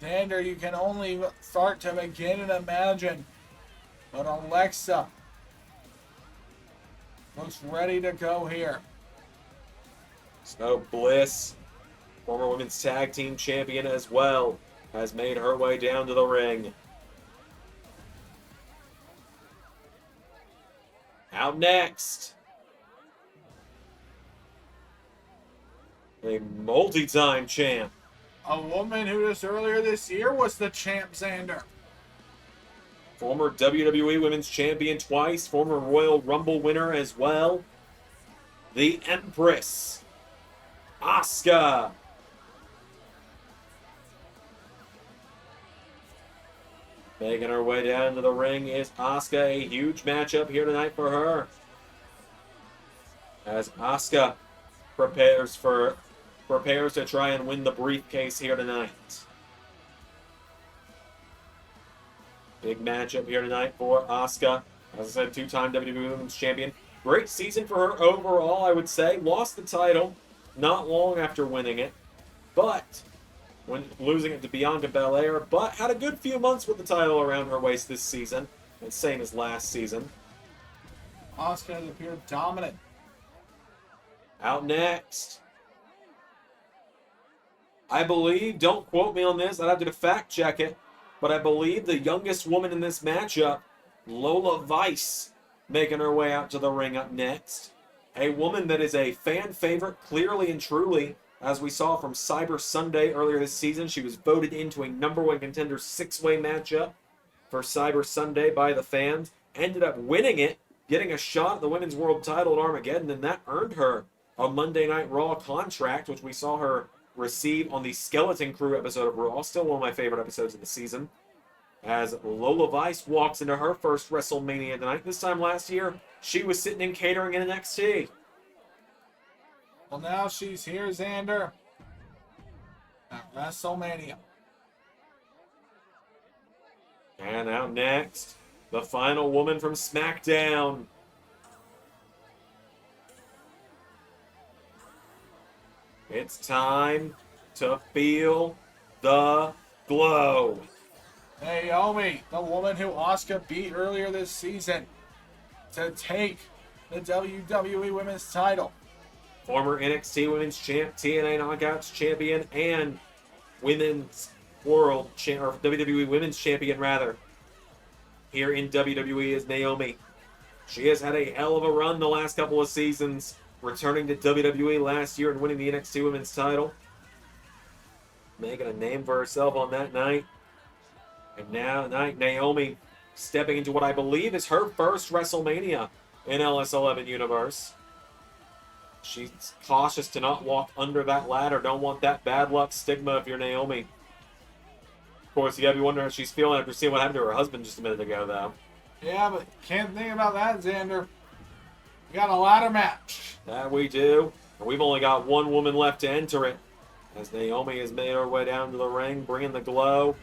Xander, you can only start to begin and imagine. But Alexa looks ready to go here. So Bliss, former Women's Tag Team Champion as well, has made her way down to the ring. Out next, a multi-time champ. A woman who just earlier this year was the champ, Xander. Former WWE Women's Champion twice, former Royal Rumble winner as well. The Empress, Asuka. Making her way down to the ring is Asuka. A huge matchup here tonight for her, as Asuka prepares to try and win the briefcase here tonight. Big matchup here tonight for Asuka. As I said, two-time WWE Women's Champion. Great season for her overall, I would say. Lost the title not long after winning it, but when losing it to Bianca Belair, but had a good few months with the title around her waist this season, and same as last season. Asuka has appeared dominant. Out next, I believe, don't quote me on this, I'd have to fact check it, but I believe the youngest woman in this matchup, Lola Vice, making her way out to the ring up next. A woman that is a fan favorite, clearly and truly. As we saw from Cyber Sunday earlier this season, she was voted into a #1 contender 6-way matchup for Cyber Sunday by the fans. Ended up winning it, getting a shot at the Women's World title at Armageddon, and that earned her a Monday Night Raw contract, which we saw her receive on the Skeleton Crew episode of Raw. Still one of my favorite episodes of the season. As Lola Vice walks into her first WrestleMania tonight. This time last year, she was sitting in catering in NXT. Well, now she's here, Xander, at WrestleMania. And out next, The final woman from SmackDown. It's time to feel the glow. Naomi, the woman who Asuka beat earlier this season, to take the WWE Women's title. Former NXT Women's Champ, TNA Knockouts Champion, and Women's World or WWE Women's Champion rather. Here in WWE is Naomi. She has had a hell of a run the last couple of seasons, returning to WWE last year and winning the NXT Women's title. Making a name for herself on that night. And now Naomi stepping into what I believe is her first WrestleMania in LS11 Universe. She's cautious to not walk under that ladder. Don't want that bad luck stigma if you're Naomi. Of course, you gotta be wondering how she's feeling after seeing what happened to her husband just a minute ago, though. Yeah, but can't think about that, Xander. We got a ladder match. That we do. And we've only got one woman left to enter it. As Naomi has made her way down to the ring, bringing the glow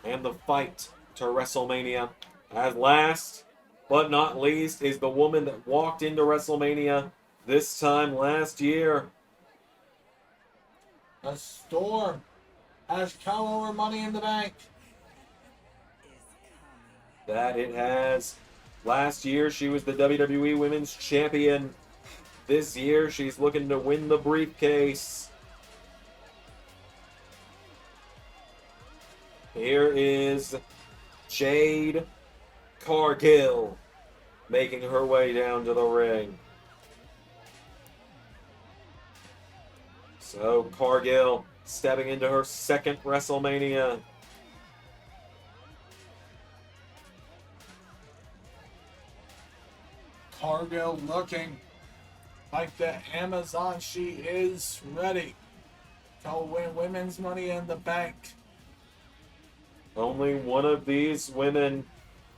and the fight to WrestleMania. As last but not least is the woman that walked into WrestleMania this time last year. A storm has come over Money in the Bank. That it has. Last year she was the WWE Women's Champion. This year she's looking to win the briefcase. Here is Jade Cargill making her way down to the ring. So Cargill stepping into her second WrestleMania. Cargill looking like the Amazon she is, ready to win Women's Money in the Bank. Only one of these women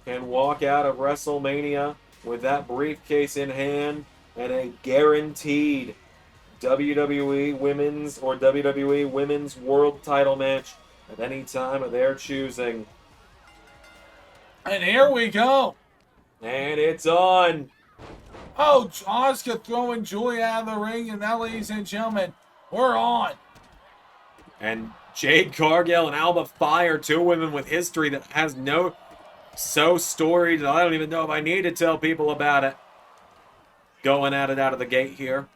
can walk out of WrestleMania with that briefcase in hand and a guaranteed WWE Women's or WWE Women's World title match at any time of their choosing. And here we go. And it's on. Oh, Asuka throwing Julia out of the ring, and now, ladies and gentlemen, we're on. And Jade Cargill and Alba Fire, two women with history that has no storied that I don't even know if I need to tell people about it. Going at it out of the gate here.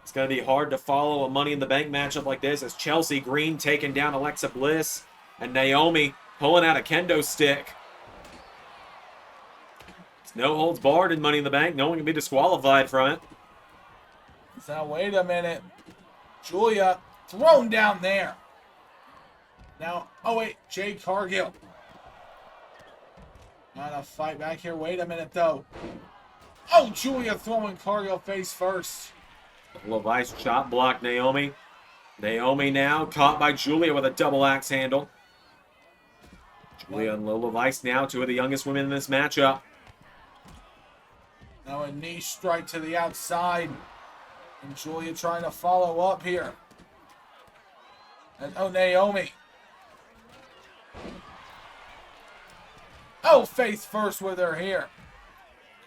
It's going to be hard to follow a Money in the Bank matchup like this as Chelsea Green taking down Alexa Bliss and Naomi pulling out a kendo stick. It's no holds barred in Money in the Bank. No one can be disqualified from it. Now, wait a minute. Julia thrown down there. Now, oh wait, Jade Cargill. Trying to fight back here. Wait a minute, though. Oh, Julia throwing Cargill face first. Levice chop block Naomi. Naomi now caught by Julia with a double axe handle. Julia and Lola Vice now, two of the youngest women in this matchup. Now a knee strike to the outside. And Julia trying to follow up here. And oh, Naomi. Oh, face first with her here.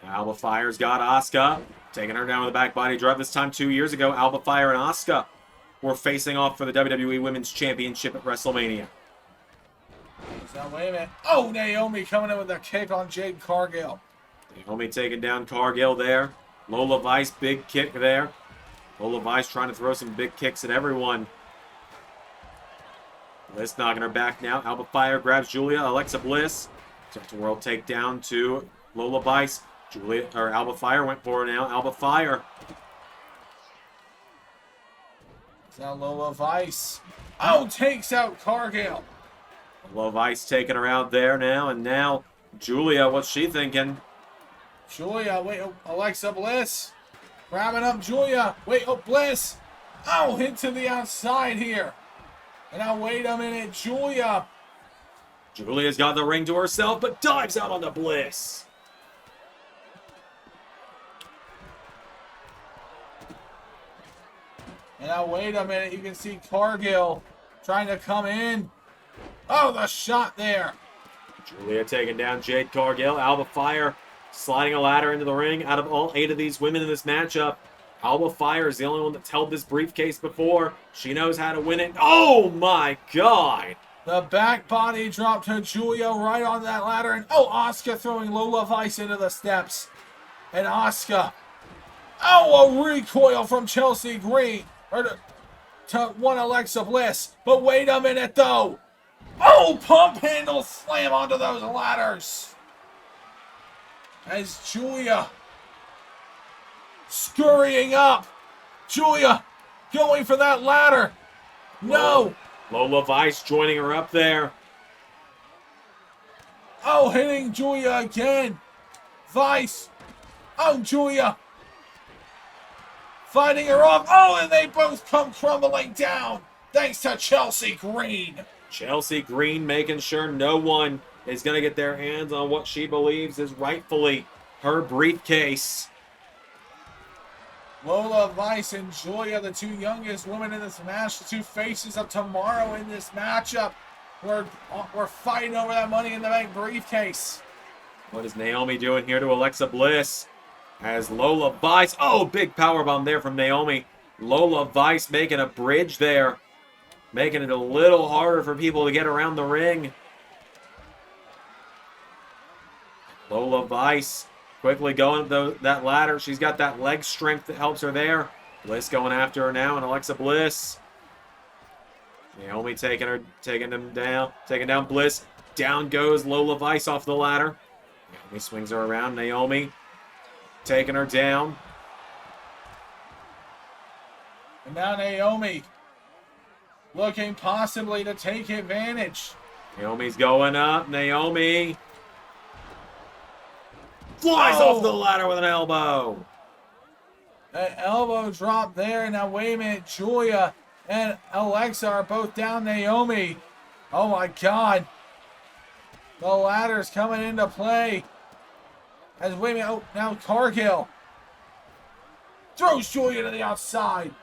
Alba Fire's got Asuka, taking her down with a back body drop. This time 2 years ago, Alba Fire and Asuka were facing off for the WWE Women's Championship at WrestleMania. Now, wait a minute. Oh, Naomi coming in with a kick on Jade Cargill. Naomi taking down Cargill there. Lola Vice, big kick there. Lola Vice trying to throw some big kicks at everyone. Bliss knocking her back now. Alba Fire grabs Julia. Alexa Bliss. Tilt world takedown to Lola Vice. Julia or Alba Fire went for her now. Alba Fire. Now Lola Vice. Oh, takes out Cargill. Lola Vice taking her out there now. And now Julia, what's she thinking? Julia, wait, oh, Alexa Bliss. Grabbing up Julia. Wait, oh, Bliss. Oh, hit to the outside here. And now, wait a minute, Julia. Julia's got the ring to herself, but dives out onto Bliss. And now, wait a minute, you can see Cargill trying to come in. Oh, the shot there. Julia taking down Jade Cargill. Alba Fire sliding a ladder into the ring. Out of all 8 of these women in this matchup, Alba Fire is the only one that's held this briefcase before. She knows how to win it. Oh my God! The back body drop to Julia right on that ladder. And Asuka throwing Lola Vice into the steps. And Asuka. A recoil from Chelsea Green. To one Alexa Bliss. But wait a minute though. Pump handle slam onto those ladders. As Julia scurrying up. Julia going for that ladder. No. Lola Vice joining her up there. Hitting Julia again. Vice. Julia. Fighting her off. And they both come crumbling down. Thanks to Chelsea Green. Chelsea Green making sure no one is going to get their hands on what she believes is rightfully her briefcase. Lola Vice and Julia, the 2 youngest women in this match, the 2 faces of tomorrow in this matchup. We're fighting over that Money in the Bank briefcase. What is Naomi doing here to Alexa Bliss? As Lola Vice, big powerbomb there from Naomi. Lola Vice making a bridge there. Making it a little harder for people to get around the ring. Lola Vice quickly going up that ladder. She's got that leg strength that helps her there. Bliss going after her now, and Alexa Bliss. Naomi taking down Bliss. Down goes Lola Vice off the ladder. Naomi swings her around. Naomi taking her down. And now Naomi looking possibly to take advantage. Naomi's going up. Naomi flies off the ladder with an elbow. An elbow drop there. Now wait a minute. Julia and Alexa are both down. Naomi. Oh my God. The ladder's coming into play. As wait a minute. Now Cargill throws Julia to the outside.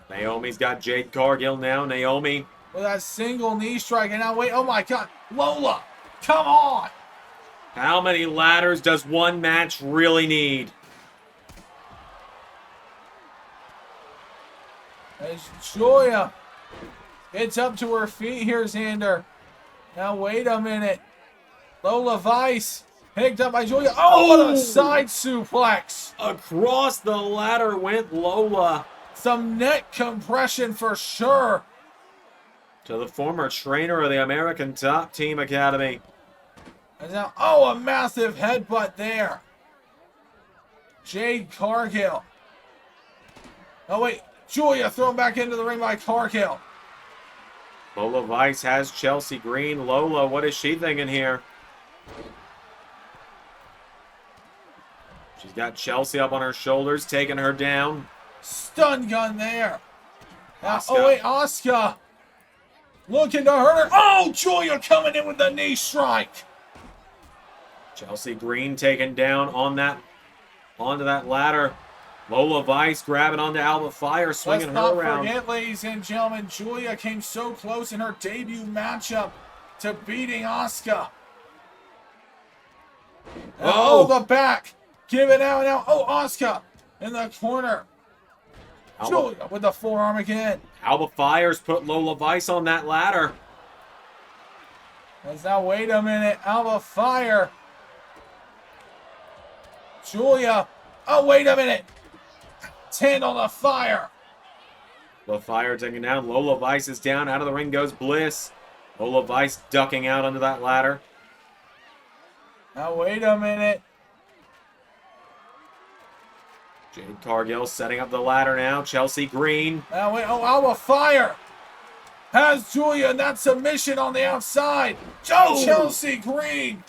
Naomi's got Jade Cargill now. Naomi with that single knee strike. And now wait. Oh my God. Lola. Come on. How many ladders does one match really need? As Julia gets up to her feet here, Xander. Now wait a minute. Lola Vice picked up by Julia. What a side suplex. Across the ladder went Lola. Some neck compression for sure. To the former trainer of the American Top Team Academy. And now, a massive headbutt there. Jade Cargill. Wait. Julia thrown back into the ring by Cargill. Lola Vice has Chelsea Green. Lola, what is she thinking here? She's got Chelsea up on her shoulders, taking her down. Stun gun there. Now, Asuka. Asuka. Looking to hurt her. Julia coming in with the knee strike. Chelsea Green taken down onto that ladder. Lola Vice grabbing onto Alba Fire, swinging her around. Let's not forget, ladies and gentlemen, Julia came so close in her debut matchup to beating Asuka. The back. Give it out now. Asuka in the corner. Julia with the forearm again. Alba Fire's put Lola Vice on that ladder. Now wait a minute. Alba Fire. Julia. Wait a minute. Handle the fire. The Fire taking down. Lola Vice is down. Out of the ring goes Bliss. Lola Vice ducking out under that ladder. Now wait a minute. Jade Cargill setting up the ladder now. Chelsea Green. Now wait. Alba Fire has Julia in that submission on the outside. Chelsea Green.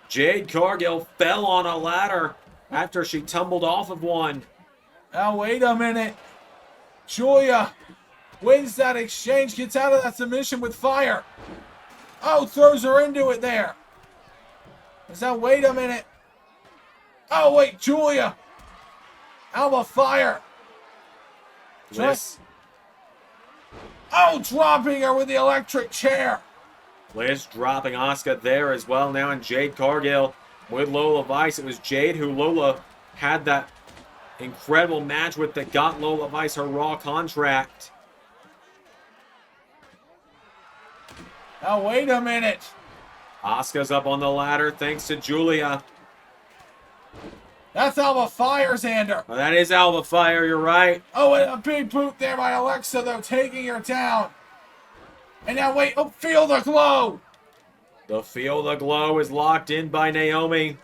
Jade Cargill fell on a ladder after she tumbled off of one. Now wait a minute. Julia wins that exchange, gets out of that submission with fire. Throws her into it there. Now wait a minute. Wait, Julia. Alba Fire. Bliss. Dropping her with the electric chair. Bliss dropping Asuka there as well now, and Jade Cargill with Lola Vice. It was Jade who Lola had that incredible match with that got Lola Vice her Raw contract. Now, wait a minute. Asuka's up on the ladder thanks to Julia. That's Alba Fire, Xander. Well, that is Alba Fire, you're right. Oh, and a big boot there by Alexa, though, taking her down. And now, wait. Oh, feel the glow. The Feel the Glow is locked in by Naomi.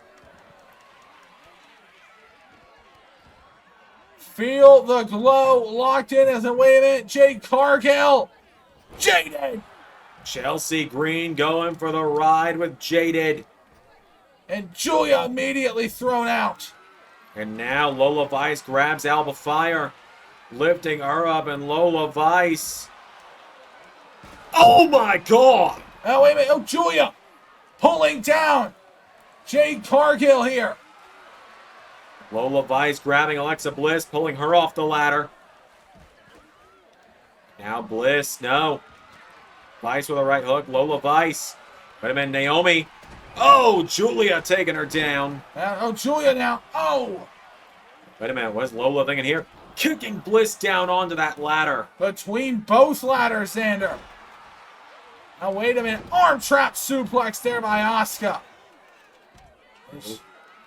Feel the glow locked in as a wait a minute. Jade Cargill. Jaded. Chelsea Green going for the ride with Jaded. And Julia immediately thrown out. And now Lola Vice grabs Alba Fire, lifting her up, and Lola Vice. Oh my God! Oh, wait a minute. Oh, Julia pulling down Jade Cargill here. Lola Vice grabbing Alexa Bliss, pulling her off the ladder. Now Bliss, no. Vice with a right hook. Lola Vice. Wait a minute, Naomi. Oh, Julia taking her down. Oh, Julia now. Oh! Wait a minute, what is Lola thinking here? Kicking Bliss down onto that ladder. Between both ladders, Xander. Now, wait a minute. Arm trap suplex there by Asuka.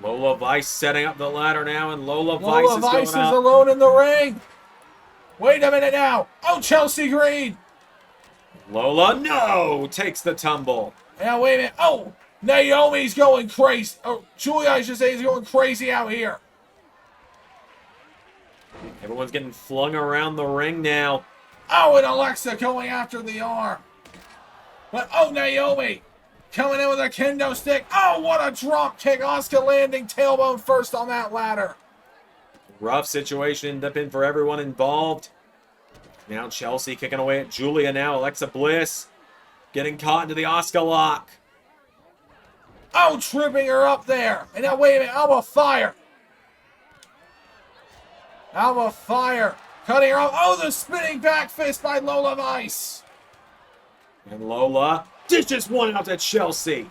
Lola Vice setting up the ladder now, and Lola Lola Vice Vice is is going up. alone in the ring. Wait a minute now. Oh, Chelsea Green. Lola, no! Takes the tumble. Now, wait a minute. Oh, Naomi's going crazy. Oh, Julia, I should say, is going crazy out here. Everyone's getting flung around the ring now. Oh, and Alexa going after the arm. But, oh, Naomi coming in with a kendo stick. Oh, what a drop kick. Asuka landing tailbone first on that ladder. Rough situation ended up in for everyone involved. Now Chelsea kicking away at Julia now. Alexa Bliss getting caught into the Asuka lock. Oh, tripping her up there. And now, wait a minute. Alba Fire. Alba Fire cutting her off. Oh, the spinning back fist by Lola Vice. And Lola dishes one out to Chelsea.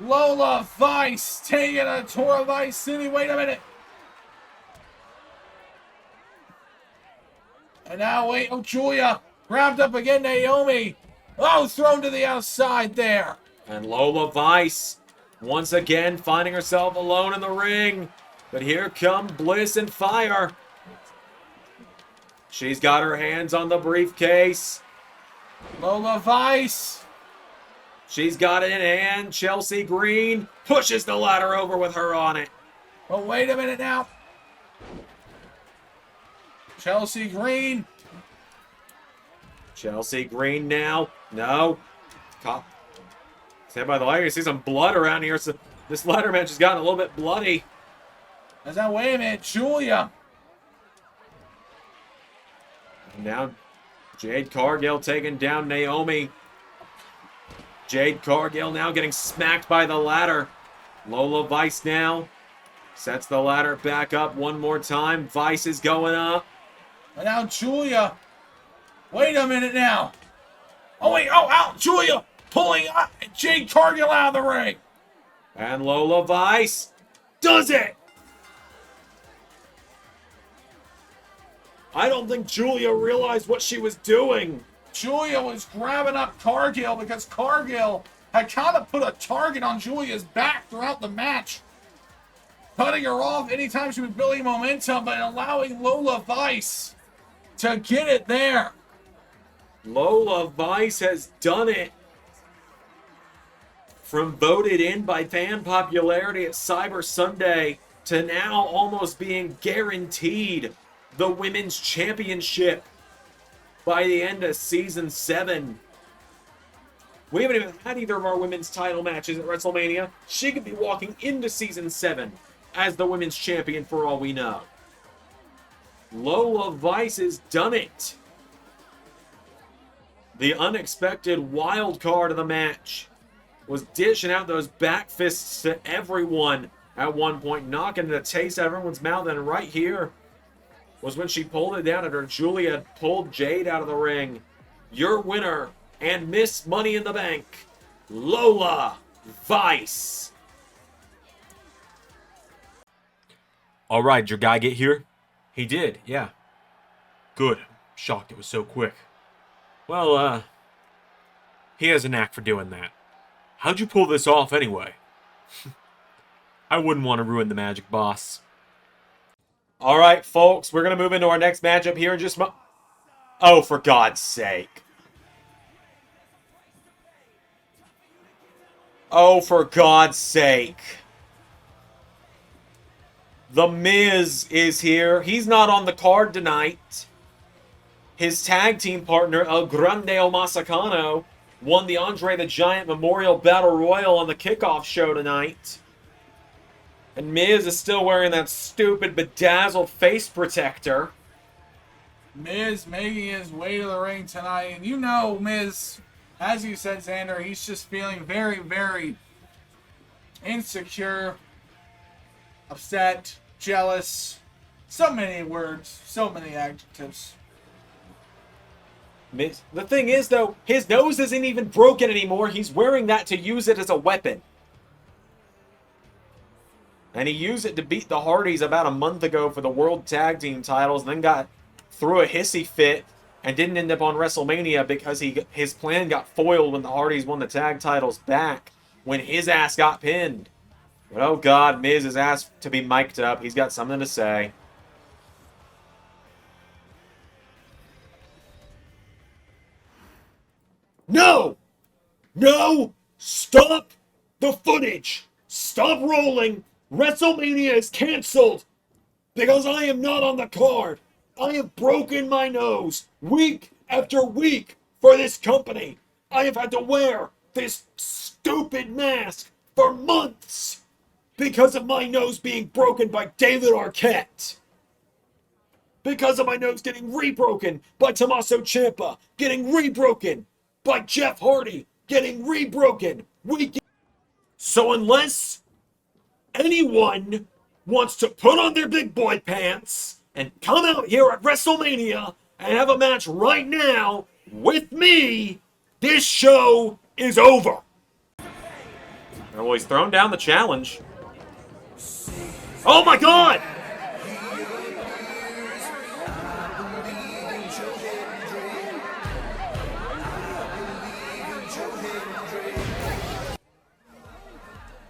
Lola Vice taking a tour of Vice City. Wait a minute. And now, wait. Oh, Julia grabbed up again. Naomi. Oh, thrown to the outside there. And Lola Vice once again finding herself alone in the ring. But here come Bliss and Fire. She's got her hands on the briefcase. Lola Vice. She's got it in hand. Chelsea Green pushes the ladder over with her on it. Oh, wait a minute now. Chelsea Green. Chelsea Green now. No. Stand by the ladder. You see some blood around here. So this ladder match has gotten a little bit bloody. Is that, wait a minute, Julia. And now Jade Cargill taking down Naomi. Jade Cargill now getting smacked by the ladder. Lola Vice now sets the ladder back up one more time. Vice is going up. And now Julia. Wait a minute now. Oh, wait. Oh, out. Julia pulling Jade Cargill out of the ring. And Lola Vice does it. I don't think Julia realized what she was doing. Julia was grabbing up Cargill because Cargill had kind of put a target on Julia's back throughout the match. Cutting her off anytime she was building momentum, but allowing Lola Vice to get it there. Lola Vice has done it. From voted in by fan popularity at Cyber Sunday to now almost being guaranteed the Women's Championship by the end of Season 7. We haven't even had either of our women's title matches at WrestleMania. She could be walking into Season 7 as the Women's Champion for all we know. Lola Vice has done it. The unexpected wild card of the match was dishing out those back fists to everyone at one point, knocking the taste out of everyone's mouth, and right here was when she pulled it down after Julia pulled Jade out of the ring. Your winner and Miss Money in the Bank, Lola Vice. All right, did your guy get here? He did, yeah. Good. Shocked it was so quick. Well, he has a knack for doing that. How'd you pull this off anyway? I wouldn't want to ruin the magic, boss. All right, folks, we're going to move into our next matchup here in just Oh, for God's sake. Oh, for God's sake. The Miz is here. He's not on the card tonight. His tag team partner, El Grande O Masacano, won the Andre the Giant Memorial Battle Royal on the kickoff show tonight. And Miz is still wearing that stupid bedazzled face protector. Miz making his way to the ring tonight. And you know, Miz, as you said, Xander, he's just feeling very, very insecure, upset, jealous. So many words, so many adjectives. Miz. The thing is, though, his nose isn't even broken anymore. He's wearing that to use it as a weapon. And he used it to beat the Hardys about a month ago for the World Tag Team titles, and then threw a hissy fit and didn't end up on WrestleMania because his plan got foiled when the Hardys won the tag titles back when his ass got pinned. But oh God, Miz is asked to be mic'd up. He's got something to say. No! No! Stop the footage! Stop rolling! WrestleMania is canceled! Because I am not on the card! I have broken my nose week after week for this company! I have had to wear this stupid mask for months because of my nose being broken by David Arquette! Because of my nose getting rebroken by Tommaso Ciampa, getting rebroken by Jeff Hardy, getting rebroken week. So unless anyone wants to put on their big boy pants and come out here at WrestleMania and have a match right now with me, this show is over. Oh, he's thrown down the challenge. Oh my God!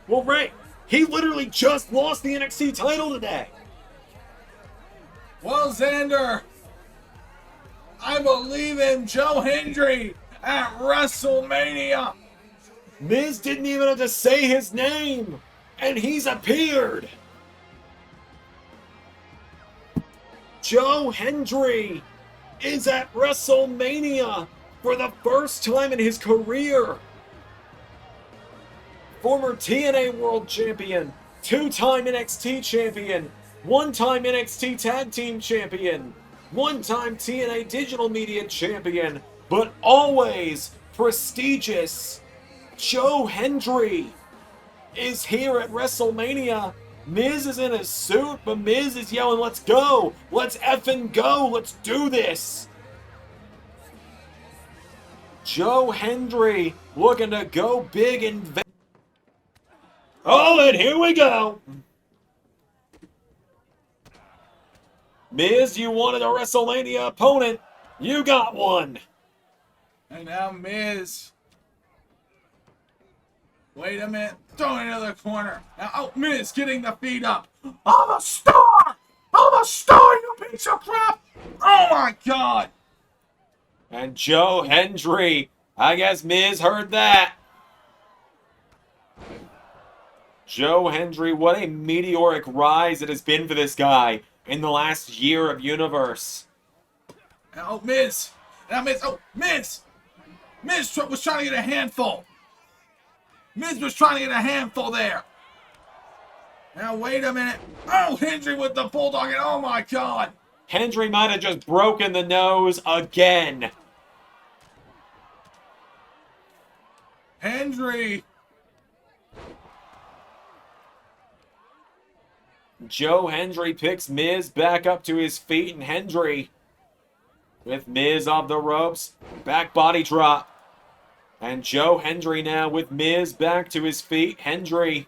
Well, Ray, he literally just lost the NXT title today. Well, Xander, I believe in Joe Hendry at WrestleMania. Miz didn't even have to say his name, and he's appeared. Joe Hendry is at WrestleMania for the first time in his career. Former TNA World Champion, two-time NXT Champion, one-time NXT Tag Team Champion, one-time TNA Digital Media Champion, but always prestigious Joe Hendry is here at WrestleMania. Miz is in a suit, but Miz is yelling, "Let's go! Let's effing go! Let's do this!" Joe Hendry looking to go big and oh, and here we go. Miz, you wanted a WrestleMania opponent. You got one. And now Miz. Wait a minute. Throw it into the corner. Now, oh, Miz getting the feet up. I'm a star! I'm a star, you piece of crap! Oh my God! And Joe Hendry. I guess Miz heard that. Joe Hendry, what a meteoric rise it has been for this guy in the last year of Universe. Oh, Miz. Now, Miz. Oh, Miz. Miz was trying to get a handful. Miz was trying to get a handful there. Now, wait a minute. Oh, Hendry with the bulldog. And oh, my God. Hendry might have just broken the nose again. Hendry. Joe Hendry picks Miz back up to his feet, and Hendry with Miz off the ropes. Back body drop. And Hendry now with Miz back to his feet. Hendry.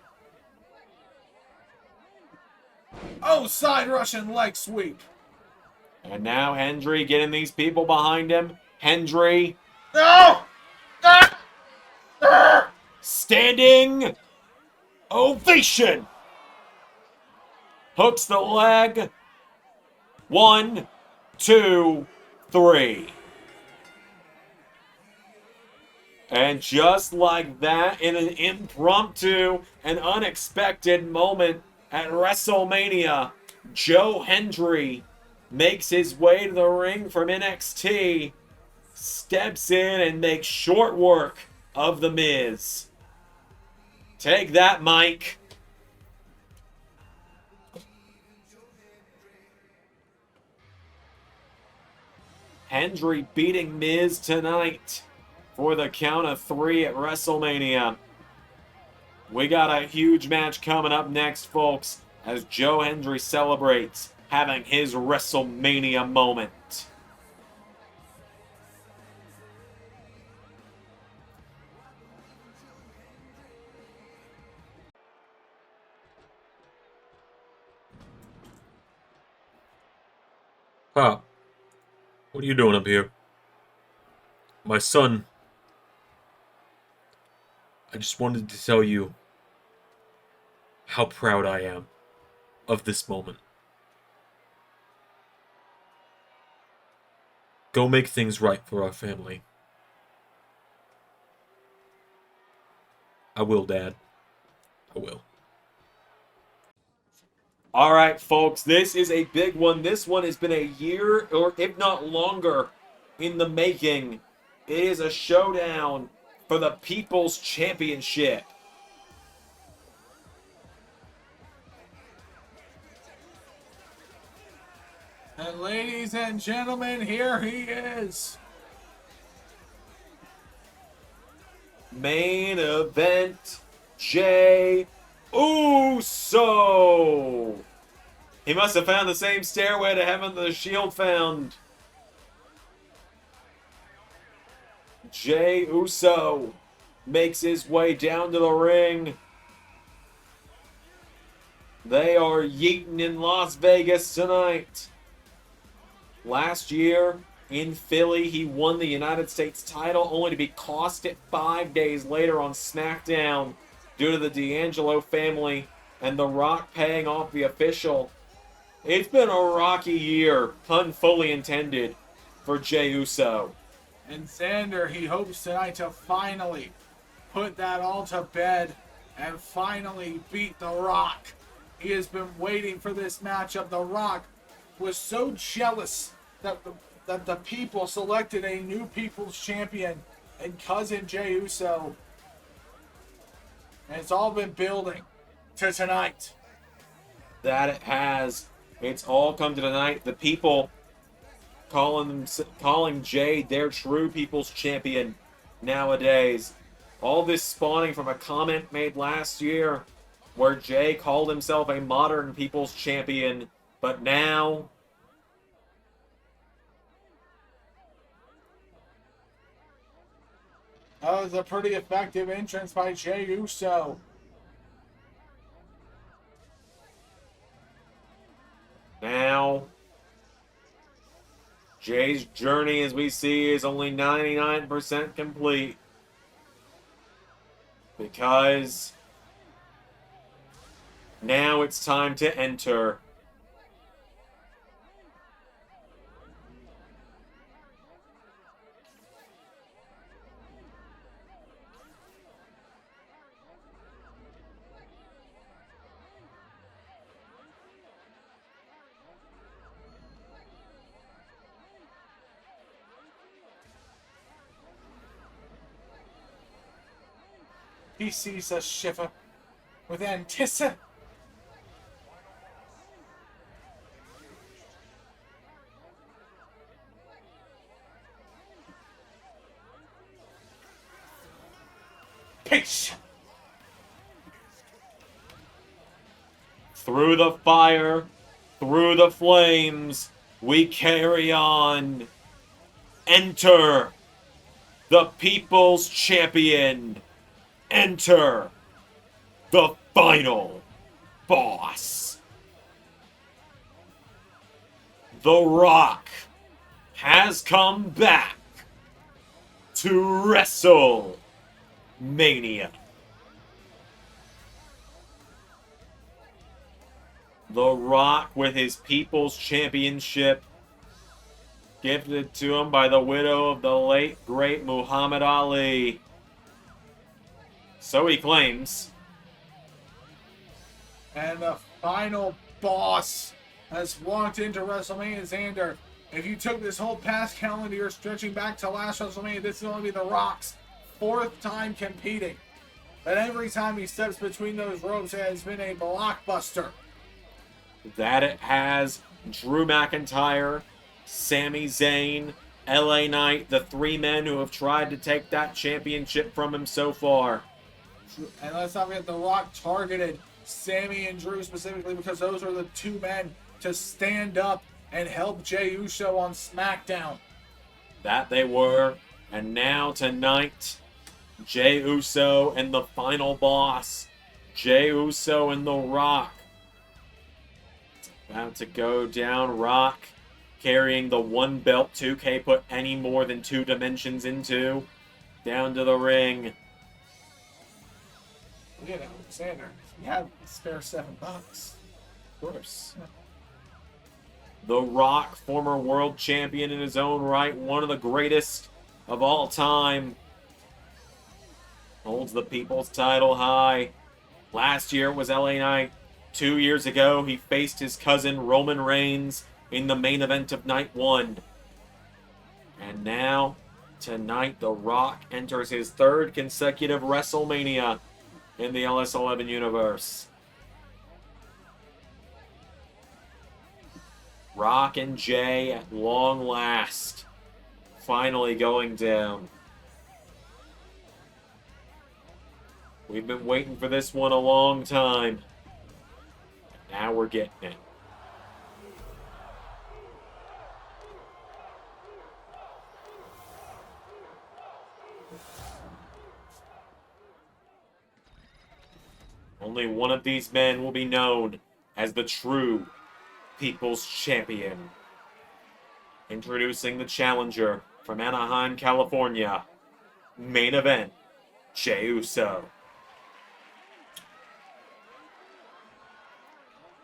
Oh, side Russian leg sweep. And now Hendry getting these people behind him. Hendry. No! Standing ovation. Hooks the leg. 1, 2, 3. And just like that, in an impromptu and unexpected moment at WrestleMania, Hendry makes his way to the ring from NXT, steps in and makes short work of The Miz. Take that, Mike. Hendry beating Miz tonight for the count of 3 at WrestleMania. We got a huge match coming up next, folks, as Hendry celebrates having his WrestleMania moment. Pop, what are you doing up here? My son. I just wanted to tell you how proud I am of this moment. Go make things right for our family. I will, Dad. I will. All right, folks, this is a big one. This one has been a year, or if not longer, in the making. It is a showdown for the People's Championship. And ladies and gentlemen, here he is. Main event, Jey Uso. He must have found the same stairway to heaven the Shield found. Jey Uso makes his way down to the ring. They are yeeting in Las Vegas tonight. Last year in Philly, he won the United States title, only to be cost it 5 days later on SmackDown due to the D'Angelo family and The Rock paying off the official. It's been a rocky year, pun fully intended, for Jey Uso. And Xander, he hopes tonight to finally put that all to bed and finally beat The Rock. He has been waiting for this matchup. The Rock was so jealous that the people selected a new People's Champion and cousin Jey Uso. And it's all been building to tonight. That it has. It's all come to tonight. The people calling Jey their true People's Champion nowadays. All this spawning from a comment made last year where Jey called himself a modern People's Champion, but now That was a pretty effective entrance by Jey Uso. now Jey's journey, as we see, is only 99% complete. Because now it's time to enter. He sees us shiver with anticipation. Through the fire, through the flames, we carry on. Enter the People's Champion. Enter the final boss. The Rock has come back to WrestleMania. The Rock with his People's Championship gifted to him by the widow of the late, great Muhammad Ali. So he claims. And the final boss has walked into WrestleMania. Xander, if you took this whole past calendar year stretching back to last WrestleMania, this is going to be The Rock's 4th time competing. And every time he steps between those ropes, it has been a blockbuster. That it has Drew McIntyre, Sami Zayn, LA Knight, the 3 men who have tried to take that championship from him so far. And let's not forget, The Rock targeted Sami and Drew specifically because those are the 2 men to stand up and help Jey Uso on SmackDown. That they were. And now tonight, Jey Uso and the final boss, Jey Uso and The Rock. It's about to go down. Rock carrying the 1 belt 2K put any more than 2 dimensions into. Down to the ring. You know, Xander, you have a spare $7. Of course. The Rock, former world champion in his own right, one of the greatest of all time, holds the People's title high. Last year it was LA Knight. 2 years ago, he faced his cousin Roman Reigns in the main event of Night 1. And now, tonight, The Rock enters his 3rd consecutive WrestleMania in the LS11 universe. Rock and Jey at long last, finally going down. We've been waiting for this one a long time. Now we're getting it. Only one of these men will be known as the true People's Champion. Introducing the challenger from Anaheim, California. Main event, Jey Uso.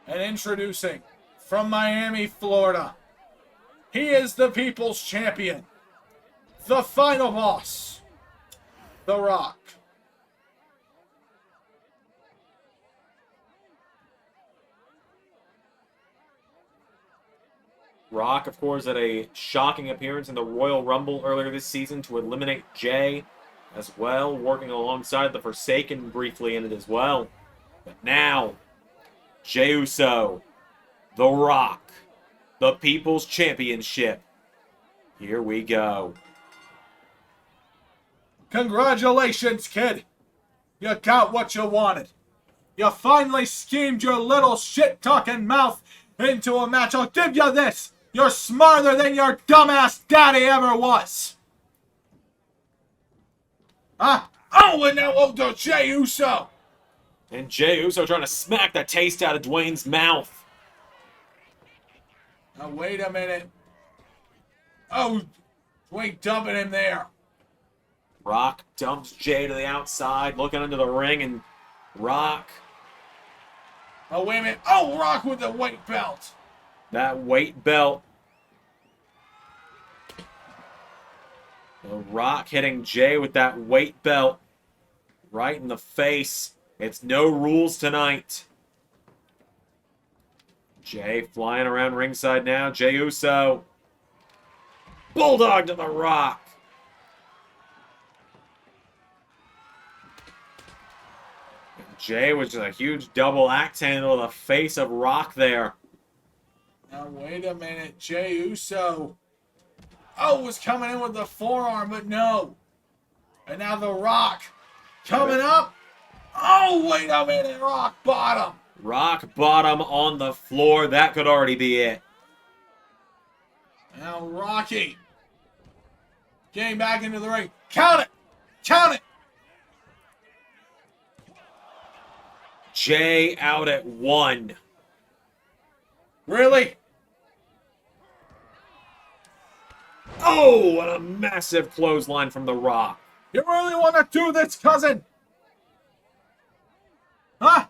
And introducing from Miami, Florida, he is the People's Champion, the final boss, The Rock. Rock, of course, had a shocking appearance in the Royal Rumble earlier this season to eliminate Jey as well, working alongside the Forsaken briefly in it as well. But now, Jey Uso, The Rock, the People's Championship. Here we go. Congratulations, kid. You got what you wanted. You finally schemed your little shit-talking mouth into a match. I'll give you this. You're smarter than your dumbass daddy ever was. Huh? Oh, and now over to Jey Uso. And Jey Uso trying to smack the taste out of Dwayne's mouth. Now, wait a minute. Oh, Dwayne dumping him there. Rock dumps Jey to the outside, looking into the ring, and Rock. Oh, wait a minute. Oh, Rock with the white belt. That weight belt. The Rock hitting Jey with that weight belt right in the face. It's no rules tonight. Jey flying around ringside now. Jey Uso. Bulldog to the Rock. Jey with just a huge double axe handle to the face of Rock there. Now, wait a minute. Jey Uso. Oh, was coming in with the forearm, but no. And now The Rock coming up. Oh, wait a minute. Rock bottom. Rock bottom on the floor. That could already be it. Now Rocky getting back into the ring. Count it. Count it. Jey out at 1. Really? Oh, and a massive clothesline from The Rock. You really want to do this, cousin? Huh?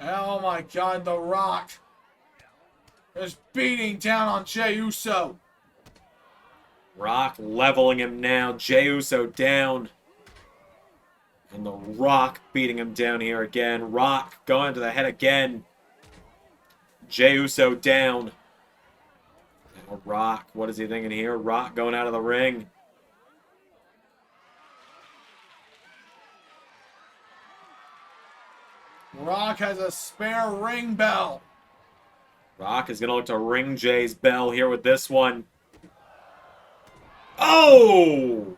Oh my God, The Rock is beating down on Jey Uso. Rock leveling him now. Jey Uso down. And The Rock beating him down here again. Rock going to the head again. Jey Uso down. Now Rock, what is he thinking here? Rock going out of the ring. Rock has a spare ring bell. Rock is going to look to ring Jey's bell here with this one. Oh!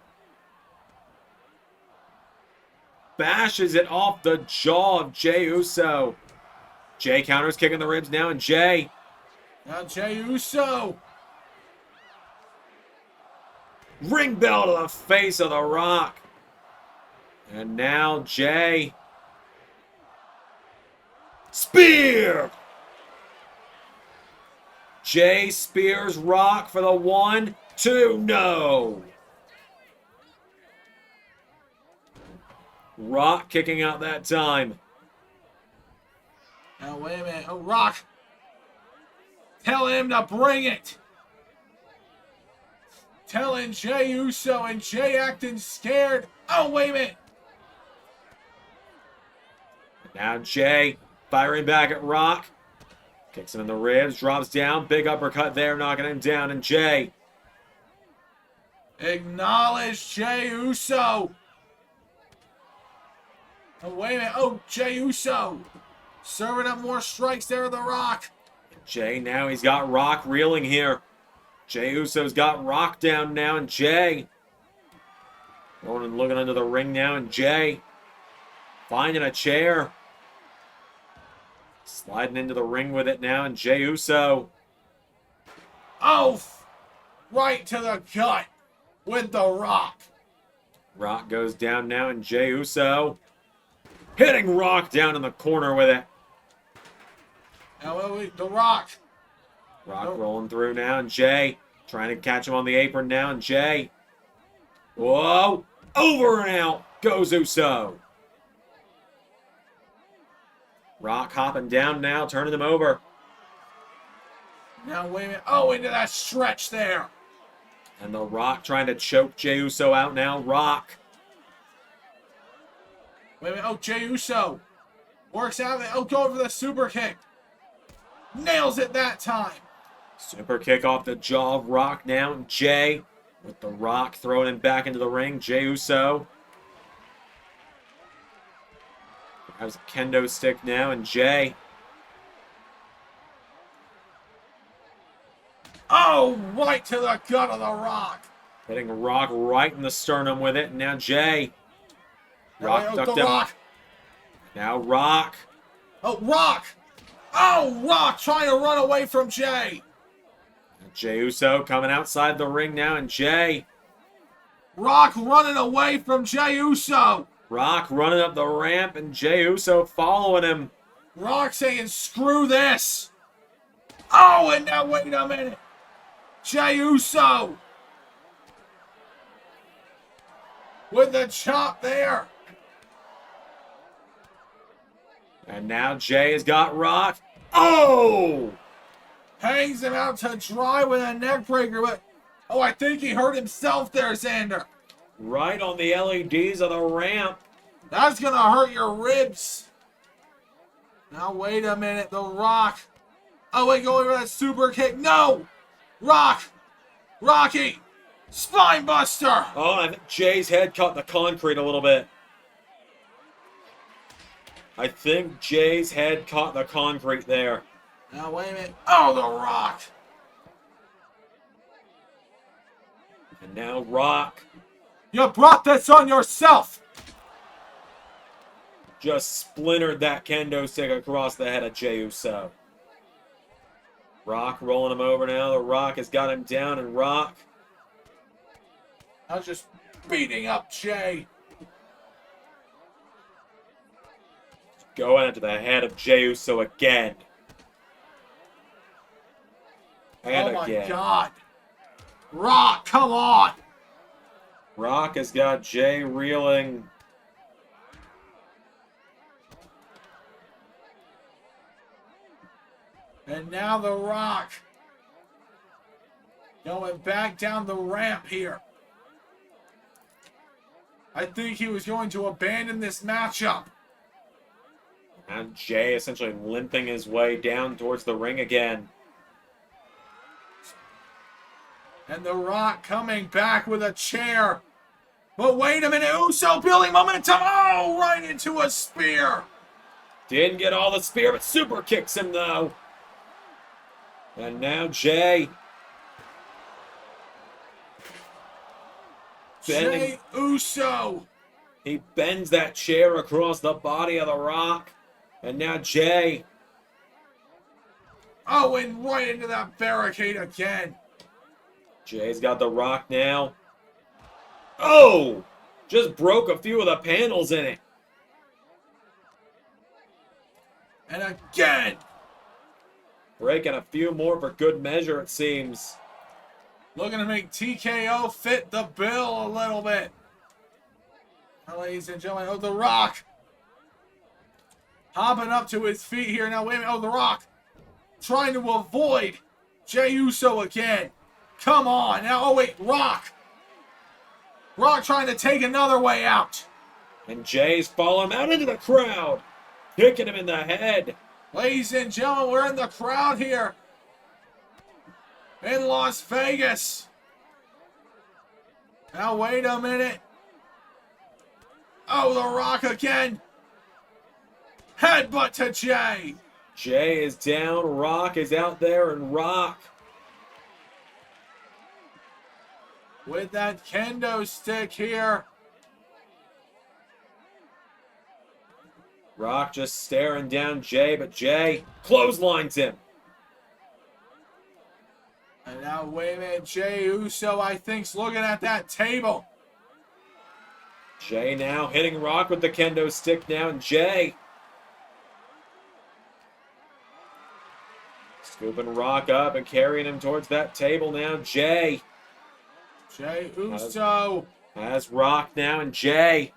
Bashes it off the jaw of Jey Uso. Jey counters, kicking the ribs now, and Jey. Now Jey Uso. Ring bell to the face of The Rock. And now Jey. Spear! Jey spears Rock for the 1, 2, no! Rock kicking out that time. Now wait a minute. Oh, Rock. Tell him to bring it. Telling Jey Uso and Jey acting scared. Oh, wait a minute. Now Jey firing back at Rock. Kicks him in the ribs, drops down. Big uppercut there, knocking him down. And Jey. Acknowledge Jey Uso. Oh, wait a minute. Oh, Jey Uso. Serving up more strikes there with The Rock. Jey now, he's got Rock reeling here. Jey Uso's got Rock down now, and Jey. Going and looking under the ring now, and Jey. Finding a chair. Sliding into the ring with it now, and Jey Uso. Oh, right to the gut with The Rock. Rock goes down now, and Jey Uso. Hitting Rock down in the corner with it. Now, The Rock. Rock rolling through now, and Jey trying to catch him on the apron now, and Jey. Whoa! Over and out goes Uso. Rock hopping down now, turning him over. Now, wait a minute. Oh, into that stretch there. And The Rock trying to choke Jey Uso out now. Rock. Wait a minute. Oh, Jey Uso. Works out. Oh, going for the super kick. Nails it that time. Super kick off the jaw of Rock now. And Jey with The Rock throwing him back into the ring. Jey Uso. Has a kendo stick now, and Jey. Oh, right to the gut of The Rock. Hitting Rock right in the sternum with it, and now Jey. Rock ducked The him. Rock. Now Rock. Oh, Rock. Oh, Rock trying to run away from Jey. Jey Uso coming outside the ring now, and Jey. Rock running away from Jey Uso. Rock running up the ramp, and Jey Uso following him. Rock saying, screw this. Oh, and now wait a minute. Jey Uso. With the chop there. And now Jey has got Rock. Oh! Hangs him out to dry with a neck breaker, but oh, I think he hurt himself there, Xander. Right on the LEDs of the ramp. That's gonna hurt your ribs. Now wait a minute, The Rock. Oh wait, going for that super kick. No! Rock! Rocky! Spine buster! Oh, I think Jey's head caught the concrete a little bit. I think Jey's head caught the concrete there. Now wait a minute. Oh, The Rock! And now Rock You brought this on yourself! just splintered that kendo stick across the head of Jey Uso. Rock rolling him over now. The Rock has got him down, and Rock. I was just beating up Jey. Going into the head of Jey Uso again. And oh my again. God. Rock, come on. Rock has got Jey reeling. And now the Rock going back down the ramp here. I think he was going to abandon this matchup. And Jey essentially limping his way down towards the ring again. And the Rock coming back with a chair. But wait a minute, Uso building momentum. Oh, right into a spear. Didn't get all the spear, but super kicks him though. And now Jey. Jey Uso. He bends that chair across the body of the Rock. And now Jey. Oh, and right into that barricade again. Jey's got the Rock now. Oh! Just broke a few of the panels in it. And again. Breaking a few more for good measure, it seems. Looking to make TKO fit the bill a little bit. Now, ladies and gentlemen, oh, the Rock. Hopping up to his feet here. Now, wait a minute. Oh, the Rock. Trying to avoid Jey Uso again. Come on. Now, oh, wait. Rock. Rock trying to take another way out. And Jey's falling out into the crowd. Kicking him in the head. Ladies and gentlemen, we're in the crowd here. In Las Vegas. Now, wait a minute. Oh, the Rock again. Headbutt to Jey. Jey is down. Rock is out there, and Rock. With that kendo stick here. Rock just staring down Jey, but Jey clotheslines him. And now, wait a minute. Jey Uso, I think's looking at that table. Jey now hitting Rock with the kendo stick now, and Jey scooping Rock up and carrying him towards that table now. Jey Uso has Rock now, and Jey.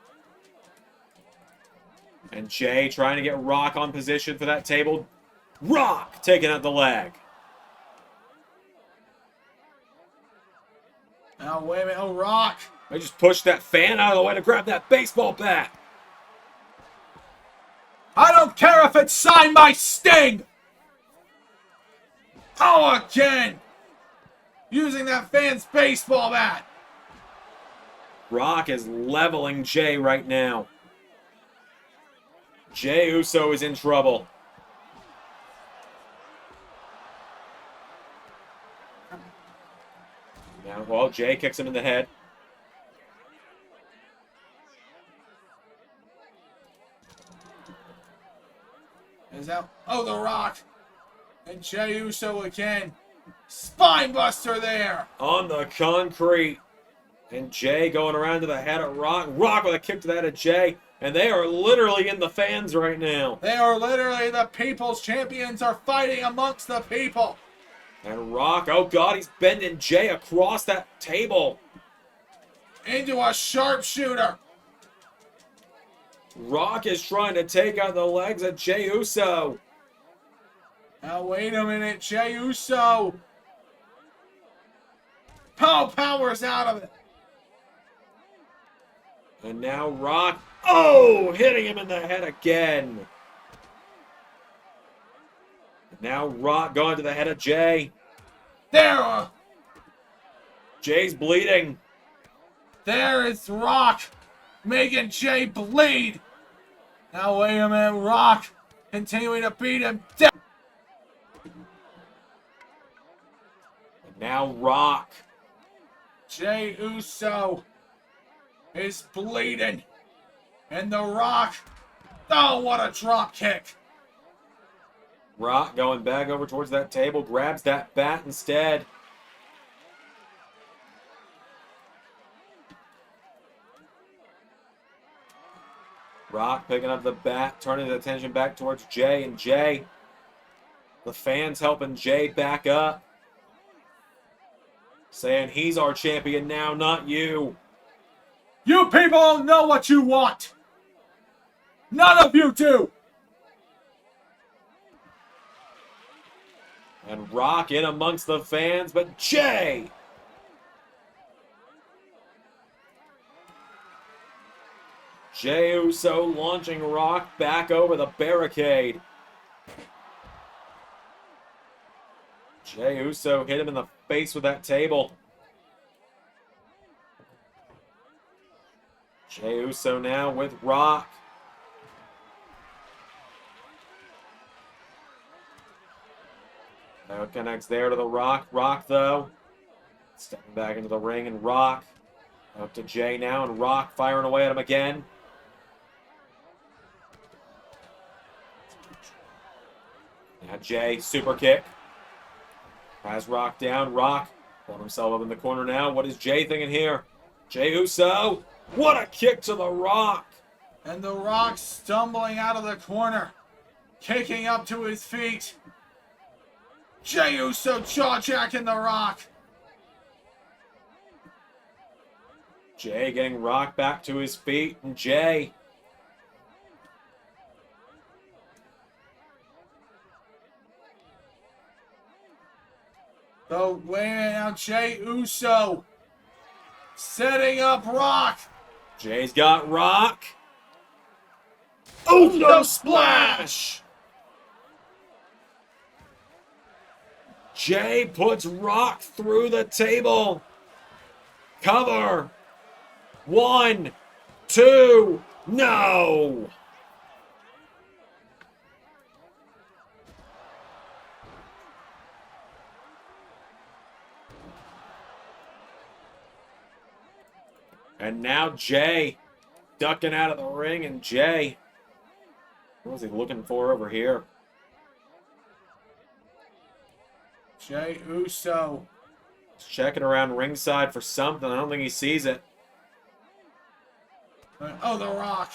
And Jey trying to get Rock on position for that table. Rock taking out the leg. Now, wait a minute. Oh, Rock. I just pushed that fan out of the way to grab that baseball bat. I don't care if it's signed by Sting. Oh, again. Using that fan's baseball bat. Rock is leveling Jey right now. Jey Uso is in trouble. Now, well, Jey kicks him in the head. Is that? Oh, the Rock. And Jey Uso again. Spine buster there. On the concrete. And Jey going around to the head of Rock. Rock with a kick to the head of Jey. And they are literally in the fans right now. They are literally the people's champions are fighting amongst the people. And Rock, oh God, he's bending Jey across that table. Into a sharpshooter. Rock is trying to take out the legs of Jey Uso. Now, wait a minute. Jey Uso. Powers out of it. And now Rock, oh, hitting him in the head again. Now Rock going to the head of Jey. There. Jey's bleeding. There is Rock making Jey bleed. Now, wait a minute. Rock continuing to beat him down. And now Rock. Jey Uso is bleeding. And the Rock. Oh, what a drop kick. Rock going back over towards that table, grabs that bat instead. Rock picking up the bat, turning his attention back towards Jey, and Jey, the fans helping Jey back up. Saying he's our champion now, not you. You people know what you want. None of you do. And Rock in amongst the fans, but Jey! Jey Uso launching Rock back over the barricade. Jey Uso hit him in the face with that table. Jey Uso now with Rock. Now connects there to the Rock. Rock, though, stepping back into the ring, and Rock up to Jey now, and Rock firing away at him again. Now Jey, super kick. Has Rock down. Rock pulling himself up in the corner now. What is Jey thinking here? Jey Uso. What a kick to the Rock. And the Rock stumbling out of the corner. Kicking up to his feet. Jey Uso jaw-jacking the Rock. Jey getting Rock back to his feet. And Jey. Oh, wait a minute now. Jey Uso setting up Rock. Jey's got Rock. Uso splash. Jey puts Rock through the table. Cover. 1, 2, no. And now Jey ducking out of the ring, and Jey, what was he looking for over here? Jey Uso. He's checking around ringside for something. I don't think he sees it. Oh, the Rock.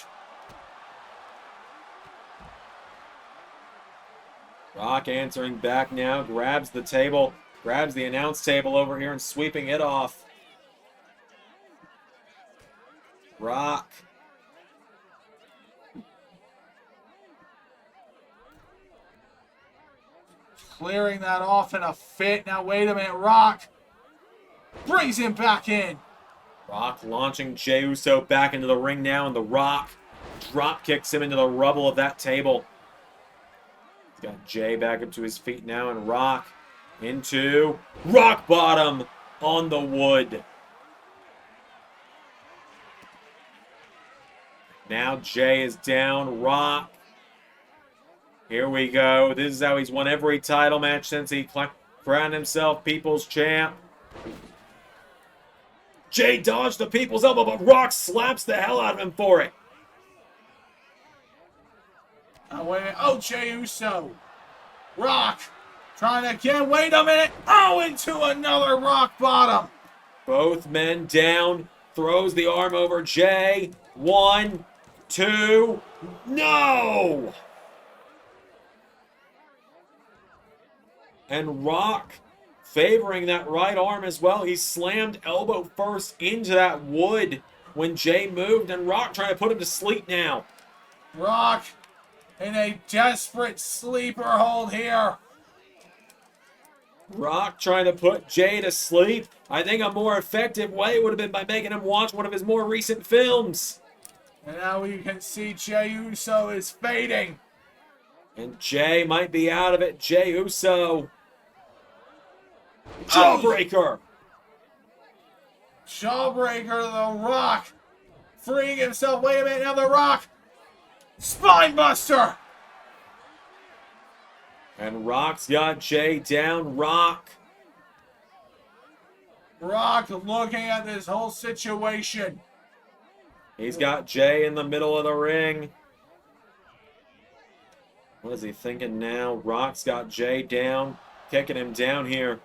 Rock answering back now, grabs the table, grabs the announce table over here and sweeping it off. Rock. Clearing that off in a fit. Now, wait a minute. Rock brings him back in. Rock launching Jey Uso back into the ring now, and the Rock drop kicks him into the rubble of that table. He's got Jey back up to his feet now, and Rock into rock bottom on the wood. Now Jey is down. Rock. Here we go. This is how he's won every title match since he crowned himself People's Champ. Jey dodged the People's Elbow, but Rock slaps the hell out of him for it. Oh, wait a minute. Oh, Jey Uso. Rock. Trying again. Wait a minute. Oh, into another rock bottom. Both men down. Throws the arm over Jey. 1, 2. No! And Rock favoring that right arm as well. He slammed elbow first into that wood when Jey moved, and Rock trying to put him to sleep now. Rock in a desperate sleeper hold here. Rock trying to put Jey to sleep. I think a more effective way would have been by making him watch one of his more recent films. And now you can see Jey Uso is fading. And Jey might be out of it. Jey Uso. Jawbreaker. Jawbreaker to the Rock. Freeing himself. Wait a minute. Now the Rock. Spinebuster. And Rock's got Jey down. Rock looking at this whole situation. He's got Jey in the middle of the ring. What is he thinking now? Rock's got Jey down, kicking him down here.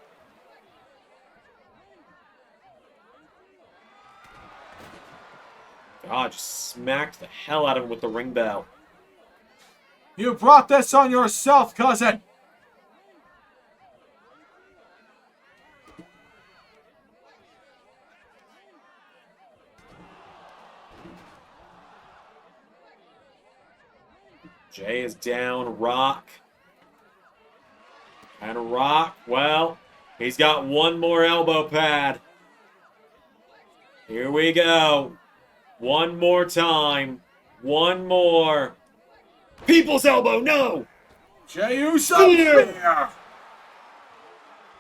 God, just smacked the hell out of him with the ring bell. You brought this on yourself, cousin. Jey is down, Rock. And Rock, well, he's got one more elbow pad. Here we go. One more time. One more. People's elbow, no! Jey Uso. Spear!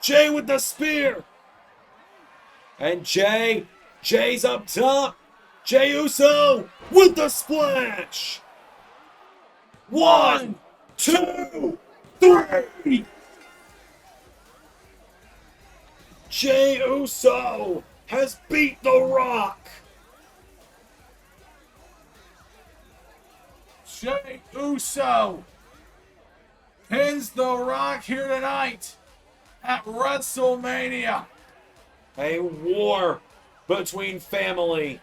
Jey with the spear. And Jey's up top. Jey Uso with the splash. 1, 2, 3. Jey Uso has beat The Rock. Jey Uso pins The Rock here tonight at WrestleMania. A war between family.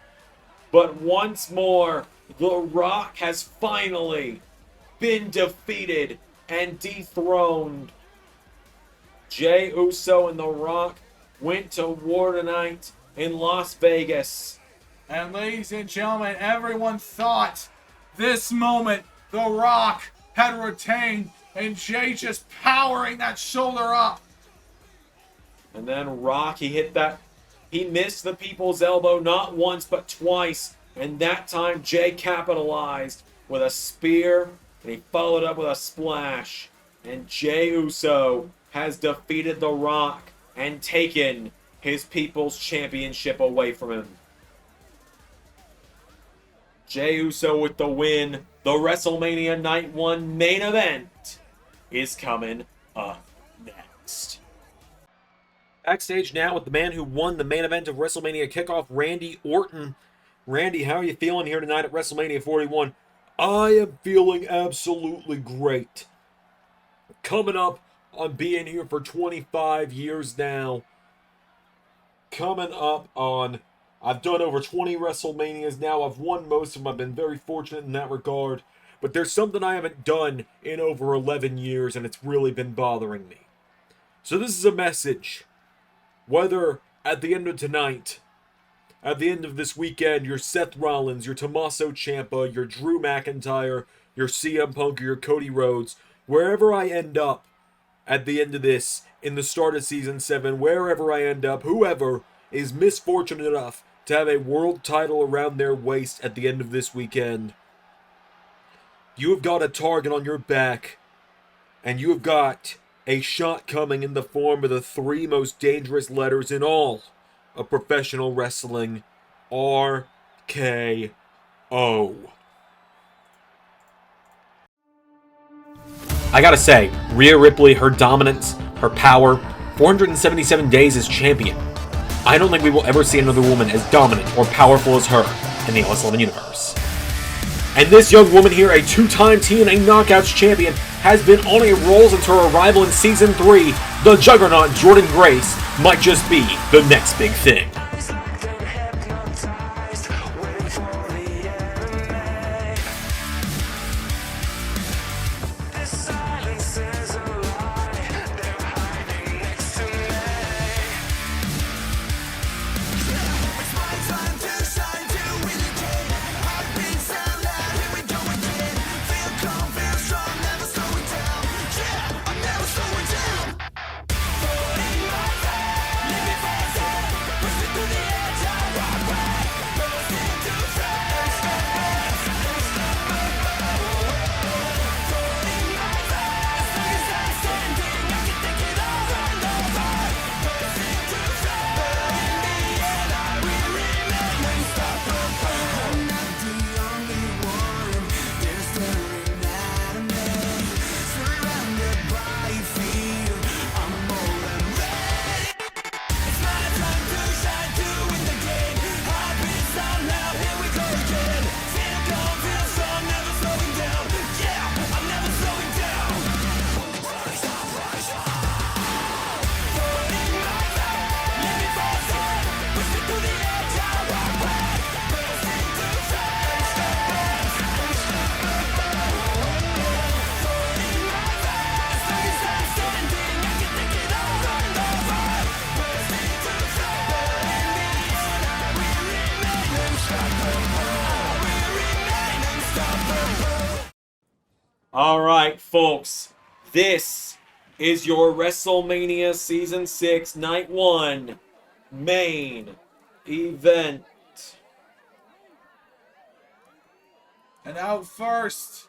But once more, The Rock has finally been defeated and dethroned. Jey Uso and The Rock went to war tonight in Las Vegas. And ladies and gentlemen, everyone thought this moment The Rock had retained, and Jey just powering that shoulder up. And then Rock, he missed the people's elbow not once but twice. And that time Jey capitalized with a spear, and he followed up with a splash. And Jey Uso has defeated The Rock and taken his People's Championship away from him. Jey Uso with the win. The WrestleMania Night 1 main event is coming up next. Backstage now with the man who won the main event of WrestleMania Kickoff, Randy Orton. Randy, how are you feeling here tonight at WrestleMania 41? I am feeling absolutely great. Coming up on being here for 25 years now. Coming up on, I've done over 20 WrestleManias now. I've won most of them. I've been very fortunate in that regard. But there's something I haven't done in over 11 years, and it's really been bothering me. So this is a message. Whether at the end of tonight, at the end of this weekend, you're Seth Rollins, you're Tommaso Ciampa, you're Drew McIntyre, you're CM Punk, or you're Cody Rhodes, wherever I end up at the end of this, in the start of Season 7, wherever I end up, whoever is misfortunate enough to have a world title around their waist at the end of this weekend, you have got a target on your back, and you have got a shot coming in the form of the 3 most dangerous letters in all of professional wrestling, RKO. I gotta say, Rhea Ripley, her dominance, her power, 477 days as champion. I don't think we will ever see another woman as dominant or powerful as her in the LS11 universe. And this young woman here, a 2-time TNA Knockouts champion, has been on a roll since her arrival in Season 3. The juggernaut Jordynne Grace might just be the next big thing. All right, folks. This is your WrestleMania Season 6 Night 1 main event. And out first,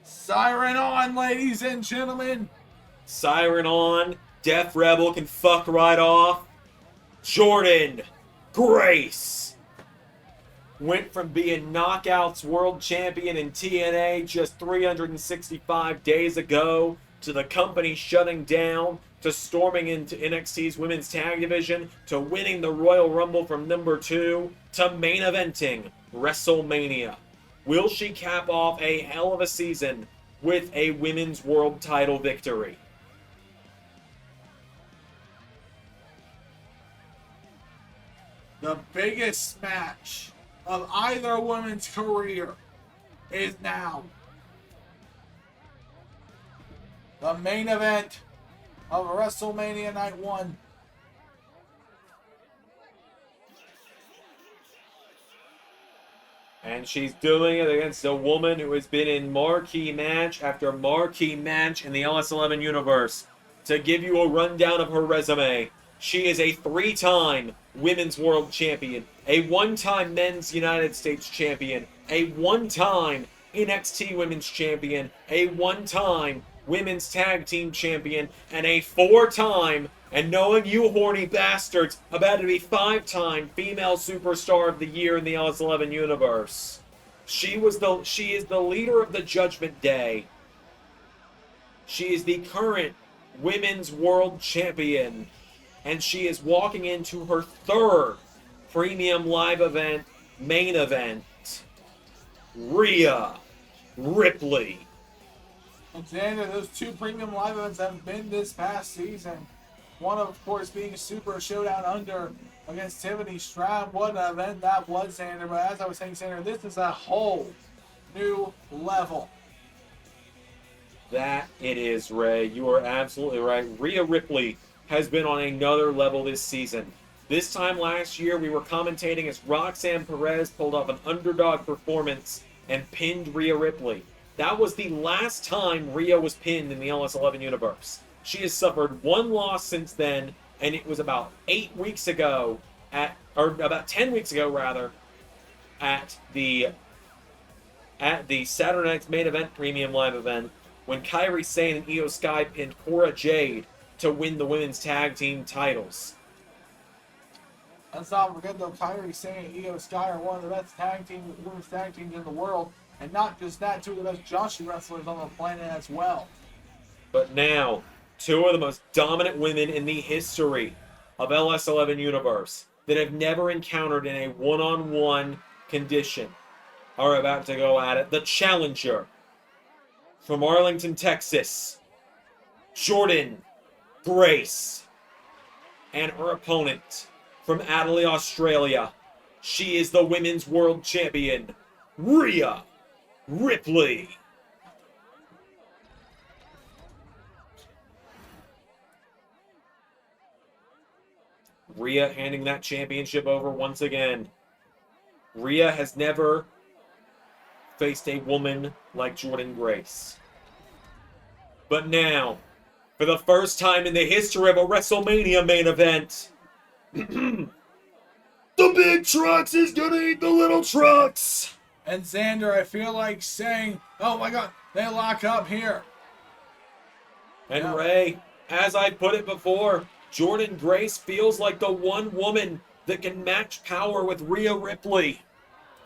siren on, ladies and gentlemen. Siren on. Death Rebel can fuck right off. Jordynne Grace went from being Knockouts World Champion in TNA just 365 days ago to the company shutting down, to storming into NXT's Women's Tag Division, to winning the Royal Rumble from number 2, to main eventing WrestleMania. Will she cap off a hell of a season with a Women's World Title victory? The biggest match of either woman's career is now. The main event of WrestleMania Night 1. And she's doing it against a woman who has been in marquee match after marquee match in the LS11 universe. To give you a rundown of her resume, she is a 3-time Women's World Champion, a 1-time Men's United States Champion, a 1-time NXT Women's Champion, a 1-time Women's Tag Team Champion, and a 4-time, and knowing you horny bastards, about to be 5-time Female Superstar of the Year in the LS11 universe. She is the leader of the Judgment Day. She is the current Women's World Champion. And she is walking into her 3rd premium live event, main event. Rhea Ripley. Alexander, those 2 premium live events have been this past season. One, of course, being Super Showdown Under against Tiffany Stratton. What an event that was, Xander. But as I was saying, Xander, this is a whole new level. That it is, Ray. You are absolutely right. Rhea Ripley has been on another level this season. This time last year, we were commentating as Roxanne Perez pulled off an underdog performance and pinned Rhea Ripley. That was the last time Rhea was pinned in the LS11 universe. She has suffered 1 loss since then, and it was about 8 weeks ago about 10 weeks ago rather, at the Saturday Night's Main Event Premium Live event, when Kairi Sane and Io Sky pinned Cora Jade to win the women's tag team titles. Let's not forget, though, Kairi Sane and Io Sky are one of the best women's tag teams in the world. And not just that, 2 of the best Joshi wrestlers on the planet as well. But now, 2 of the most dominant women in the history of LS11 universe that have never encountered in a one-on-one condition are about to go at it. The challenger from Arlington, Texas, Jordynne Grace, and her opponent from Adelaide, Australia. She is the Women's World Champion, Rhea Ripley. Rhea handing that championship over once again. Rhea has never faced a woman like Jordynne Grace. But now, for the first time in the history of a WrestleMania main event, the big trucks is gonna eat the little trucks. And Xander, I feel like saying, oh my god, they lock up here. And yeah. Ray, as I put it before, Jordynne Grace feels like the one woman that can match power with Rhea Ripley.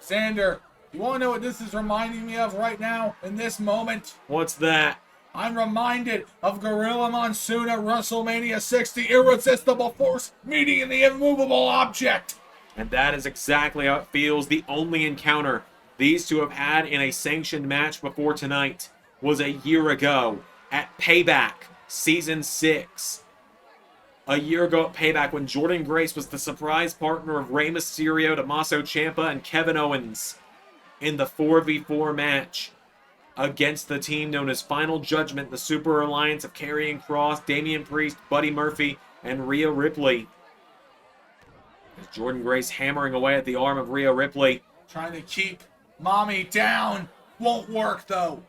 Xander, you want to know what this is reminding me of right now, in this moment? What's that? I'm reminded of Gorilla Monsoon at WrestleMania 6, the irresistible force meeting the immovable object. And that is exactly how it feels. The only encounter these 2 have had in a sanctioned match before tonight was a year ago at Payback Season 6. A year ago at Payback, when Jordynne Grace was the surprise partner of Rey Mysterio, Tommaso Ciampa, and Kevin Owens in the 4v4 match against the team known as Final Judgment, the Super Alliance of Karrion Kross, Damian Priest, Buddy Murphy, and Rhea Ripley. As Jordynne Grace hammering away at the arm of Rhea Ripley. Trying to keep Mommy down. Won't work, though.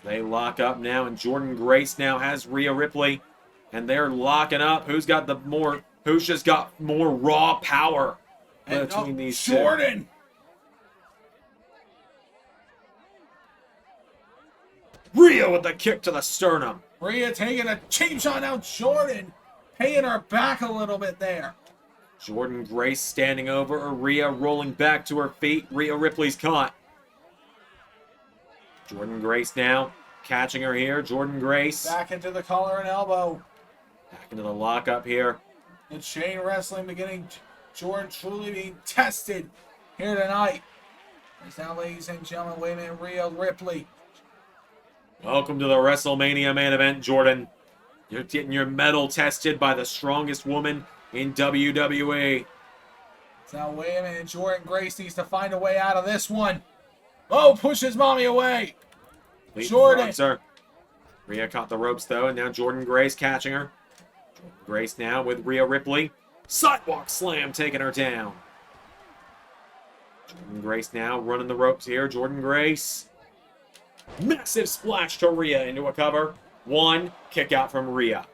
They lock up now, and Jordynne Grace now has Rhea Ripley. And they're locking up. Who's just got more raw power between these two? Jordynne. Rhea with the kick to the sternum. Rhea taking a cheap shot now. Jordynne paying her back a little bit there. Jordynne Grace standing over her. Rhea rolling back to her feet. Rhea Ripley's caught. Jordynne Grace now catching her here. Jordynne Grace. Back into the collar and elbow. Back into the lockup here. The chain wrestling beginning. Jordynne truly being tested here tonight. As now, ladies and gentlemen, wait a minute, Rhea Ripley. Welcome to the WrestleMania main event, Jordynne. You're getting your medal tested by the strongest woman in WWE. Now, wait a minute, Jordynne Grace needs to find a way out of this one. Oh, pushes Mommy away. Jordynne. Her. Rhea caught the ropes, though, and now Jordynne Grace catching her. Jordynne Grace now with Rhea Ripley. Sidewalk slam taking her down. Jordynne Grace now running the ropes here. Jordynne Grace. Massive splash to Rhea into a cover. One kick out from Rhea.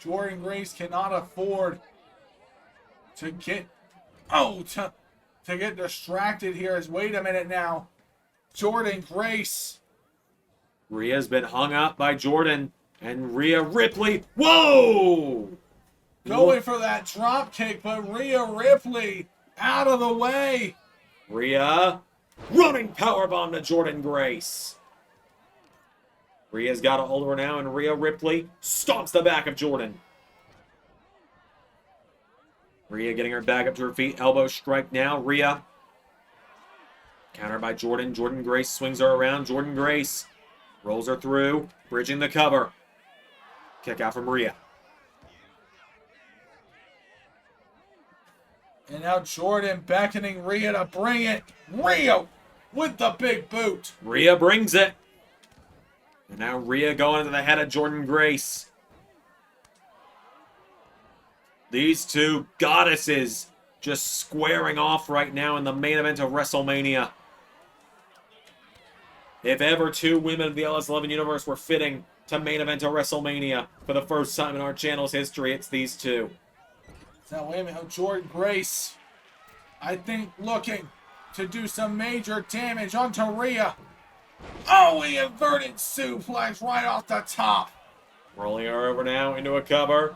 Jordynne Grace cannot afford to get to get distracted here. As wait a minute now, Jordynne Grace. Rhea's been hung up by Jordynne, and Rhea Ripley. Whoa! Going for that drop kick, but Rhea Ripley out of the way. Rhea running powerbomb to Jordynne Grace. Rhea's got a hold of her now, and Rhea Ripley stomps the back of Jordynne. Rhea getting her back up to her feet. Elbow strike now. Rhea. Counter by Jordynne. Jordynne Grace swings her around. Jordynne Grace rolls her through. Bridging the cover. Kick out from Rhea. And now Jordynne beckoning Rhea to bring it. Rhea with the big boot. Rhea brings it. And now Rhea going to the head of Jordynne Grace. These two goddesses just squaring off right now in the main event of WrestleMania. If ever two women of the LS11 universe were fitting to main event of WrestleMania for the first time in our channel's history, it's these two. Now, wait a minute. Jordynne Grace, I think, looking to do some major damage onto Rhea. Oh, he inverted suplex right off the top. Rolling her over now into a cover.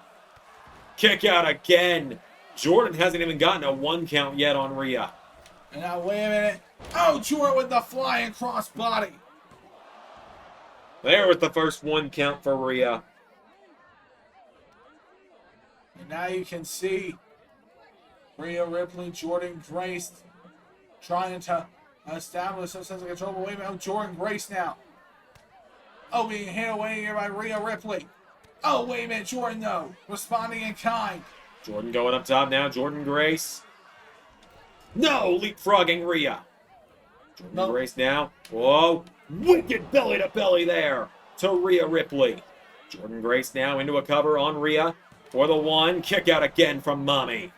Kick out again. Jordynne hasn't even gotten a 1 count yet on Rhea. And now, wait a minute. Oh, Jordynne with the flying crossbody. There with the first 1 count for Rhea. And now you can see Rhea Ripley, Jordynne Grace trying to establish some sense of control. But wait a minute, Jordynne Grace now. Oh, being hit away here by Rhea Ripley. Oh, wait a minute, Jordynne, though, responding in kind. Jordynne going up top now. Jordynne Grace. No, leapfrogging Rhea. Jordynne Grace now. Whoa, wicked belly to belly there to Rhea Ripley. Jordynne Grace now into a cover on Rhea for the one. Kick out again from Mommy.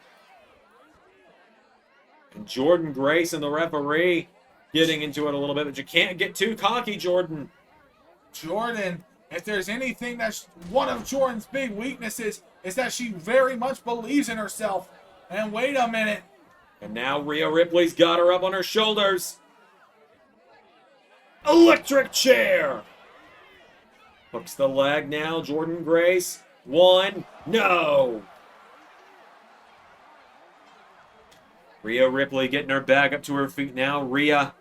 And Jordynne Grace and the referee getting into it a little bit, but you can't get too cocky, Jordynne. Jordynne, if there's anything that's one of Jordynne's big weaknesses, is that she very much believes in herself. And wait a minute. And now Rhea Ripley's got her up on her shoulders. Electric chair. Hooks the leg now, Jordynne Grace. One, no. Rhea Ripley getting her back up to her feet now. Rhea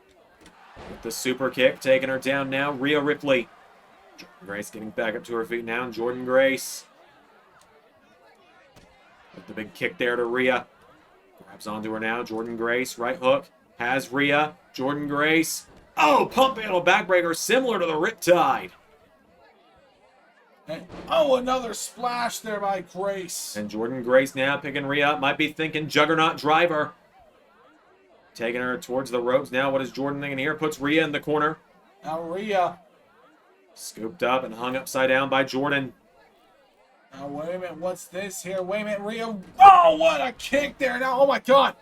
with the super kick, taking her down now. Rhea Ripley. Jordynne Grace getting back up to her feet now. Jordynne Grace with the big kick there to Rhea. Grabs onto her now. Jordynne Grace, right hook. Has Rhea. Jordynne Grace. Oh, pump handle backbreaker similar to the Riptide. And, oh, another splash there by Grace. And Jordynne Grace now picking Rhea up. Might be thinking Juggernaut Driver. Taking her towards the ropes now. What is Jordynne thinking here? Puts Rhea in the corner. Now Rhea Scooped up and hung upside down by Jordynne. Now, wait a minute. What's this here? Wait a minute. Rhea. Oh, what a kick there. Now, oh my God.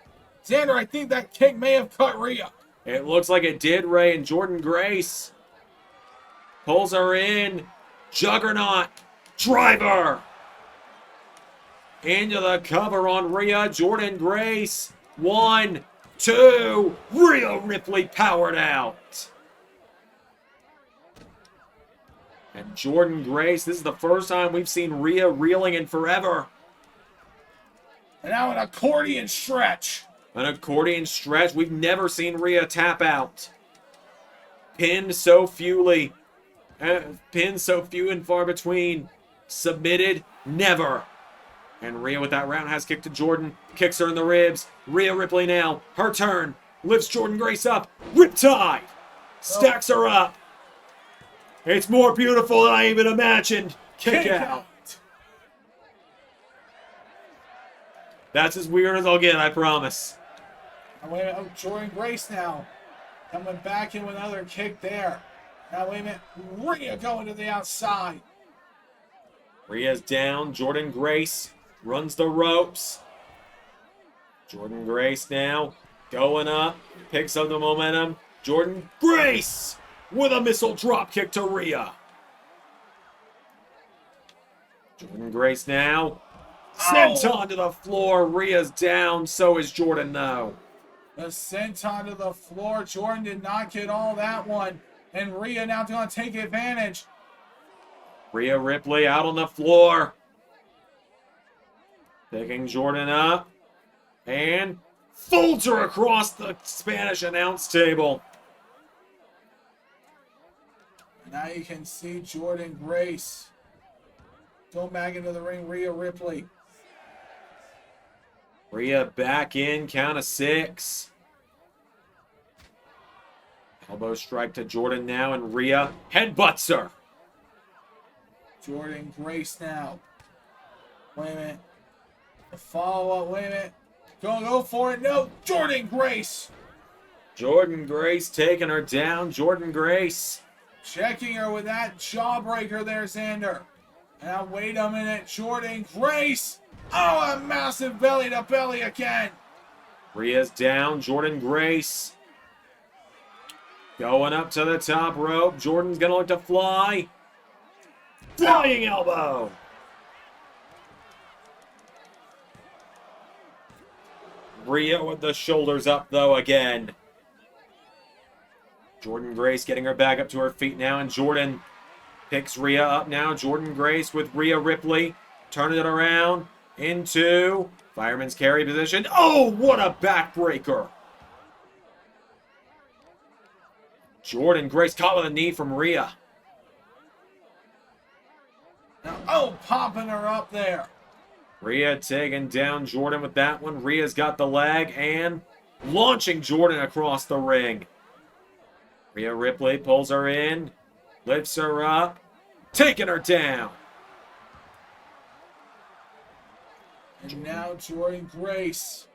Xander, I think that kick may have cut Rhea. It looks like it did, Ray, and Jordynne Grace pulls her in. Juggernaut. Driver. Into the cover on Rhea. Jordynne Grace. 1, 2. Rhea Ripley powered out. And Jordynne Grace, this is the first time we've seen Rhea reeling in forever. And now an accordion stretch. An accordion stretch. We've never seen Rhea tap out. Pinned so few and far between. Submitted, never. And Rhea with that roundhouse kick to Jordynne. Kicks her in the ribs. Rhea Ripley now. Her turn. Lifts Jordynne Grace up. Riptide. Stacks her up. It's more beautiful than I even imagined. Kick out. That's as weird as I'll get, I promise. Now, wait a minute. Oh, Jordynne Grace now. Coming back in with another kick there. Now, wait a minute. Rhea going to the outside. Rhea's down. Jordynne Grace runs the ropes. Jordynne Grace now going up. Picks up the momentum. Jordynne Grace with a missile drop kick to Rhea. Jordynne Grace now. Senton to the floor. Rhea's down. So is Jordynne though. The senton to the floor. Jordynne did not get all that one. And Rhea now going to take advantage. Rhea Ripley out on the floor. Picking Jordynne up. And folds her across the Spanish announce table. Now you can see Jordynne Grace go back into the ring. Rhea Ripley. Rhea back in, count of 6. Elbow strike to Jordynne now, and Rhea headbutts her. Jordynne Grace now. Wait a minute. The follow-up. Wait a minute. Go for it. No. Jordynne Grace. Jordynne Grace taking her down. Jordynne Grace. Checking her with that jawbreaker there, Xander. Now, wait a minute. Jordynne Grace. Oh, a massive belly-to-belly again. Rhea's down. Jordynne Grace. Going up to the top rope. Jordynne's going to look to fly. Flying elbow. Rhea with the shoulders up, though, again. Jordynne Grace getting her back up to her feet now, and Jordynne picks Rhea up now. Jordynne Grace with Rhea Ripley. Turning it around into fireman's carry position. Oh, what a backbreaker. Jordynne Grace caught with a knee from Rhea. Now, oh, popping her up there. Rhea taking down Jordynne with that one. Rhea's got the leg and launching Jordynne across the ring. Rhea Ripley pulls her in, lifts her up, taking her down. And now Jordynne Grace.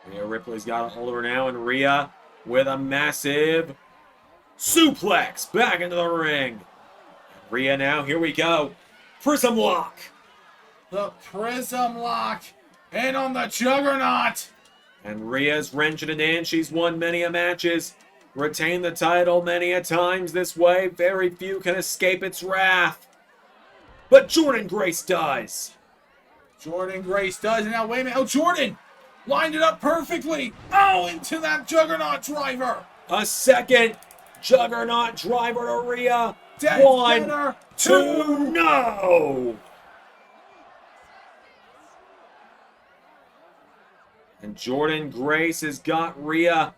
Rhea Ripley's got a hold of her now, and Rhea with a massive suplex back into the ring. Rhea now, here we go. Prism lock. The Prism lock. And on the Juggernaut. And Rhea's wrenching it in. She's won many a matches. Retained the title many a times this way. Very few can escape its wrath. But Jordynne Grace does. Jordynne Grace does. And now, wait a minute. Oh, Jordynne lined it up perfectly. Oh, into that Juggernaut driver. A second Juggernaut driver to Rhea. Dead 1, center. 2, no! And Jordynne Grace has got Rhea.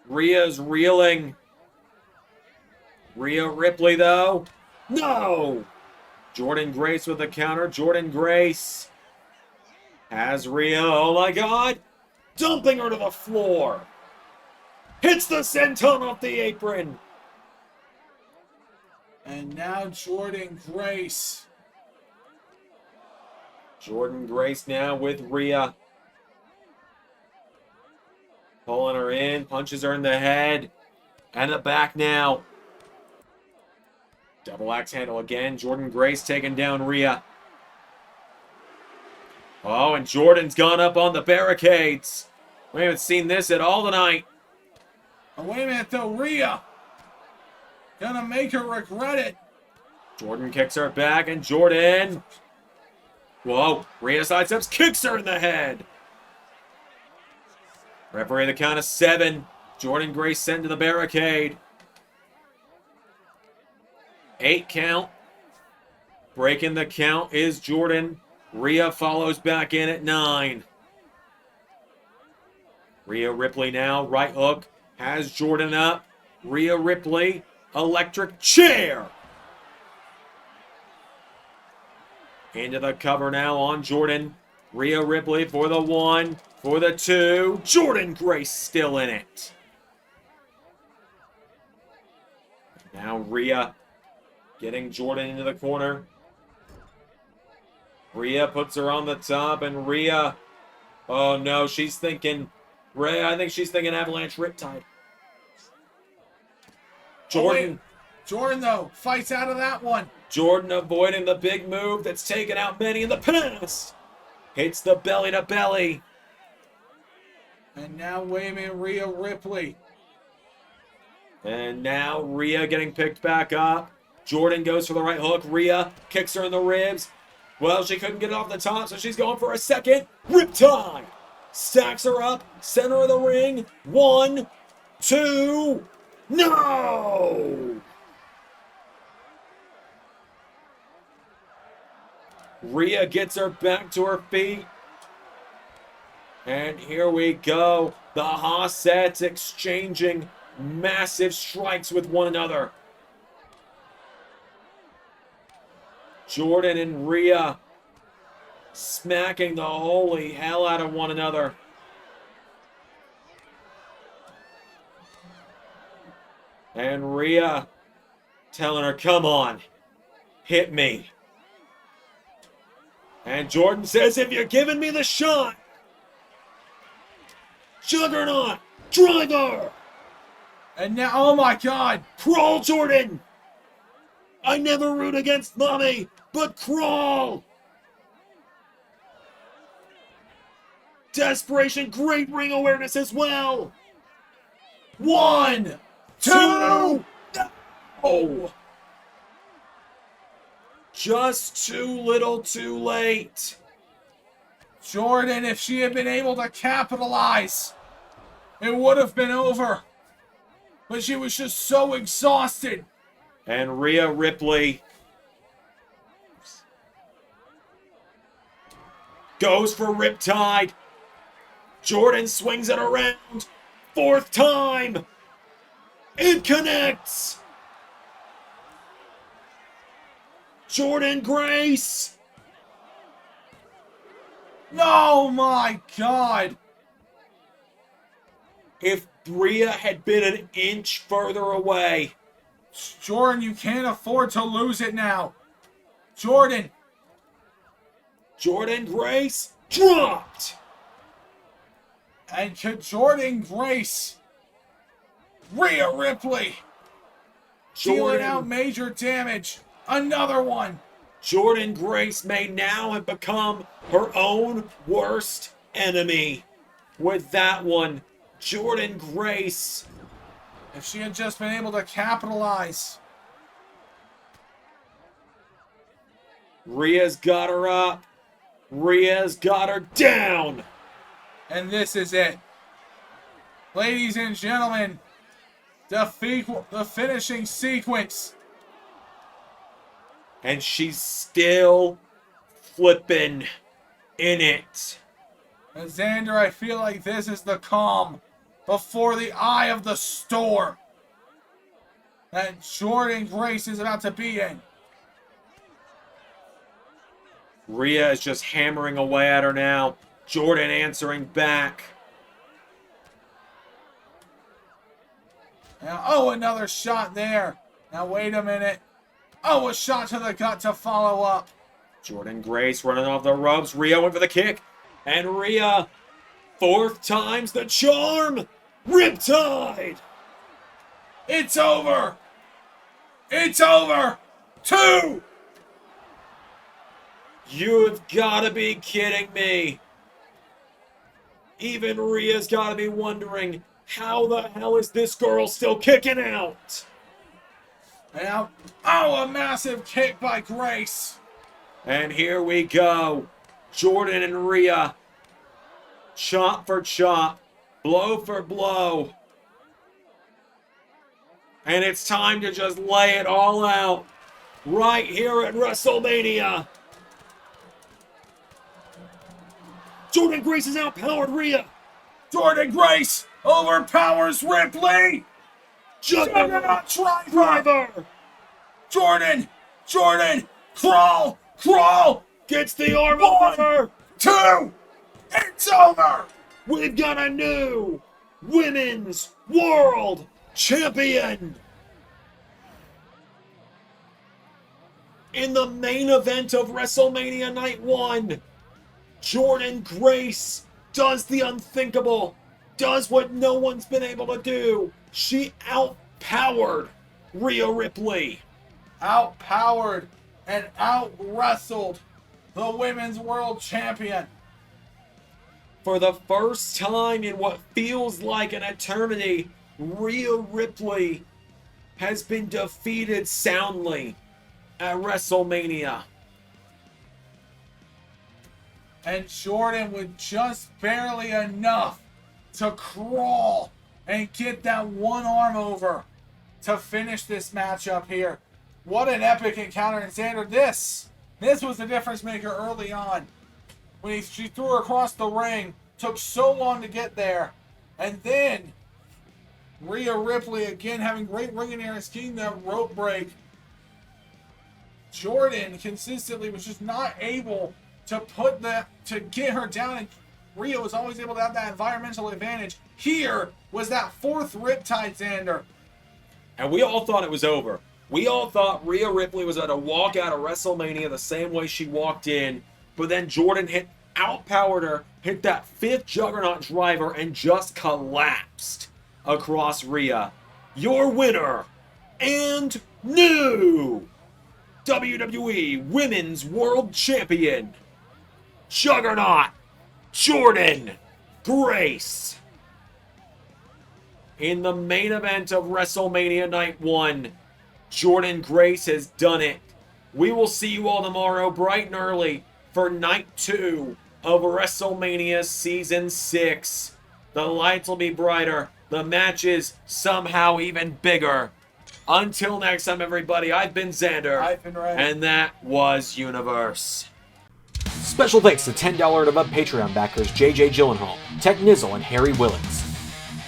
Rhea's reeling. Rhea Ripley, though. No! Jordynne Grace with the counter. Jordynne Grace has Rhea. Oh, my God. Dumping her to the floor. Hits the senton off the apron. And now Jordynne Grace. Jordynne Grace now with Rhea. Pulling her in, punches her in the head. And the back now. Double axe handle again. Jordynne Grace taking down Rhea. Oh, and Jordynne's gone up on the barricades. We haven't seen this at all tonight. Oh, wait a minute, though. Rhea gonna make her regret it. Jordynne kicks her back, and Jordynne. Whoa, Rhea sidesteps, kicks her in the head. Referee the count of 7. Jordynne Grace sent to the barricade. 8 count. Breaking the count is Jordynne. Rhea follows back in at 9. Rhea Ripley now, right hook, has Jordynne up. Rhea Ripley, electric chair. Into the cover now on Jordynne. Rhea Ripley for the 1, for the 2. Jordynne Grace still in it. Now Rhea getting Jordynne into the corner. Rhea puts her on the top, and Rhea, oh no, she's thinking, I think she's thinking Avalanche Riptide. Jordynne. Jordynne, though, fights out of that one. Jordynne avoiding the big move that's taken out many in the past. Hits the belly to belly. And now waving Rhea Ripley. And now Rhea getting picked back up. Jordynne goes for the right hook. Rhea kicks her in the ribs. Well, she couldn't get it off the top, so she's going for a second. Riptide. Stacks her up. Center of the ring. 1, 2. No! Rhea gets her back to her feet. And here we go. The Hassettes exchanging massive strikes with one another. Jordynne and Rhea smacking the holy hell out of one another. And Rhea telling her, come on, hit me. And Jordynne says, if you're giving me the shot, Juggernaut, driver. And now, oh my God. Crawl, Jordynne. I never root against mommy, but crawl. Desperation, great ring awareness as well. 1, 2. Oh. Just too little too late. Jordynne, if she had been able to capitalize, it would have been over. But she was just so exhausted. And Rhea Ripley goes for Riptide. Jordynne swings it around. 4th time. It connects. Jordynne Grace. Oh my God. If Rhea had been an inch further away. Jordynne, you can't afford to lose it now. Jordynne. Jordynne Grace dropped. And to Jordynne Grace. Rhea Ripley. Dealing out major damage. Another one. Jordynne Grace may now have become her own worst enemy. With that one, Jordynne Grace. If she had just been able to capitalize. Rhea's got her up. Rhea's got her down. And this is it. Ladies and gentlemen, the finishing sequence. And she's still flipping in it. And Xander, I feel like this is the calm before the eye of the storm that Jordynne Grace is about to be in. Rhea is just hammering away at her now. Jordynne answering back. Now, oh, another shot there. Now, wait a minute. Oh, a shot to the gut to follow up. Jordynne Grace running off the ropes. Rhea went for the kick. And Rhea, 4th time's the charm. Riptide. It's over. It's over. 2. You've got to be kidding me. Even Rhea's got to be wondering, how the hell is this girl still kicking out? Now, oh, a massive kick by Grace. And here we go. Jordynne and Rhea. Chop for chop. Blow for blow. And it's time to just lay it all out. Right here at WrestleMania. Jordynne Grace has outpowered Rhea. Jordynne Grace overpowers Ripley. Juggernaut Driver. Jordynne, crawl, gets the arm over. 2, it's over. We've got a new Women's World Champion. In the main event of WrestleMania Night 1, Jordynne Grace does the unthinkable, does what no one's been able to do. She outpowered Rhea Ripley. Outpowered and out-wrestled the Women's World Champion. For the first time in what feels like an eternity, Rhea Ripley has been defeated soundly at WrestleMania. And Jordynne with just barely enough to crawl and get that one arm over to finish this matchup here. What an epic encounter. And Xander, this was the difference maker early on. When she threw her across the ring, took so long to get there. And then Rhea Ripley again having great ring and scheme that rope break. Jordynne consistently was just not able to get her down, and Rhea was always able to have that environmental advantage. Here was that 4th riptide, Xander. And we all thought it was over. We all thought Rhea Ripley was going to walk out of WrestleMania the same way she walked in, but then Jordynne outpowered her, hit that 5th Juggernaut driver, and just collapsed across Rhea. Your winner and new WWE Women's World Champion, Juggernaut Jordynne Grace. In the main event of WrestleMania Night 1, Jordynne Grace has done it. We will see you all tomorrow bright and early for Night 2 of WrestleMania Season 6. The lights will be brighter. The matches somehow even bigger. Until next time, everybody, I've been Xander. I've been Ray. And that was Universe. Special thanks to $10 and above Patreon backers JJ Gyllenhaal, Tech Nizzle, and Harry Willits.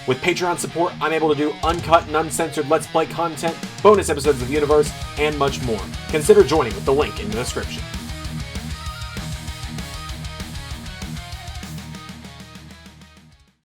With Patreon support, I'm able to do uncut and uncensored Let's Play content, bonus episodes of Universe, and much more. Consider joining with the link in the description.